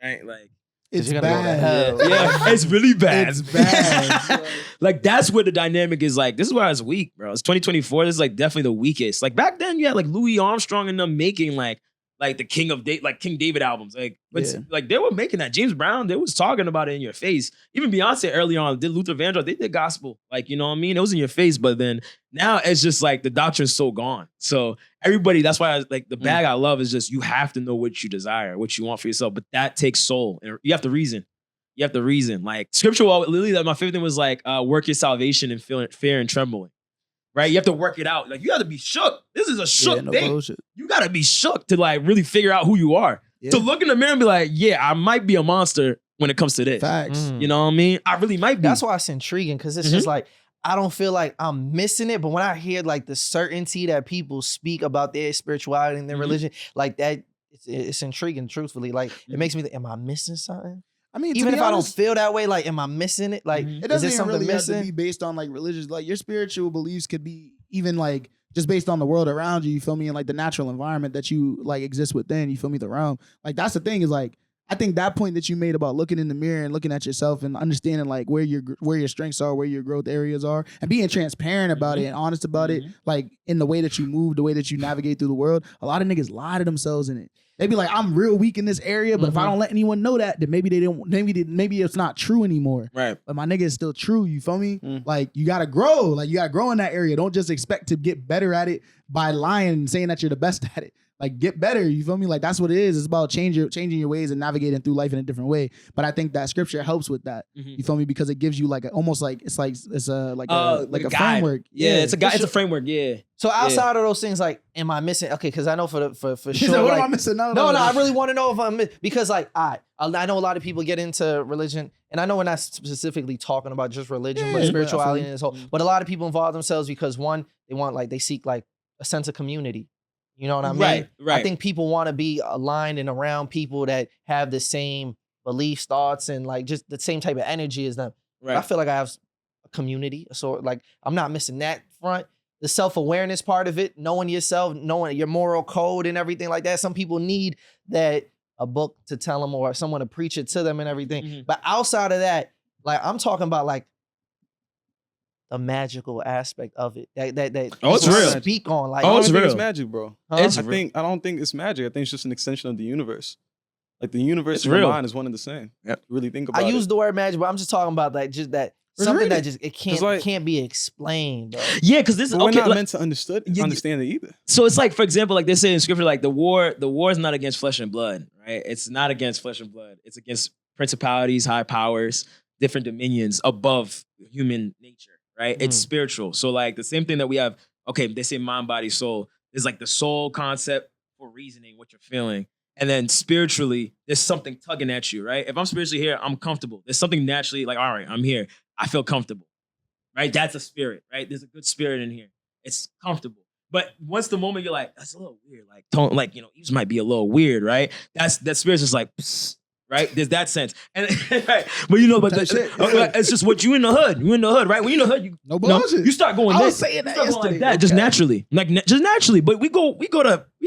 right? Like, It's you're gonna go to bad. hell. yeah, it's really bad. It's bad. Like that's where the dynamic is. Like this is where I was weak, bro. It's 2024. This is like definitely the weakest. Like back then, you had like Louis Armstrong and them making like the King David albums. Like, but Yeah. like they were making that. James Brown, they was talking about it in your face. Even Beyonce early on did Luther Vandross. They did gospel. Like, you know what I mean? It was in your face. But then now it's just like the doctrine's so gone. So everybody, that's why the bag I love is just you have to know what you desire, what you want for yourself. But that takes soul. And you have to reason. You have to reason. Like scripture, literally, like my favorite thing was like work your salvation in fear and trembling. Right? You have to work it out. Like you got to be shook. This is a shook no thing. bullshit. You got to be shook to like really figure out who you are. Yeah. To look in the mirror and be like, yeah, I might be a monster when it comes to this. Facts. You know what I mean? I really might be. That's why it's intriguing because it's just like I don't feel like I'm missing it, but when I hear like the certainty that people speak about their spirituality and their religion, like that, it's intriguing. Truthfully, like it makes me think, am I missing something? I mean, Even to if be I don't honest, feel that way, like, am I missing it? Like, it is there doesn't even something really have to missing? be based on like religious. Like your spiritual beliefs could be even like just based on the world around you. You feel me? And like the natural environment that you like exist within. You feel me? The realm. Like that's the thing is like I think that point that you made about looking in the mirror and looking at yourself and understanding like where your strengths are, where your growth areas are, and being transparent about it and honest about it, like in the way that you move, the way that you navigate through the world. A lot of niggas lie to themselves in it. They be like, I'm real weak in this area, but if I don't let anyone know that, then maybe it's not true anymore. Right. But my nigga is still true. You feel me? Like you gotta grow. Like you gotta grow in that area. Don't just expect to get better at it by lying and saying that you're the best at it. Like get better, you feel me? Like that's what it is. It's about changing your ways and navigating through life in a different way. But I think that scripture helps with that. You feel me? Because it gives you like almost like it's a guide. framework. Yeah, it's a guide. It's a framework. Yeah. So outside of those things, like, am I missing? Okay, because I know for He sure. said, what like, am I missing? No, I really want to know if I'm because like I know a lot of people get into religion, and I know we're not specifically talking about just religion, but spirituality and this whole. But a lot of people involve themselves because one, they seek like a sense of community. You know what I mean? Right. I think people want to be aligned and around people that have the same beliefs, thoughts, and like just the same type of energy as them. Right. I feel like I have a community, so like I'm not missing that front. The self-awareness part of it, knowing yourself, knowing your moral code and everything like that. Some people need that a book to tell them or someone to preach it to them and everything. But outside of that, like I'm talking about like the magical aspect of it that it's real. Speak on like I don't it's think real. it's magic, bro. Huh? I don't think it's magic. I think it's just an extension of the universe. Like the universe It's and the real. mind is one and the same. Yep. Really think about I it. use the word magic, but I'm just talking about like just that Let's something read that it. just it like- can't be explained, bro. Yeah, because this is But we're okay. not like- meant to understand it either. So it's like, for example, like they say in scripture, like the war is not against flesh and blood, right? It's not against flesh and blood. It's against principalities, high powers, different dominions above human nature, right? It's spiritual. So like the same thing that we have, okay, they say mind, body, soul. There's like the soul concept for reasoning, what you're feeling. And then spiritually, there's something tugging at you, right? If I'm spiritually here, I'm comfortable. There's something naturally like, all right, I'm here. I feel comfortable, right? That's a spirit, right? There's a good spirit in here. It's comfortable. But once the moment you're like, that's a little weird, like, don't like, you might be a little weird, right? That spirit's just like, psst, right? There's that sense. And right. But it's just what you in the hood. You in the hood, right? When you in the hood, No bullshit. you start going I this. was saying that you start going yesterday. like that, just Okay. naturally. Like just naturally. But we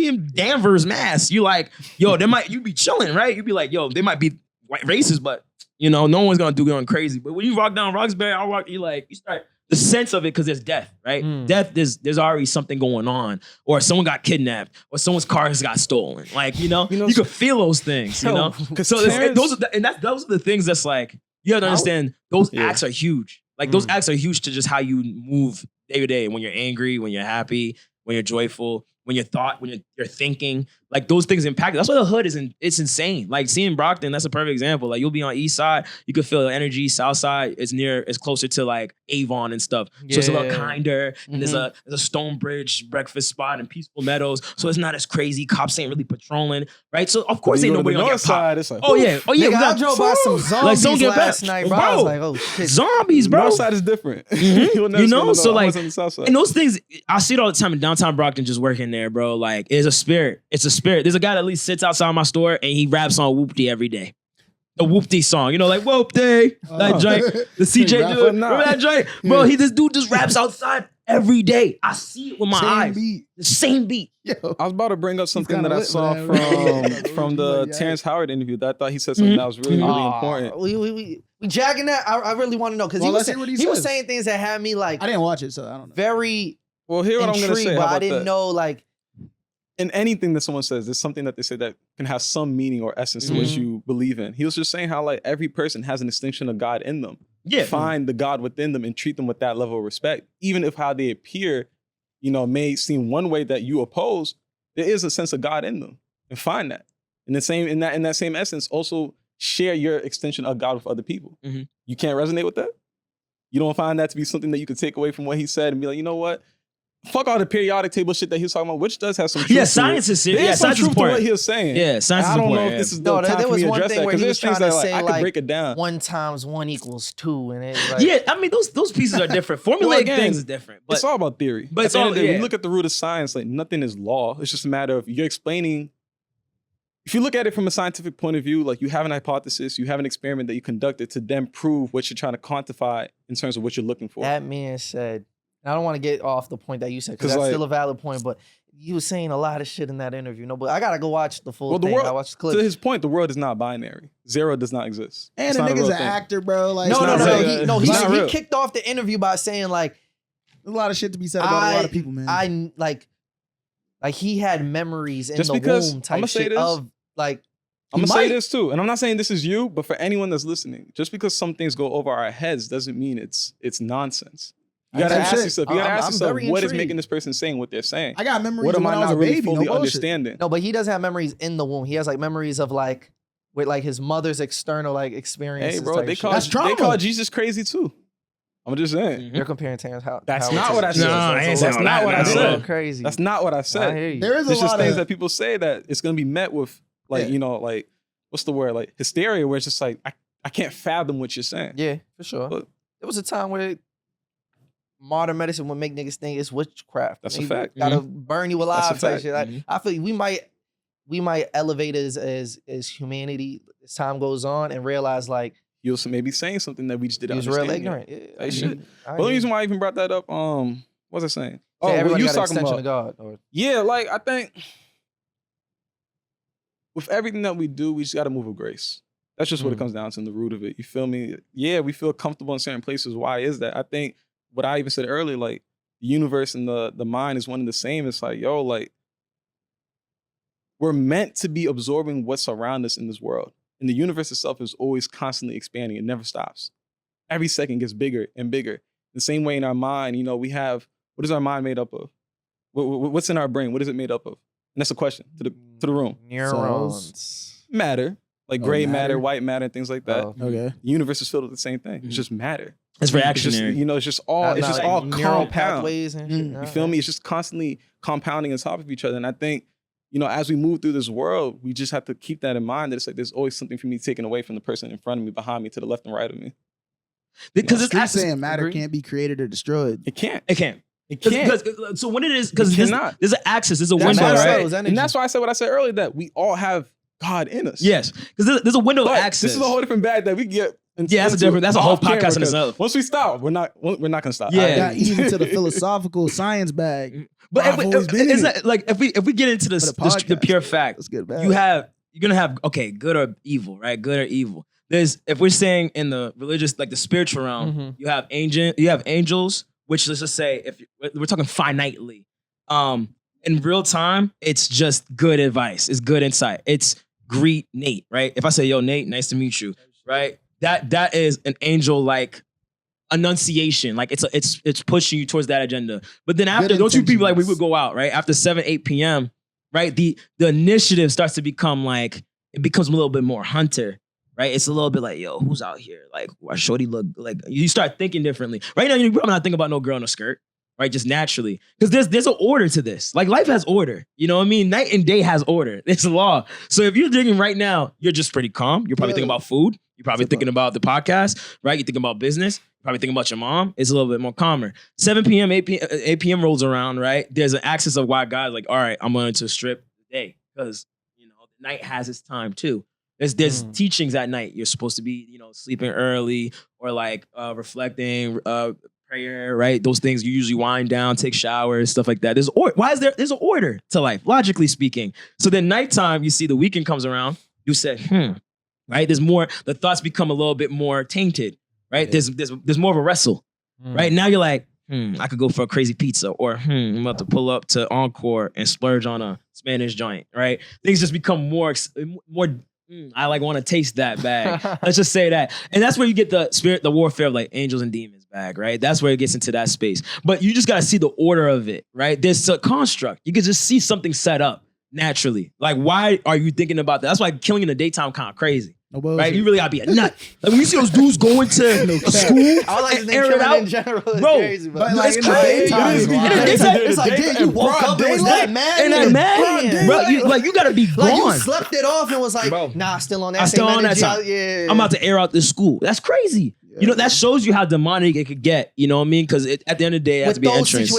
in Danvers, Mass. You like, yo, you be chilling, right? You be like, yo, they might be white racist, but no one's gonna do going crazy. But when you walk down Roxbury, you start the sense of it because there's death, right? Death, there's already something going on, or someone got kidnapped, or someone's car has got stolen. Like you can feel those things, So those are the things that's like you have to understand. Those acts are huge. Like those acts are huge to just how you move day to day. When you're angry, when you're happy, when you're joyful, when you're thinking, like those things impact. That's why the hood it's insane. Like seeing Brockton, that's a perfect example. Like you'll be on East Side, you could feel the energy. South Side it's closer to like Avon and stuff. So it's a little kinder. And there's a Stonebridge breakfast spot and Peaceful Meadows. So it's not as crazy. Cops ain't really patrolling, right? So of course ain't nobody on north side. It's like, Oh yeah. Nigga, I drove by some zombies someone get last back. night, bro. Bro. I was like, oh shit. Zombies, bro. north side is different. You'll never spend So the like, hours on the south side. and those things, I see it all the time in downtown Brockton, just working there, bro. Like, it's a spirit. It's a spirit. There's a guy that at least sits outside my store and he raps on Whoop-Dee every day. The Whoop-Dee song, like Whoop-Dee, that joint, the CJ Rap dude. or not. Remember that joint? Bro, this dude just raps outside every day. I see it with my eyes. Beat. The same beat. Yo. I was about to bring up something kinda that I lit saw with that. from the Yeah. Terrence Howard interview that I thought he said something that was really, really important. We jacking that. I really want to know because Well, he was let's hear what he he was says. saying things that had me like I didn't watch it, so I don't know. very Well, hear what I'm going to intrigued, say. but How I about didn't that? know like In anything that someone says, there's something that they say that can have some meaning or essence to what you believe in. He was just saying how like every person has an extension of God in them. Yeah. Find the God within them and treat them with that level of respect. Even if how they appear, may seem one way that you oppose, there is a sense of God in them. And find that. In that same essence, also share your extension of God with other people. Mhm. You can't resonate with that? You don't find that to be something that you could take away from what he said and be like, you know what? Fuck all the periodic table shit that he was talking about, which does have some truth Yeah, to science it. is serious. There Yeah, is some science is truth to what important. he was saying. Yeah, science is I don't know important. if this is No, the time there for was me to one address thing that where because he there's was trying things to that like, say I could like break it down. 1 × 1 = 2, and it's like Yeah, I mean, those pieces are different. Formulaic again, things is different. But It's all about theory. but At it's the end all- of the day, when yeah. you look at the root of science, like nothing is law. It's just a matter of you're explaining. If you look at it from a scientific point of view, like you have an hypothesis, you have an experiment that you conducted to then prove what you're trying to quantify in terms of what you're looking for. that man said I don't want to get off the point that you said because 'Cause, that's like- still a valid point, but you were saying a lot of shit in that interview. No, but I gotta go watch the full Well, the thing. world, I watched the clip. to his point, the world is not binary. Zero does not exist. And It's the not a nigga's real an thing. actor, bro. Like, No, It's no, not no, real. he It's not he real. kicked off the interview by saying like, there's a lot of shit to be said about a lot of people, man. I like he had memories in Just the because- womb type I'ma say shit this. of like. I'm he gonna say might. this too, and I'm not saying this is you, but for anyone that's listening, just because some things go over our heads doesn't mean it's nonsense. You gotta That's ask shit. yourself. You gotta I'm ask yourself, very what is intrigued. making this person saying what they're saying? I got memories What of am when I I was a not really baby. fully No bullshit. understanding? No, but he doesn't have memories in the womb. He has like memories of like with like his mother's external like experiences. Hey, bro, type they shit. call That's trauma. they call Jesus crazy too. I'm just saying. You're comparing Terrence Howard. That's not what I said. No, I ain't That's saying not that, what I no. said. Crazy. That's not what I I said. hear you. There is a It's just lot things of that people say that it's gonna be met with like, Yeah. you know, like what's the word? Like hysteria, where it's just like I can't fathom what you're saying. Yeah, for sure. But- There was a time where modern medicine would make niggas think it's witchcraft. That's a They fact. Gotta burn you alive That's a type fact. shit. I feel we might elevate as humanity as time goes on and realize like You'll maybe saying something that we just he didn't was understand. real yet. ignorant. Yeah, Hey, shit. I Well, the hear reason you. why I even brought that up, what was I saying? Say Oh, what everybody you was got an talking extension about. of God. Or, Yeah, like I think with everything that we do, we just got to move with grace. That's just what it comes down to in the root of it. You feel me? Yeah, we feel comfortable in certain places. Why is that? I think what I even said earlier, like the universe and the mind is one and the same. It's like, yo, like we're meant to be absorbing what's around us in this world. And the universe itself is always constantly expanding. It never stops. Every second gets bigger and bigger. The same way in our mind, you know, we have, what is our mind made up of? What's in our brain? What is it made up of? And that's a question to the room. neurons. Matter, like Oh, gray matter. matter, white matter, and things like that. Oh. okay. The universe is filled with the same thing. It's just matter. It's It's just, reactionary. you know, it's just all, it's just all neural compound. pathways and shit. You feel me? It's just constantly compounding on top of each other. And I think, you know, as we move through this world, we just have to keep that in mind that it's like there's always something for me taken away from the person in front of me, behind me, to the left and right of me. Because it's Street actually saying matter agree. can't be created or destroyed. It can't. it can't. It can't. So when it is because It cannot. there's an axis, there's a That's window, why I right? said- Those And that's why I said what I said earlier, that we all have God in us. Yes, because there's a window of But access. this is a whole different bag that we get. Yeah, that's a different- that's a whole off camera, podcast in because itself. Once we stop, we're not gonna stop. Yeah. I Got agree. even to the philosophical science bag. But I've always been is in that, like if we get into this, For the the pure podcast. fact, Let's get back. you're gonna have okay, good or evil, right? Good or evil. There's if we're saying in the religious, like the spiritual realm, Mhm. you have angels, which let's just say if we're talking finitely, in real time, it's just good advice, it's good insight, it's greet Nate, right? If I say yo Nate, nice to meet you, right? That is an angel like enunciation, like it's pushing you towards that agenda. But then after Good those two people, like we intentions. would go out, right? After 7-8 p.m., right? The initiative starts to become like it becomes a little bit more hunter, right? It's a little bit like, yo, who's out here? Like, why shorty look like you start thinking differently. Right now, you're probably not thinking about no girl in a skirt, right? Just naturally. Because there's an order to this. Like life has order. You know what I mean? Night and day has order. It's a law. So if you're thinking right now, you're just pretty calm. You're probably Yeah. thinking about food. You're probably Super. thinking about the podcast, right? You're thinking about business. You're probably thinking about your mom. It's a little bit more calmer. 7 p.m., 8 p.m. rolls around, right? There's an axis of why God's like, all right, I'm going to strip the day because, you know, the night has its time too. There's teachings at night. You're supposed to be, you know, sleeping early or like reflecting, prayer, right? Those things you usually wind down, take showers, stuff like that. There's an order to life, logically speaking. So then nighttime, you see the weekend comes around, you say, right? There's more, the thoughts become a little bit more tainted, right? There's more of a wrestle, right? Now you're like, I could go for a crazy pizza, or I'm about to pull up to Encore and splurge on a Spanish joint, right? Things just become more. I like want to taste that bag. Let's just say that, and that's where you get the warfare of like angels and demons bag, right? That's where it gets into that space. But you just gotta see the order of it, right? There's a construct. You can just see something set up naturally. Like, why are you thinking about that? That's why killing in the daytime kind of crazy. No bullshit. Right, you really gotta be a nut. Like when you see those dudes going to school I like to and think air it killing out, in general is bro. crazy, But like It's in the crazy. daytime, It is. it's wild. Yeah, It's like, damn, you woke up, it was that mad. and that man, bro, you gotta be Like you gone. slept it off and was like, Bro. nah, still on that I'm same still on that energy. time. Yeah. I'm about to air out this school. That's crazy. You know, that shows you how demonic it could get. You know what I mean? Because at the end of the day, it has to be entrance.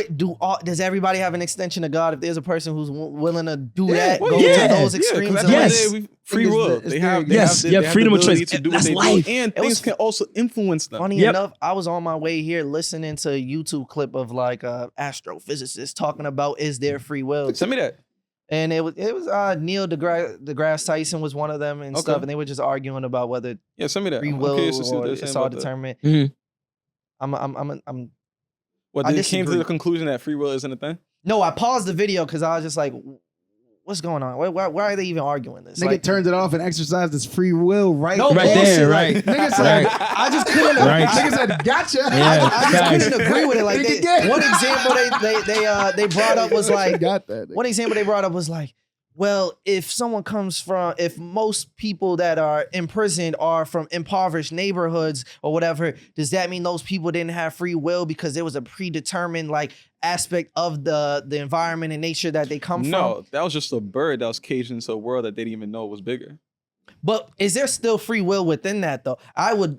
Does everybody have an extension of God? If there's a person who's willing to do that, well, go yeah. to those extremes. Yes. and Free will. They have freedom of the ability choice. to do That's what they life. do, and things can also influence them. Funny enough, I was on my way here listening to a YouTube clip of like astrophysicists talking about is there free will? Send me that. And it was Neil deGrasse Tyson was one of them and stuff, and they were just arguing about whether Send me that. free I'm will curious to see what or they're saying it's all about that. determined. I'm What, I they came to disagree. the conclusion that free will isn't a thing? No, I paused the video because I was just like, what's going on? Why are they even arguing this? Nigga turns it off and exercises his free will right No Right bullshit, there, like, right. Nigga said, Right. I just couldn't. Right. Nigga said, gotcha. Yeah. I just couldn't agree with it. Like Nigga, one example they brought up was like, got that. one example they brought up was like, well, if most people that are imprisoned are from impoverished neighborhoods or whatever, does that mean those people didn't have free will because there was a predetermined like aspect of the environment and nature that they come from? No, that was just a bird that was caged into a world that they didn't even know was bigger. But is there still free will within that though? I would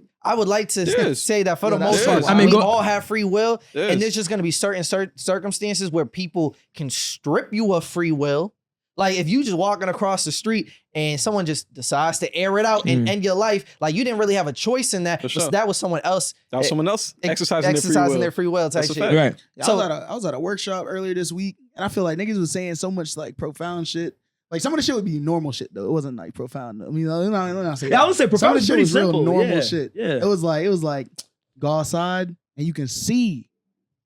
like to Yes. say that for the Yeah, most there part, is. I mean, we go- all have free will, Yes. and there's just going to be certain circumstances where people can strip you of free will. Like if you just walking across the street and someone just decides to air it out and end your life, like you didn't really have a choice in that. For sure. That was someone else. That was someone else exercising their free will type That's a shit. fact. Right. So I was at a workshop earlier this week, and I feel like niggas was saying so much like profound shit. Like some of the shit would be normal shit though. It wasn't like profound. I mean, I'm not saying. Yeah, I would say Some of profound the is shit pretty was real simple. normal Yeah. shit. Yeah. It was like go outside and you can see,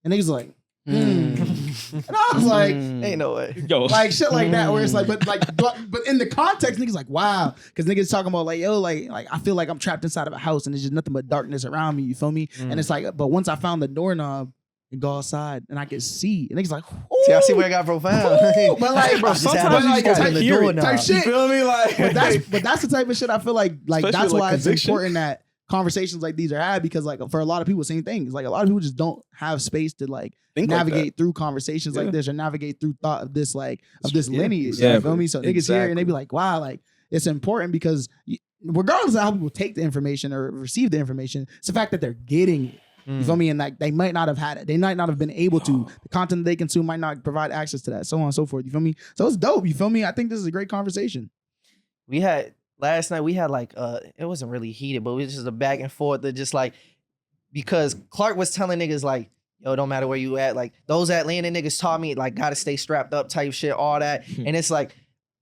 and niggas like, and I was like, Ain't no way. Yo. like shit like that, where it's like, but in the context, niggas like, wow, because niggas talking about like, yo, like I feel like I'm trapped inside of a house and there's just nothing but darkness around me. You feel me? And it's like, but once I found the doorknob and go outside and I can see, and niggas like, See, I see where it got profound. Ooh, but like, bro, Just sometimes have like to open type the hearing, door now. type You shit. feel me? Like, But that's the type of shit I feel like Especially that's like why it's conviction. important that conversations like these are had, because like for a lot of people, same things. Like a lot of people just don't have space to like Think like navigate through conversations Yeah. like this or navigate through thought of this like of this Yeah, lineage. yeah. You feel me? So niggas hear it and they Exactly. be like, wow, like it's important because regardless of how people take the information or receive the information, it's the fact that they're getting it. You feel me? And like they might not have had it. They might not have been able to. The content they consume might not provide access to that, so on and so forth. You feel me? So it's dope. You feel me? I think this is a great conversation. We had last night. We had like it wasn't really heated, but it was just a back and forth that just like because Clark was telling niggas like, yo, don't matter where you at, like those Atlanta niggas taught me like gotta stay strapped up type shit, all that, and it's like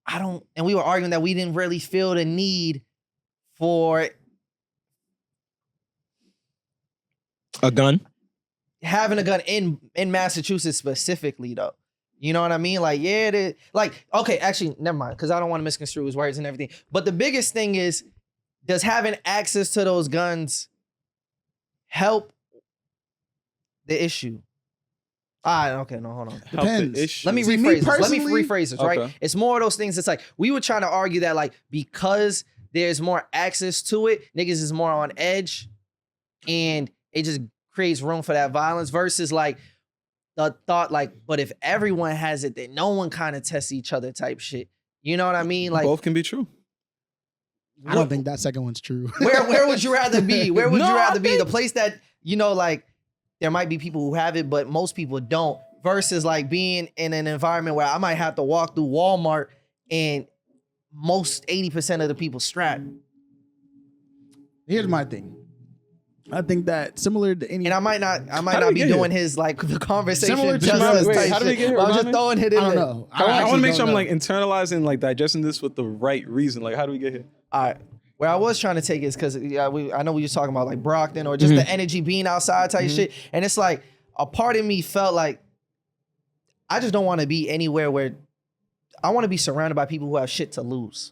I don't. And we were arguing that we didn't really feel the need for A gun. having a gun in Massachusetts specifically though. You know what I mean? Like, yeah, it is. Like, okay, actually, never mind, because I don't want to misconstrue his words and everything. But the biggest thing is, does having access to those guns help the issue? Okay, no, hold on. help the Depends. issue. Let me See, me rephrase this. Let me personally- rephrase this, right? Okay. It's more of those things. It's like we were trying to argue that, like, because there's more access to it, niggas is more on edge, and it just creates room for that violence versus like the thought, like, but if everyone has it, then no one kind of tests each other type shit. You know what I mean? Like, Both can be true. I don't think that second one's true. where would you rather be? Where would No, you rather I be? think- The place that, you know, like there might be people who have it, but most people don't, versus like being in an environment where I might have to walk through Walmart and most 80% of the people strapped. Here's my thing. I think that similar to any, And I might not How be did we get doing his like the conversation Similar to justice wait, type how did we shit, get here? but I'm just Remind me? throwing it I in don't there. know. I want actually to make sure don't I'm know. like internalizing, like digesting this with the right reason. Like, how do we get here? All right. Where I was trying to take is because I know we was talking about like Brockton or just the energy being outside type shit. And it's like a part of me felt like I just don't want to be anywhere where I want to be surrounded by people who have shit to lose.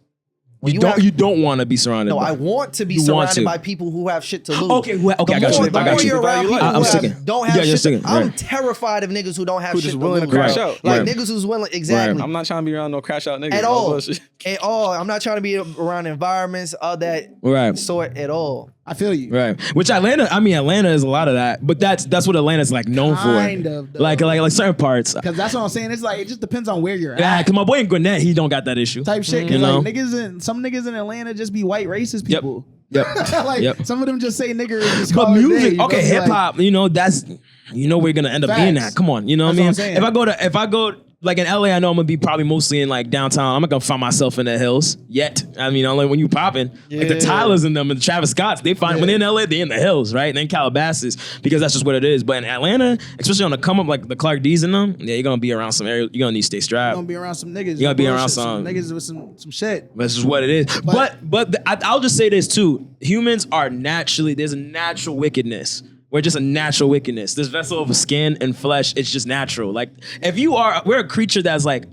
When You don't want to be surrounded. No, by. I want to be You want surrounded to. by people who have shit to lose. Okay, okay, I got you. The I more got you. you're around people I'm who sticking. don't Yeah, have you're shit, sticking, I'm right. terrified of niggas who don't have Who shit just to willing to lose. crash Right. out. Like Right. niggas who's willing, exactly. I'm not trying to be around no crash out niggas. At no all. bullshit. At all. I'm not trying to be around environments of that Right. sort at all. I feel you. Right. Which Atlanta is a lot of that, but that's what Atlanta's like known Kind for. of, though. Like certain parts. Because that's what I'm saying. It's like it just depends on where you're Yeah, at. cause my boy in Gwinnett, he don't got that issue. Type shit. You Cause know? like some niggas in Atlanta just be white racist Yep. people. Yep. Some of them just say nigger and just But call it a music, day, okay, hip hop, that's we're gonna end up being Facts. that. Come on, you know what I That's mean? what I'm saying. If I go like in LA, I know I'm gonna be probably mostly in like downtown. I'm not gonna find myself in the hills yet. I mean, only when you popping, like the Tylers and them and the Travis Scotts, they find when they're in LA, they're in the hills, right? And then Calabasas, because that's just what it is. But in Atlanta, especially on the come up, like the Clark D's and them, you're gonna be around some area. You're gonna need to stay strapped. You're gonna be around some niggas. You gotta be around some niggas with some shit. That's just what it is. I'll just say this too. Humans are there's a natural wickedness. We're just a natural wickedness. This vessel of skin and flesh, it's just natural. Like, we're a creature that's like,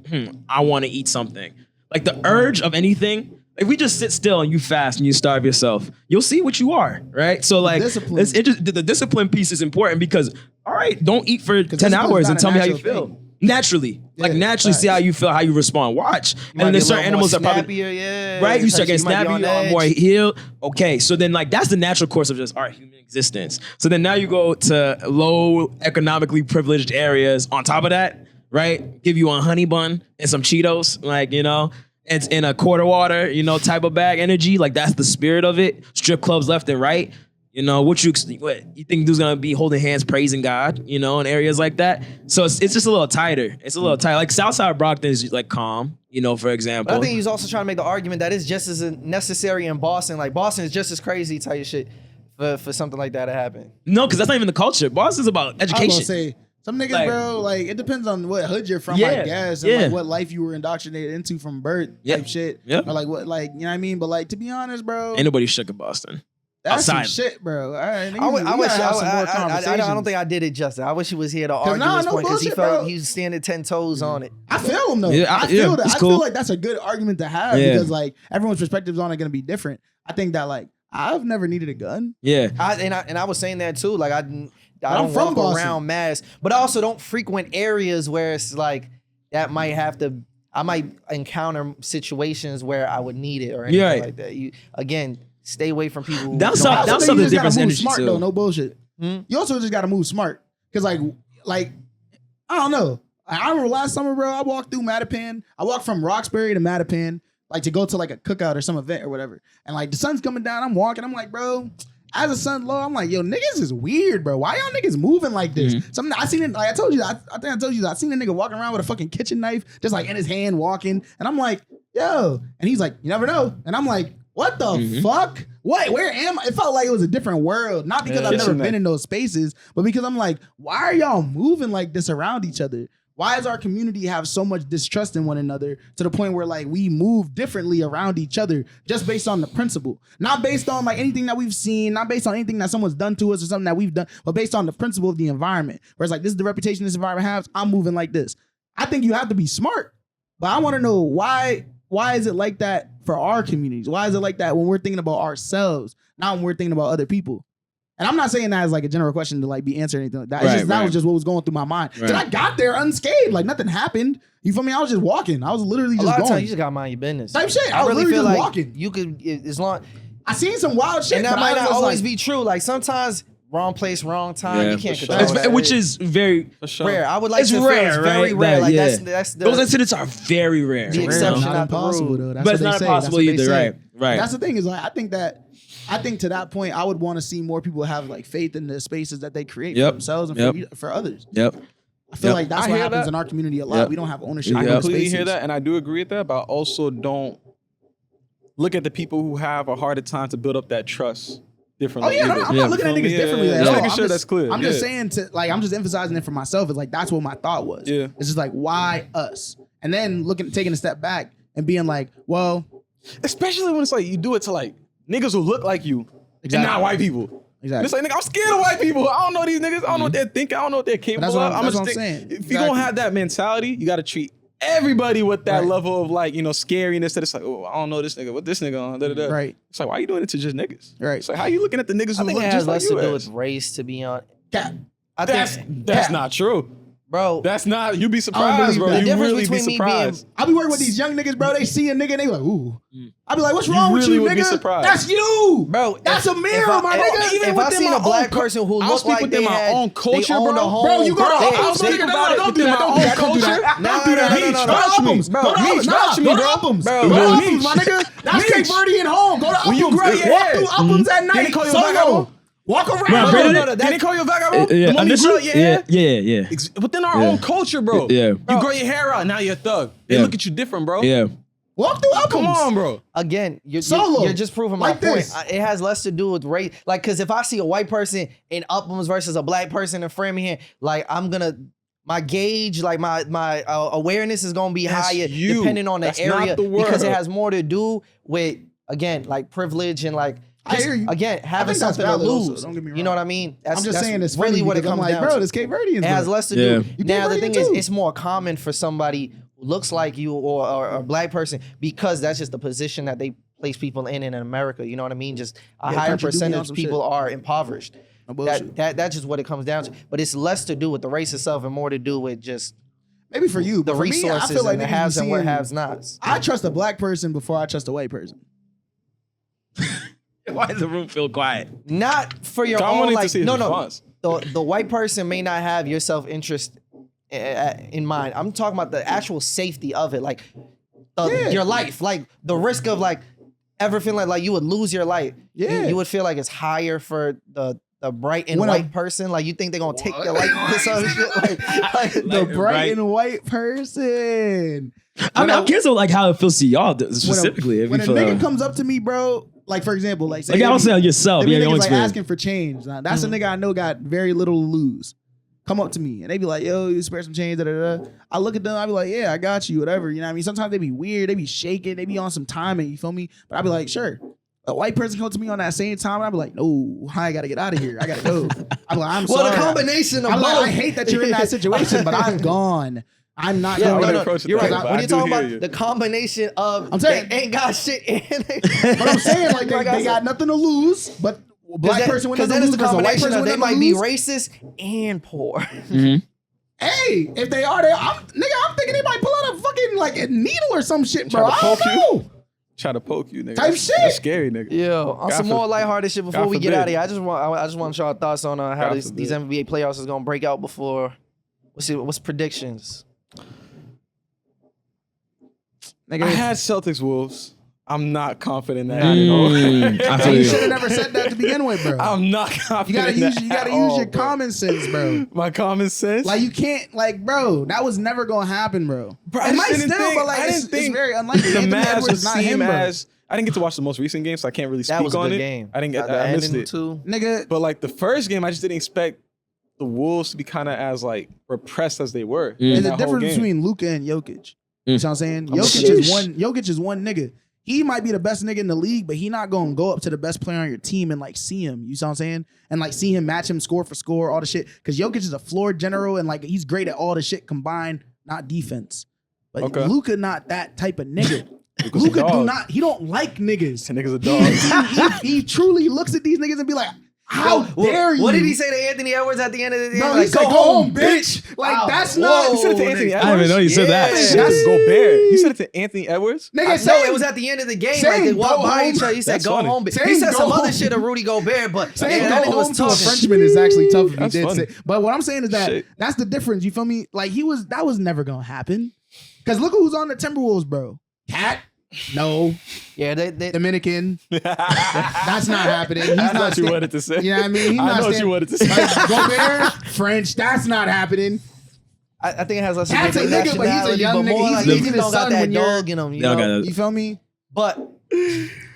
I want to eat something. Like the urge of anything, if we just sit still and you fast and you starve yourself, you'll see what you are, right? So like, Discipline. the discipline piece is important because, all right, don't eat for 10 hours and tell me how you feel. Naturally, naturally see how you feel, how you respond. Watch. And then there's certain animals that probably, right? You start getting snappy, you're more healed. Okay, so then like that's the natural course of just our human existence. So then now you go to low economically privileged areas. On top of that, right? Give you a honey bun and some Cheetos, like, it's in a quarter water, type of bag energy. Like that's the spirit of it. Strip clubs left and right. What you think dude's gonna be holding hands praising God, in areas like that. So it's just a little tighter. It's a little tighter. Like Southside Brockton is like calm, for example. But I think he's also trying to make the argument that it's just as necessary in Boston. Like Boston is just as crazy type of shit for something like that to happen. No, because that's not even the culture. Boston's about education. I was gonna say some niggas, bro. Like it depends on what hood you're from, I guess, and like what life you were indoctrinated into from birth, type shit. Yeah. Or like what, like you know what I mean. But like to be honest, bro, ain't nobody shook in Boston. That's outside. some shit, bro. All right, I don't think I did it justice. I wish he was here to argue this point because he felt he was standing 10 toes on it. I feel him though. I feel that. I feel like that's a good argument to have because like everyone's perspectives on it gonna be different. I think that like I've never needed a gun. Yeah, I was saying that too. Like I don't walk around mass, but I also don't frequent areas where it's like that might have to. I might encounter situations where I would need it or anything like that. Again. Stay away from people. That's something different energy smart, too. Though, no bullshit. You also just gotta move smart because like I don't know. I remember last summer, bro. I walked through Mattapan. I walked from Roxbury to Mattapan, like to go to like a cookout or some event or whatever. And like the sun's coming down. I'm walking. I'm like, bro. As the sun low, I'm like, yo, niggas is weird, bro. Why y'all niggas moving like this? Something I seen it. Like I told you, I think I told you that I seen a nigga walking around with a fucking kitchen knife, just like in his hand, walking. And I'm like, yo. And he's like, you never know. And I'm like. What the fuck? Wait, where am I? It felt like it was a different world. Not because I've never been in those spaces, but because I'm like, why are y'all moving like this around each other? Why does our community have so much distrust in one another to the point where like we move differently around each other just based on the principle? Not based on like anything that we've seen, not based on anything that someone's done to us or something that we've done, but based on the principle of the environment. Whereas like this is the reputation this environment has, I'm moving like this. I think you have to be smart, but I want to know why is it like that for our communities? Why is it like that when we're thinking about ourselves, not when we're thinking about other people? And I'm not saying that as like a general question to like be answered or anything like that. That was just what was going through my mind. Right. I got there unscathed, like nothing happened. You feel me? I was just walking. I was literally just going. A lot of times you just gotta mind your business. Type shit. I was really feel just like walking. You could, as long. I seen some wild shit, and that might not always be true. Like sometimes. Wrong place, wrong time. You can't control that. Which is very rare. I would like to rare, feel it's very rare. Like that's those incidents are very rare. The exception, not impossible though. That's but it's not impossible either. Right. That's the thing is like I think to that point I would want to see more people have like faith in the spaces that they create for themselves and for others. I feel like that's what happens in our community a lot. We don't have ownership. I completely hear that, and I do agree with that. But I also don't look at the people who have a harder time to build up that trust. Differently. I'm not looking at niggas differently. Just making sure that's clear. I'm just saying I'm just emphasizing it for myself. It's like that's what my thought was. Yeah. It's just like why us, and then taking a step back and being like, well, especially when it's like you do it to like niggas who look like you and not white people. Exactly. It's like nigga, I'm scared of white people. I don't know these niggas. I don't know what they're thinking. I don't know what they're capable of. That's what I'm saying. If you're gonna have that mentality, you got to treat everybody with that level of like, scariness that it's like, oh, I don't know this nigga. What this nigga on? Da-da-da. Right. It's like, why are you doing it to just niggas? Right. It's like, how you looking at the niggas who look just like you? I think it has less to do with race, to be honest. That's not true. Bro. That's not, you'd be surprised, bro. You really be surprised. I be working with these young niggas, bro. They see a nigga and they like, ooh. I be like, what's wrong with you, nigga? That's you. Bro, that's a mirror, my nigga. Even if I seen a black person who looked like they had own culture, bro. Bro, you go to think about it within my own culture. Don't do that. Uphams. Bro, Go to Meech, Uphams. watch me, Go to bro. Uphams. Bro, Go to bro, Uphams, Meech. my nigga. That's Cape Meech. Verdean home. Go to Uphams. When you grow your Walk hair. through Uphams at night. they call you a Solo. vagabond? Walk around. Bro, Brandon, Did they call you a vagabond? Yeah, The moment you grow initially, your hair? yeah. Within our Yeah. own culture, bro. Yeah. You grow your hair out, now you're a thug. They Yeah. look at you different, bro. Yeah. Walk through Uphams. Come on, bro. Again, Solo. you're just proving my Like point. this. It has less to do with race. Like, because if I see a white person in Uphams versus a black person in Framingham, like, my gauge, like my awareness is gonna be That's higher you. depending on the That's not area the because it world. has more to do with, again, like privilege and like, I hear you. again, having think that's something to valid also, lose. don't get me You know wrong. what I mean? I'm just that's saying it's really funny what it because I'm comes like, down bro, to. this Cape Verdeans. It has bro. less to Yeah. do. You Now, the Cape thing Verdean is, too. it's more common for somebody who looks like you or a black person because that's just the position that they place people in America. You know what I mean? Just a Yeah, higher country do be on percentage some people shit. are impoverished. No bullshit. That's just what it comes down to. But it's less to do with the race itself and more to do with just Maybe for you, the but for me, resources I feel like and the niggas be haves and what seeing- haves nots. I trust a black person before I trust a white person. Why does the room feel quiet? Not for your I own, wanted to like, see his no. response. The white person may not have your self-interest in mind. I'm talking about the actual safety of it, like your life, like the risk of like ever feeling like you would lose your life. Yeah. You would feel like it's higher for the bright and When a- white person. Like you think they're gonna take your life or some shit. Like The bright right. and white person. I mean, I'm curious of like how it feels to y'all specifically. When a nigga comes up to me, bro, like for example, like say like I don't say on yourself, them yeah, your niggas own like experience. asking for change. Now, that's a nigga I know got very little to lose. Come up to me and they be like, yo, you spare some change, da da da. I look at them, I be like, yeah, I got you, whatever. You know what I mean? Sometimes they be weird, they be shaking, they be on some timing, you feel me? But I be like, sure. A white person come to me on that same time, and I be like, no, I gotta get out of here. I gotta go. I be like, I'm well, sorry. the combination of I'm like, both. I hate that you're in that situation, but I'm gone. I'm not Yeah, going would to approach it you're that right. way, but When I you're do talking hear about you. the combination of I'm saying- they ain't got shit in it. But I'm saying like Like I they said- got nothing to lose, but a black person with because nothing then to it's lose, the because a white combination person of with they nothing might to be lose. racist and poor. Hey, if they are, I'm thinking they might pull out a fucking like a needle or some shit, bro. Try to I don't poke you. know. Try to poke you, nigga. Type That's- shit. That's scary, nigga. Yo, on God some more forbid. lighthearted shit before God we get forbid. out of here. I just want y'all thoughts on how God these forbid. NBA playoffs is gonna break out before. What's predictions? Nigga, I had Celtics Wolves. I'm not confident in that. I feel you you. should have never said that to begin with, bro. I'm not You confident. gotta in use that you gotta at use all, your bro. common sense, bro. My common sense. Like you can't, like, bro, that was never gonna happen, bro. Bro, I it just might didn't still, think- but like I it's, didn't think it's very unlikely. the Anthony Mavs Edwards would is not seem him, bro. as. I didn't get to watch the most recent game, so I can't really That speak was a on good it. game. I didn't get. The I missed ending it. too. Nigga, But like the first game, I just didn't expect the Wolves to be kind of as like repressed as they were. Mm. in there's a that whole difference game. between Luka and Jokic. You know what I'm saying? Sheesh. Jokic is one nigga. He might be the best nigga in the league, but he not gonna go up to the best player on your team and like see him. You see what I'm saying? And like see him match him score for score, all the shit. Because Jokic is a floor general and like he's great at all the shit combined, not defense. But Okay. Luka not that type of nigga. Luka's a Luka dog. he don't like niggas. That nigga's a dog. He truly looks at these niggas and be like, how dare you? What did he say to Anthony Edwards at the end of the day? Bro, like, he said, go home, bitch. Like, Wow. that's Whoa. not. He said it to Anthony I Edwards. didn't even know you said that. Yeah. That's Gobert. He said it to Anthony Edwards. Nigga, No, same. it was at the end of the game. Same, Like they walked go by home. each other. He said, That's "Go funny. home." He Same, said go some other home. shit to Rudy Gobert, but Saying that go nigga was home to a talking. Frenchman is actually tough if he That's did funny. say. But what I'm saying is that Shit. that's the difference. You feel me? Like that was never gonna happen. Because look who's on the Timberwolves, bro. Cat? No. Yeah, they Dominican? That's not happening. He's I know not what you sta- wanted to say. You know what I mean? He's I not know what sta- you wanted to say. Like, Gobert, French. That's not happening. I think it has less to That's do with a nigga, but he's a nationality, young nigga. more He's like leaving he his don't got son that when you're- dog in him. You They don't know? got You feel me? But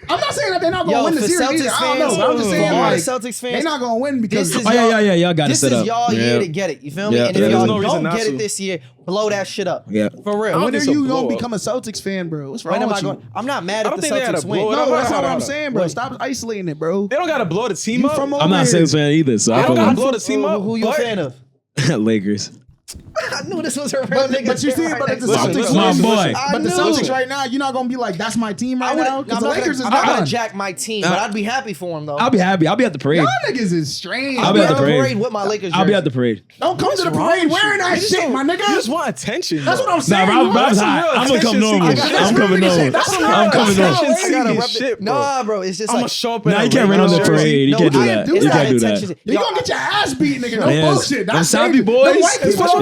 I'm not saying that they're not gonna yo, win the for series Celtics either. I don't know. fans, But I'm just saying for all like the Celtics they're fans, not gonna win because this is Oh yeah. Y'all got to this set is up. y'all Yeah. year to get it. You feel me? Yeah. And Yeah, if there's y'all no reason don't not get to. it this year, blow that shit up. Yeah. For real. don't when are think it's a you gonna blow up. become a Celtics fan, bro? What's wrong When am with I you? going? I'm not mad I if don't the think they had Celtics a win. blow it No, up. that's not Hold what on. I'm saying, bro. Wait. Stop isolating it, bro. They don't got to blow the team You up. from I'm not a over here. Celtics fan either, so I They don't feel got to like blow the team up. Who you a but- fan of? Lakers. I knew this was a real But nigga. you see, right but if the next to Listen, me. Celtics listen, My win, boy. I but the knew. Celtics right now, you're not gonna be like, that's my team right now. Because the Lakers is I'm not gonna done. jack my team, but I'd be happy for him though. I'll be happy. I'll be at the parade. Y'all niggas is strange. I'll be at the bro. parade. with my Lakers. I'll be jersey. at the parade. Don't come to the parade wearing that shit, my nigga. You just want attention. That's bro. what I'm saying. Nah, bro. Rob's some hot. real I'm gonna come attention normal. seeking shit. I'm coming That's normal. that's I'm coming real normal. attention I gotta seeking rep shit, it. bro. Nah, bro, it's just I'm like gonna show up in Nah, a you can't rain on the Lakers jersey. parade. You can't do I that. do You that can't do that. attention. You're gonna get your ass beat, nigga. No Yes. bullshit. Them That's Saudi dangerous. boys, Them white people especially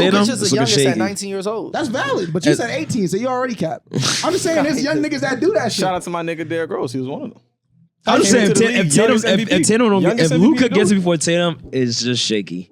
Tatum, Luka's it's just the looking youngest at shaky. 19 years old. That's valid, but you said 18, so you already capped. I'm just saying there's young niggas that do that shit. Shout out to my nigga Derrick Rose. He was one of them. I'm just Came saying, into the league, if Tatum, youngest MVP. if Tatum don't get, Youngest if MVP Luka to do gets it. it before Tatum, it's just shaky.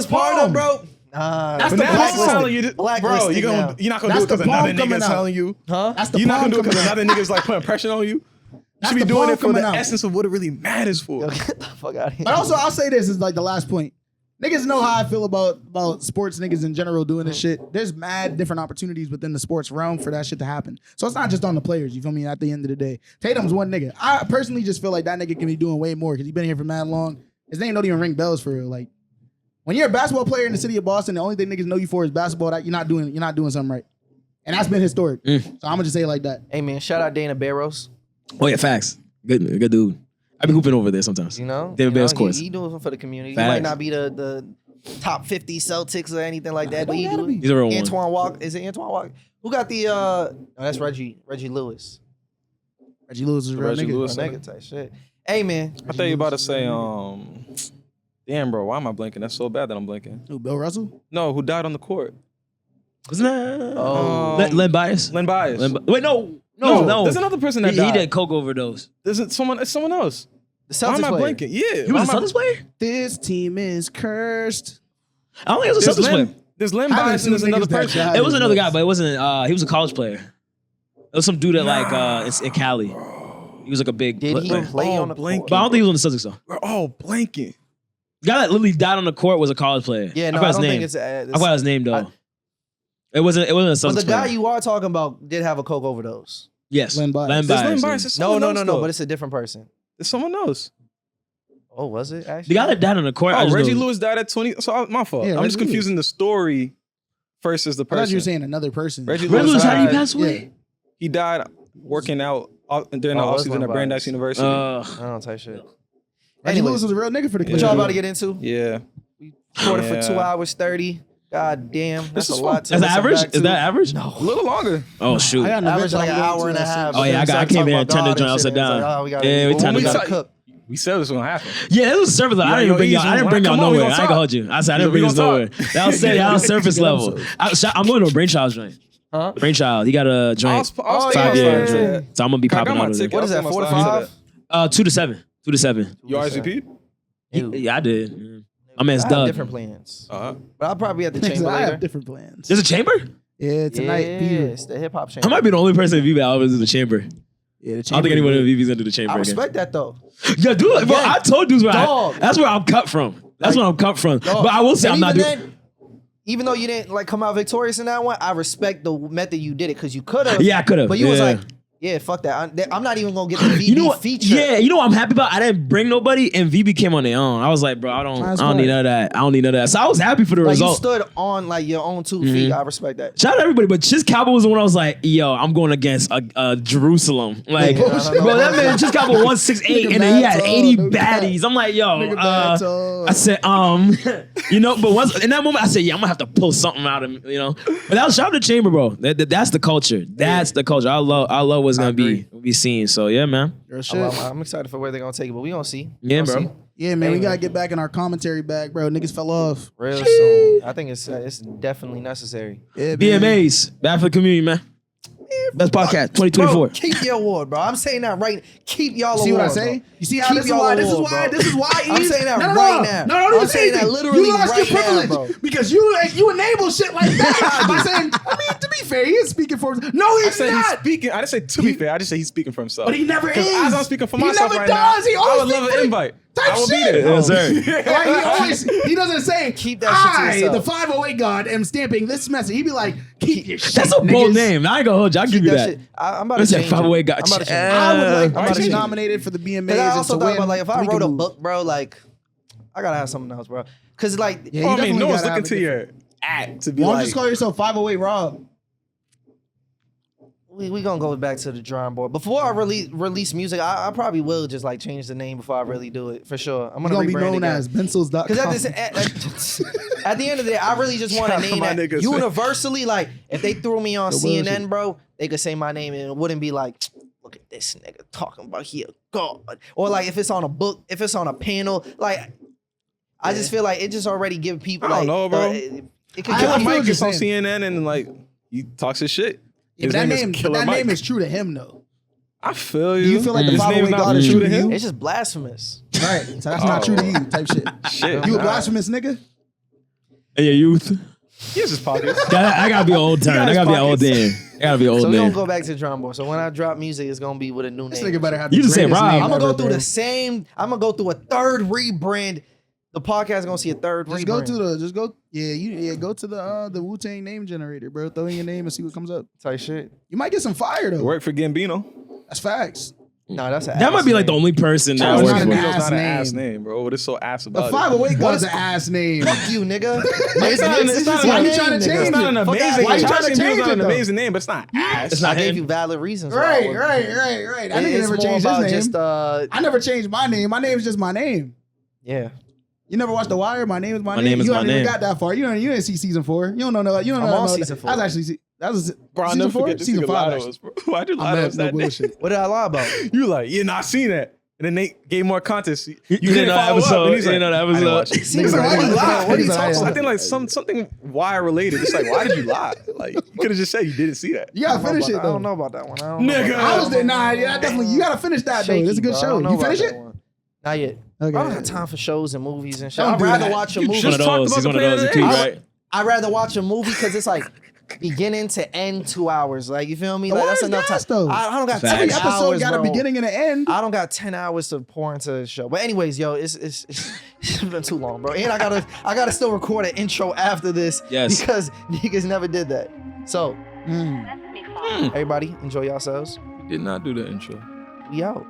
postpartum, bro. That's But the now I'm blacklisted. telling you, bro, Blacklisted you're now. not gonna do That's it because the another palm coming nigga's out. telling you. Huh? That's the You're not palm gonna do it because coming out. another nigga's like putting pressure on you. You That's should be the doing palm it for the coming out. essence of what it really matters for. Yo, get the fuck out of here. But also, I'll say this is like the last point. Niggas know how I feel about sports niggas in general doing this shit. There's mad different opportunities within the sports realm for that shit to happen. So it's not just on the players, you feel me? At the end of the day, Tatum's one nigga. I personally just feel like that nigga can be doing way more because he's been here for mad long. His name don't even ring bells for real. Like when you're a basketball player in the city of Boston, the only thing niggas know you for is basketball. That you're not doing something right, and that's been historic. So I'm gonna just say it like that. Hey man, shout out Dana Barros. Oh yeah, facts. Good dude. I be hooping over there sometimes. You know, David Barros course. He doing for the community. Facts. He might not be the top 50 Celtics or anything like that, but he Don't gotta do. be. He's a real one. Antoine Walker. Is it Antoine Walker? Who got the? No, that's Reggie Lewis. Reggie Lewis is a real Reggie nigga. Lewis. A nigga type shit. Hey man, I thought you about to say, damn, bro, why am I blinking? That's so bad that I'm blinking. Who, Bill Russell? No, who died on the court? Wasn't that Oh. Len Bias? Len Bias. Wait, no. There's another person that He died. did coke overdose. It's someone else. the Why Celtics am I player. blinking? Yeah. He was a why am I- Celtics player? This team is cursed. I don't think it was a There's Celtics player. There's Len Haven't Bias seen and there's another niggas that person. died. It was another guy, but it wasn't. He was a college player. It was some dude that in Cali. He was like a big Did he player. play on the blank. court? But I don't think he was on the Celtics though. We're all blanking. The guy that literally died on the court was a college player. Yeah, no, I forgot I his don't name. think it's. I forgot his name though. I- it wasn't a Celtics But the guy player. you are talking about did have a coke overdose. Yes. Len Bias. Len There's Bias. Len Bias. There's someone else, No. though. But it's a different person. There's someone else. Oh, was it actually? The guy that died on the court. I Oh, just Reggie know- Lewis died at 20. So my fault. Yeah, I'm just Reggie confusing the story versus the I thought person. you were saying another person. Reggie Reggie Lewis, how did he died. pass away? He died working out during the Oh, that's offseason Len at Brandeis Bias. University. I don't type shit. Reggie Anyway, Lewis was a real nigga for the what y'all Yeah. about to get into? yeah. Recorded for Yeah. 2 hours 30. God damn, that's a is lot fun. to That's listen average? back Is to. that average? No. A little longer. Oh shoot. I got an Average event like an I'm going hour to and a that's half. it. Oh, yeah, I Started came talking here and about turned the God joint and upside shit, and it's down. like, oh, we gotta- Yeah, we turned we it gotta upside- cook. We said this was gonna happen. Yeah, it was surface level. I didn't yo, even bring y'all. easy. I didn't bring y'all Come on, we nowhere. gonna I ain't gonna talk. hold you. I said I didn't We bring this gonna nowhere. talk. That was steady. That was surface level. I'm going to a Brainchild joint. Huh? Brainchild. He got a joint. I'll Oh, stay yeah, outside. yeah, yeah. yeah. So I'm gonna be I got popping my out of there. ticket. What is that, 4 to 5? 2 to 7. 2 to 7. You RSVP? Yeah, I did. My man's I have Doug. different plans. Uh-huh. But I'll probably be at the Niggas, chamber I have later. different plans. There's a chamber? Yeah, tonight. Yeah, Peter. it's the hip hop chamber. I might be the only person in VB that always in the chamber. Yeah, the I don't think anyone in VB's into the chamber I again. respect that though. Yeah, dude. Bro, Yeah. I told dudes where Dog. that's where I'm cut from. That's where I'm cut from. Dog. But I will say And I'm not even doing. then, even though you didn't like come out victorious in that one, I respect the method you did it because you could have. Yeah, I could have. But you was like, yeah, fuck that. I'm not even gonna get the VB You know what? feature. Yeah, you know what I'm happy about? I didn't bring nobody, and VB came on their own. I was like, bro, I don't need none of that. I don't need none of that. So I was happy for the Like you result. stood on like your own 2 feet. I respect that. Shout out to everybody, but Chiz Cowboy was the one I was like, yo, I'm going against Jerusalem. Like, Yeah, bro, that man Chiz Cowboy 168, Nigga and then he mad had tall, 80 no cap. baddies. I'm like, yo, Nigga mad tall. I said, you know, but once in that moment, I said, yeah, I'm gonna have to pull something out of him, you know. But that was shout out to Chamber, bro. That's the culture. That's the culture. I love what's gonna be seen. So yeah, man. Real shit. I'm excited for where they're gonna take it, but we gonna see. Yeah, We gonna bro. see. Yeah, man, we Hey, gotta man. get back in our commentary bag, bro. Niggas fell off. Real soon. I think it's definitely necessary. Yeah, man. BMAs, bad for the community, man. Best podcast, 2024. Bro, keep your award, bro. I'm saying that right. Keep y'all See award. what I say? Bro. You see how Keep this is y'all why? This is award, why? bro. This is why? I'm Eve? saying that no, right now. No, don't I'm even say saying that anything. literally You lost your right now, privilege bro. because you enable shit like that by saying. I mean, to be fair, he is speaking for himself. No, I he's said he's not. speaking. I didn't say to be fair. I just say he's speaking for himself. But he never is. As I'm speaking for myself he never right now, does. He I always would love speak an for- invite. Type I will be shit. there. Yes, sir. Like he doesn't say, Keep that shit to the yourself. 508 God am stamping this message. He'd be like, keep your shit. That's a bold niggas. name. I ain't gonna hold you. I'll give you That that. shit. I'm about to Listen, change 508 it. got I'm about to change it. I would like I'm to be change it. nominated for the BMAs. Cause I and also to thought win, about like if I we can wrote a move. book, bro, like I gotta have something else, bro. Cause like Yeah, Well, you I mean, definitely no one's gotta looking have to a your act to be Why don't like. just call yourself 508 Rob? we gonna go back to the drawing board. Before I release music, I probably will just like change the name before I really do it for sure. I'm You're gonna gonna be rebrand known again. as Bensels.com. Because at the end of the day, I really just want a Shout out name my that niggas. universally, like, if they threw me on The CNN, bullshit. bro, they could say my name and it wouldn't be like, look at this nigga talking about he a god. Or like if it's on a book, if it's on a panel, like, I just feel like it just already give people I don't like, know, bro. it could I Killer give feel Mike what gets you're on saying. CNN and like he talks his shit. Yeah, His but name is that Killer name Mike. is true to him though. I feel you. Do you feel like the His name's 508 not God is true true to you? it's just blasphemous. Right. So that's not true to you type shit. Shit. You a nah. blasphemous nigga? In your youth. He has his pockets. I gotta be an old turn. I gotta be an old man. I gotta be an old So we're man. gonna go back to drum board. So when I drop music, it's gonna be with a new This name. nigga better have You the just said greatest Rob. name I'm gonna go ever, through bro. the same. I'm gonna go through a third rebrand. The podcast is gonna see a third Just rebrand. go to the, just go, go to the Wu-Tang name generator, bro. Throw in your name and see what comes up. type shit. You might get some fire though. Work for Gambino. That's facts. No, that's a That might be like the only person that That's works not for. an Gambino's ass not an name. ass name, bro. What is so ass The about it? 508 God's an ass name. Fuck you, nigga. It's not Why an you trying to change It's not an it? Fuck amazing. Why you trying to Gambino's change not it an though? amazing name, but it's not ass. It's I not gave him. you valid reasons. why I Right. wouldn't. I nigga It's never more changed about his name. just I never changed my name. My name is just my name. yeah. You never watched The Wire? My name is my My name. name is You my haven't even name. got that far. You didn't see season 4. You don't know. You don't I'm know. on no, season 4. That was actually that was Bro, I'll season never 4. forget this Season nigga 5. lied to actually. us, bro. Why'd you lie I'm to not us no that day? bullshit. What did I lie about? You like, yeah, nah, I seen that. And then Nate gave more context. You didn't couldn't know that follow up. episode. And he's You like, didn't know that I didn't episode. watch it. Season Niggas like, why you one. lie? What are you Niggas talking like, about? I think like something wire related. It's like, why did you lie? Like, you could have just said you didn't see that. You gotta finish it I don't though. know about that one. I don't know Nigga. about I that was one. there. Nah, yeah, definitely. You gotta finish that though. It's a good Shaky, bro. I show. don't know You about finish that it? one. Not yet. Okay. I don't have time for shows and movies and shit. Don't I'd do rather that. watch a You movie. just One of talked those. about He's the one of Planet those. of He the Pete, Apes. right? I'd rather watch a movie because it's like beginning to end 2 hours. Like, you feel me? The Like, that's Wire's enough time. gas, though. I don't got Facts. 10 Every episode hours, got a bro. beginning and an end. I don't got 10 hours to pour into the show. But anyways, yo, it's been too long, bro. And I gotta still record an intro after this. Yes. Because niggas never did that. So, everybody, enjoy yourselves. You did not do the intro. We out.